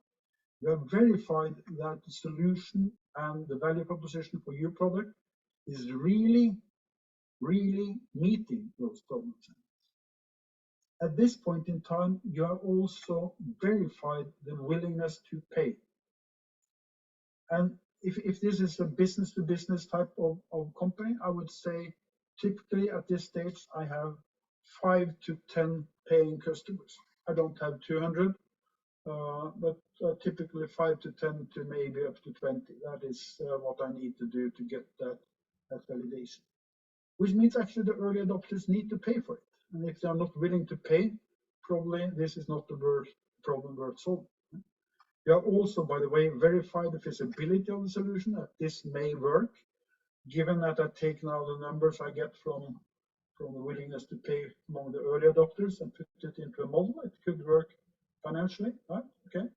You have verified that the solution and the value proposition for your product is really meeting those problems. At this point in time, you have also verified the willingness to pay. And if this is a business-to-business type of company, I would say typically at this stage, I have 5 to 10 paying customers. I don't have 200, but typically 5 to 10 to maybe up to 20. That is what I need to do to get that validation. Which means actually the early adopters need to pay for it. And if they are not willing to pay, probably this is not the problem worth solving. You have also, by the way, verified the feasibility of the solution, that this may work, given that I take now the numbers I get from the willingness to pay among the early adopters and put it into a model. It could work financially, right? Okay,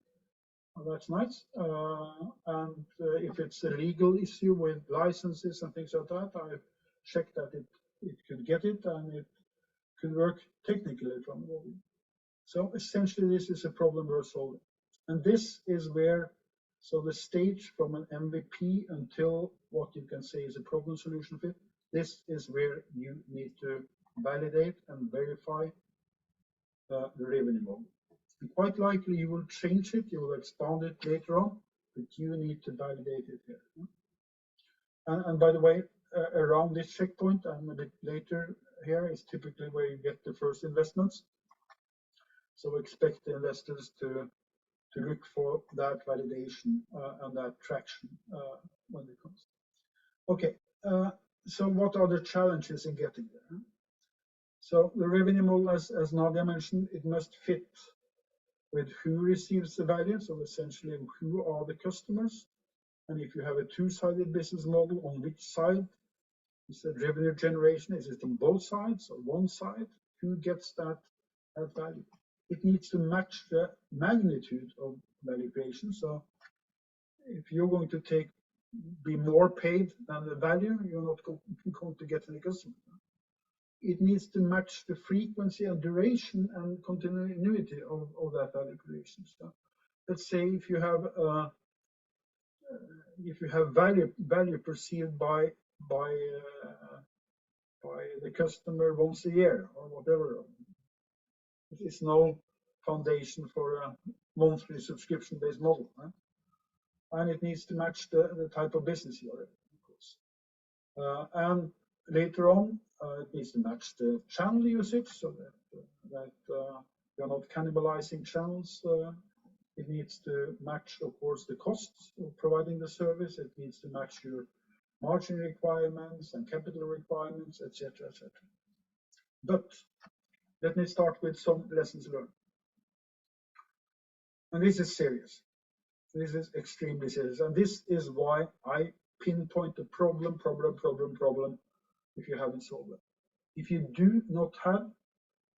well, that's nice. And if it's a legal issue with licenses and things like that, I checked that it could get it and it could work technically from the model. So essentially, this is a problem worth solving. And this is where, so the stage from an MVP until what you can say is a problem solution fit, this is where you need to validate and verify the revenue model. And quite likely you will change it, you will expand it later on, but you need to validate it here. And by the way, around this checkpoint and a bit later here is typically where you get the first investments. So expect the investors to look for that validation and that traction when it comes. Okay, so what are the challenges in getting there? So the revenue model, as Nadia mentioned, it must fit with who receives the value. So essentially, who are the customers? And if you have a two-sided business model, on which side is the revenue generation? Is it on both sides or one side? Who gets that value? It needs to match the magnitude of value creation. So if you're going to be more paid than the value, you're not going to get any customer. It needs to match the frequency and duration and continuity of that value creation. So let's say if you have value perceived by the customer once a year or whatever, it is no foundation for a monthly subscription-based model, right? And it needs to match the type of business you're in, of course. And later on, it needs to match the channel usage so that you're not cannibalizing channels. It needs to match, of course, the costs of providing the service. It needs to match your margin requirements and capital requirements, etc., etc. But let me start with some lessons learned. And this is serious. This is extremely serious. And this is why I pinpoint the problem if you haven't solved it. If you do not have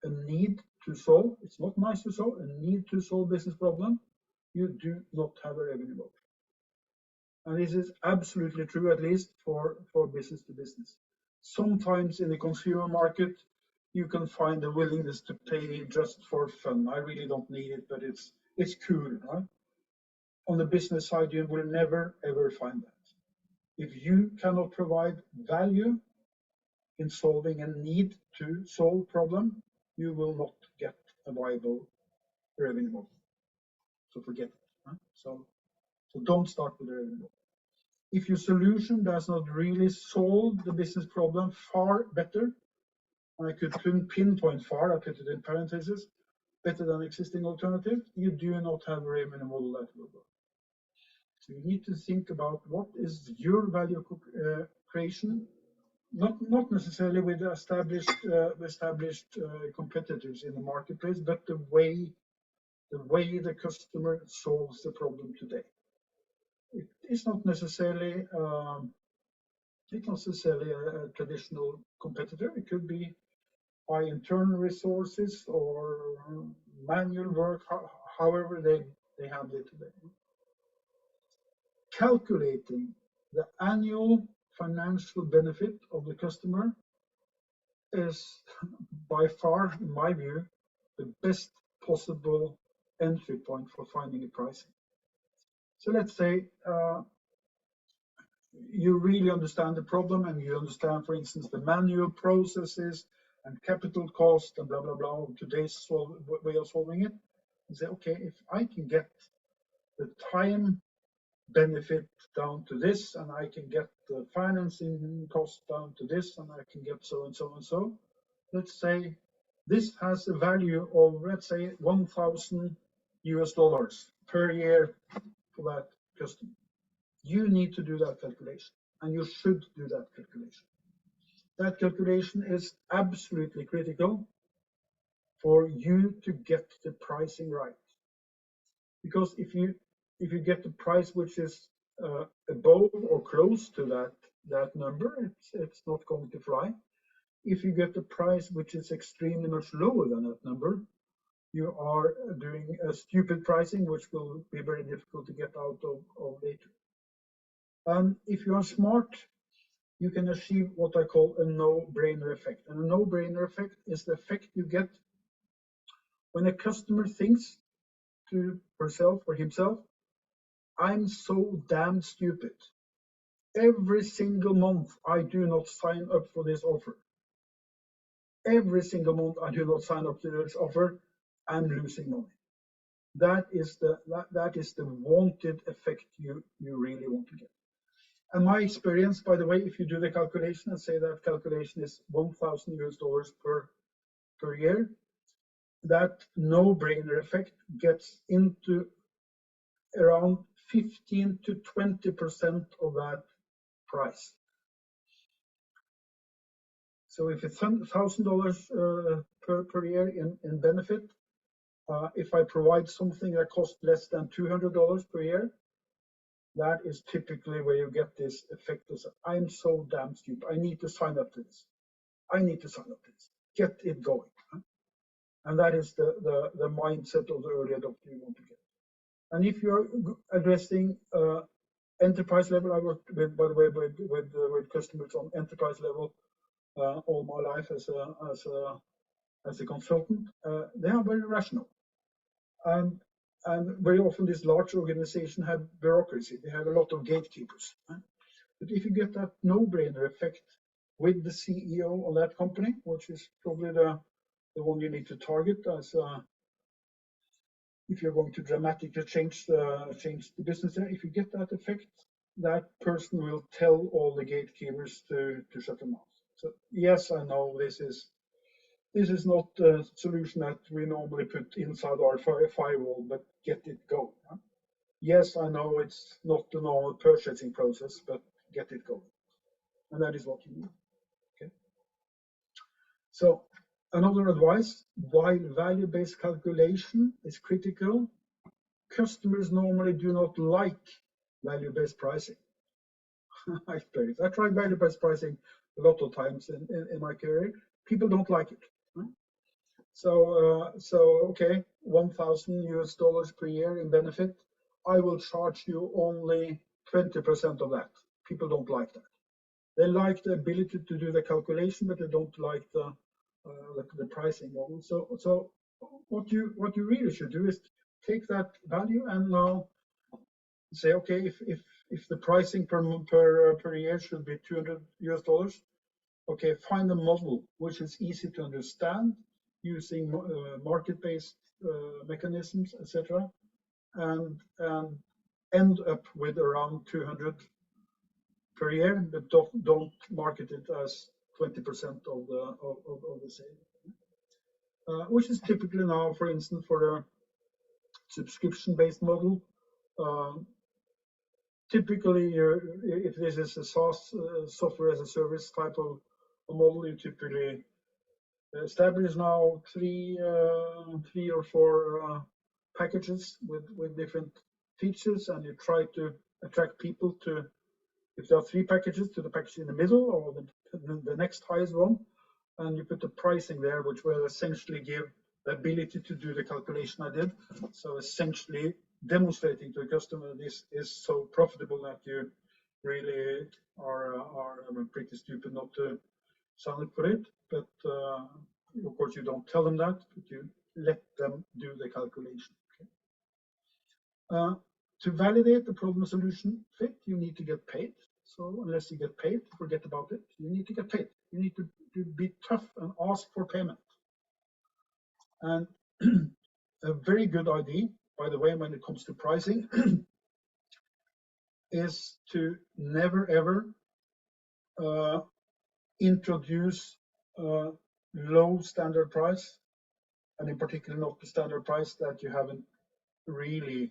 a need to solve, it's not nice to solve, a need to solve business problem, you do not have a revenue model. And this is absolutely true, at least for business to business. Sometimes in the consumer market, you can find a willingness to pay just for fun. I really don't need it, but it's cool, right? On the business side, you will never ever find that. If you cannot provide value in solving a need to solve problem, you will not get a viable revenue model. So forget it. Right? So don't start with the revenue model. If your solution does not really solve the business problem far better, and I could pinpoint far, I put it in parentheses, better than existing alternative, you do not have a revenue model that will work. So you need to think about what is your value creation, not necessarily with established competitors in the marketplace, but the way the customer solves the problem today. It is not necessarily a traditional competitor. It could be by internal resources or manual work, however they handle it today. Calculating the annual financial benefit of the customer is by far, in my view, the best possible entry point for finding a pricing. So let's say you really understand the problem and you understand, for instance, the manual processes and capital cost and blah, blah, blah, today's way of solving it. You say, okay, if I can get the time benefit down to this, and I can get the financing cost down to this, and I can get so and so and so. Let's say this has a value of, let's say, $1,000 per year for that customer. You need to do that calculation, and you should do that calculation. That calculation is absolutely critical for you to get the pricing right. Because if you get the price which is above or close to that number, it's not going to fly. If you get the price which is extremely much lower than that number, you are doing a stupid pricing, which will be very difficult to get out of later. If you are smart, you can achieve what I call a no-brainer effect. And a no-brainer effect is the effect you get when a customer thinks to herself or himself, I'm so damn stupid. Every single month I do not sign up for this offer. Every single month I do not sign up to this offer, I'm losing money. That is the wanted effect you really want to get. And my experience, by the way, if you do the calculation and say that calculation is $1,000 per year, that no-brainer effect gets into around 15 to 20% of that price. So if it's $1,000 per year in benefit, if I provide something that costs less than $200 per year, that is typically where you get this effect of, I'm so damn stupid. I need to sign up to this. I need to sign up to this. Get it going. And that is the mindset of the early adopter you want to get. And if you're addressing enterprise level, I worked with, by the way, with customers on enterprise level all my life as a consultant. They are very rational. And very often this large organization have bureaucracy. They have a lot of gatekeepers. But if you get that no-brainer effect with the CEO of that company, which is probably the one you need to target as if you're going to dramatically change the business there, if you get that effect, that person will tell all the gatekeepers to shut them off. So yes, I know this is not a solution that we normally put inside our firewall, but get it going. Huh? Yes, I know it's not the normal purchasing process, but get it going. And that is what you need. Okay. So another advice, while value-based calculation is critical, customers normally do not like value-based pricing. I tried value-based pricing a lot of times in my career. People don't like it. So okay, $1,000 per year in benefit. I will charge you only 20% of that. People don't like that. They like the ability to do the calculation, but they don't like the pricing model. So what you really should do is take that value and now say, okay, if the pricing per year should be $200, okay, find a model which is easy to understand using market-based mechanisms, etc., and end up with around 200 per year, but don't market it as 20% of the sale, which is typically now, for instance, for a subscription-based model. typically, if this is a SaaS, software as a service type of model, you typically establish now three or four packages with different features, and you try to attract people to, if there are three packages, to the package in the middle or the next highest one, and you put the pricing there, which will essentially give the ability to do the calculation I did. So essentially demonstrating to a customer this is so profitable that you really are pretty stupid not to sign up for it. But of course you don't tell them that, but you let them do the calculation. Okay. To validate the problem solution fit, you need to get paid. So unless you get paid, forget about it. You need to get paid. You need to be tough and ask for payment. And a very good idea, by the way, when it comes to pricing, is to never ever introduce low standard price, and in particular not the standard price that you haven't really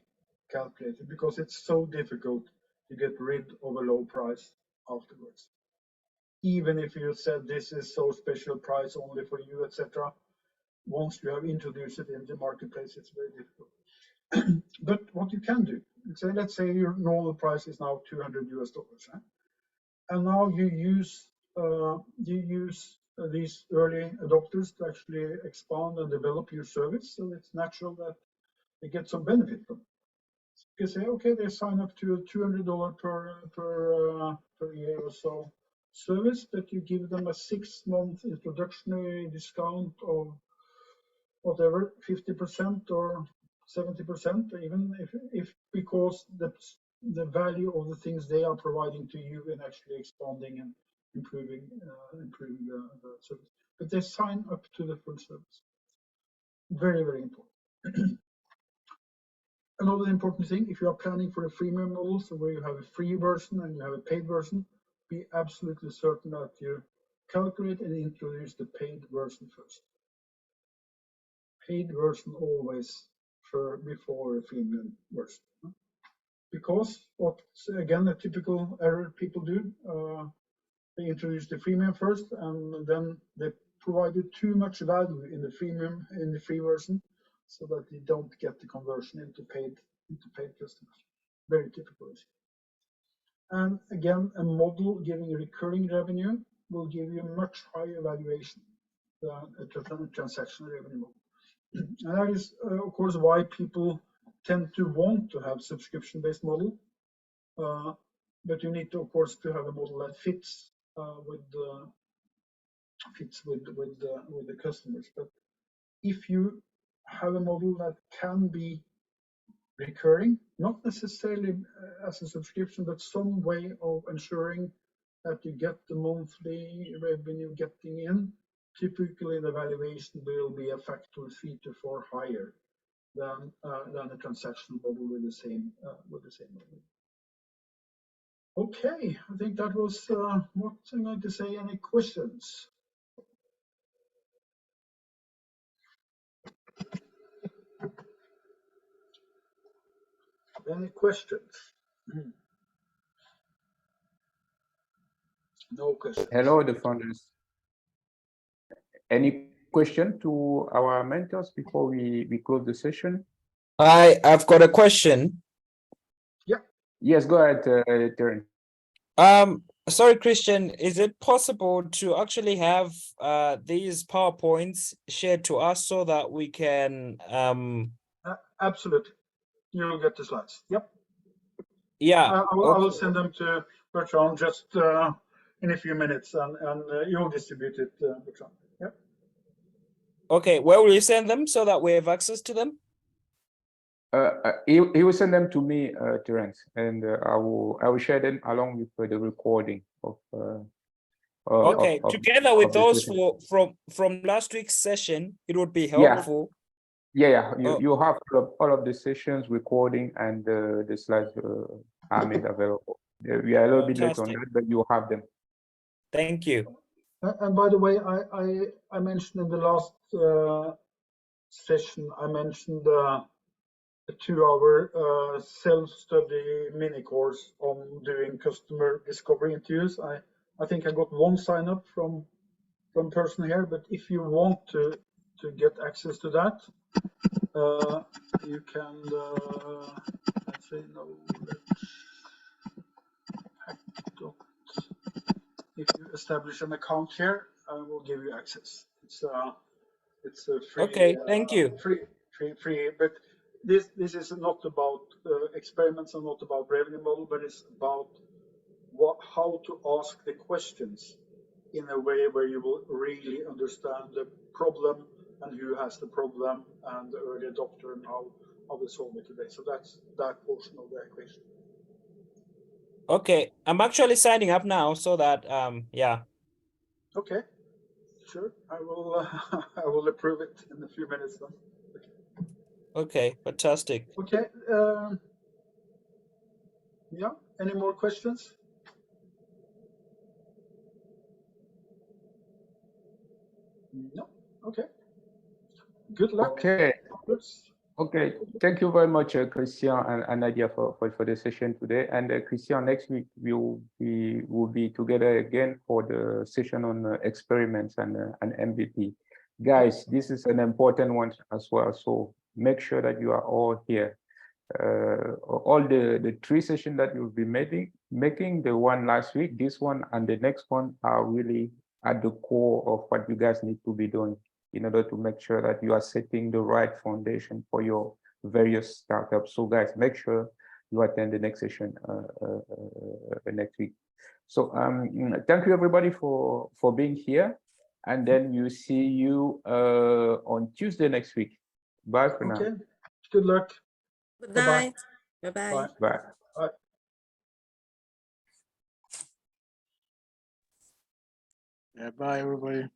calculated, because it's so difficult to get rid of a low price afterwards. Even if you said this is so special price only for you, etc. Once you have introduced it in the marketplace, it's very difficult. But what you can do, let's say your normal price is now $200 US, right? And now you use these early adopters to actually expand and develop your service. So it's natural that they get some benefit from it. You can say, okay, they sign up to a $200 per year or so service, but you give them a 6-month introductory discount of whatever, 50% or 70%, even if because the value of the things they are providing to you and actually expanding and improving the service. But they sign up to the full service. Very, very important. Another important thing, if you are planning for a freemium model, so where you have a free version and you have a paid version, be absolutely certain that you calculate and introduce the paid version first. Paid version always before a freemium version. Because what's again a typical error people do, they introduce the freemium first and then they provided too much value in the freemium, in the free version, so that you don't get the conversion into paid customers. Very typical. And again, a model giving recurring revenue will give you a much higher valuation than a transactional revenue model. And that is, of course, why people tend to want to have subscription-based model. But you need to, of course, to have a model that fits with the customers. But if you have a model that can be recurring, not necessarily as a subscription, but some way of ensuring that you get the monthly revenue getting in, typically the valuation will be a factor 3 to 4 higher than a transactional model with the same model. Okay, I think that was what I'm going to say. Any questions? Any questions? No questions. Hello, the founders. Any question to our mentors before we close the session? I've got a question. Yeah. Yes, go ahead, Terence. Sorry, Christian, is it possible to actually have these PowerPoints shared to us so that we can absolutely. You'll get the slides. Yep. Yeah. I will send them to Bertrand just in a few minutes, and you'll distribute it, Bertrand. Yep. Okay, where will you send them so that we have access to them? He will send them to me, Terence, and I will share them along with the recording of. Okay, together with those from last week's session, it would be helpful. Yeah. You have all of the sessions recording and the slides are made available. We are a little bit late on that, but you have them. Thank you. And by the way, I mentioned in the last session, I mentioned a 2-hour self-study mini course on doing customer discovery interviews. I think I got 1 sign up from person here, but if you want to get access to that, you can let's say if you establish an account here, I will give you access. It's a free. Okay, thank you. Free. But this is not about experiments and not about revenue model, but it's about how to ask the questions in a way where you will really understand the problem and who has the problem and the early adopter and how we solve it today. So that's that portion of the equation. Okay, I'm actually signing up now so that yeah. Okay, sure. I will I will approve it in a few minutes then. Okay, fantastic. Okay. Yeah. Any more questions? No. Okay. Good luck. Okay. Okay. Thank you very much, Christian and Nadia, for the session today. And Christian, next week we will be together again for the session on experiments and MVP. Guys, this is an important one as well. So make sure that you are all here. All the 3 sessions that you'll be making, the one last week, this one, and the next one are really at the core of what you guys need to be doing in order to make sure that you are setting the right foundation for your various startups. So guys, make sure you attend the next session next week. So thank you everybody for being here. And then you see you on Tuesday next week. Bye for now. Okay. Good luck. Good night. Bye-bye. Bye. Bye. Bye. Yeah, bye everybody.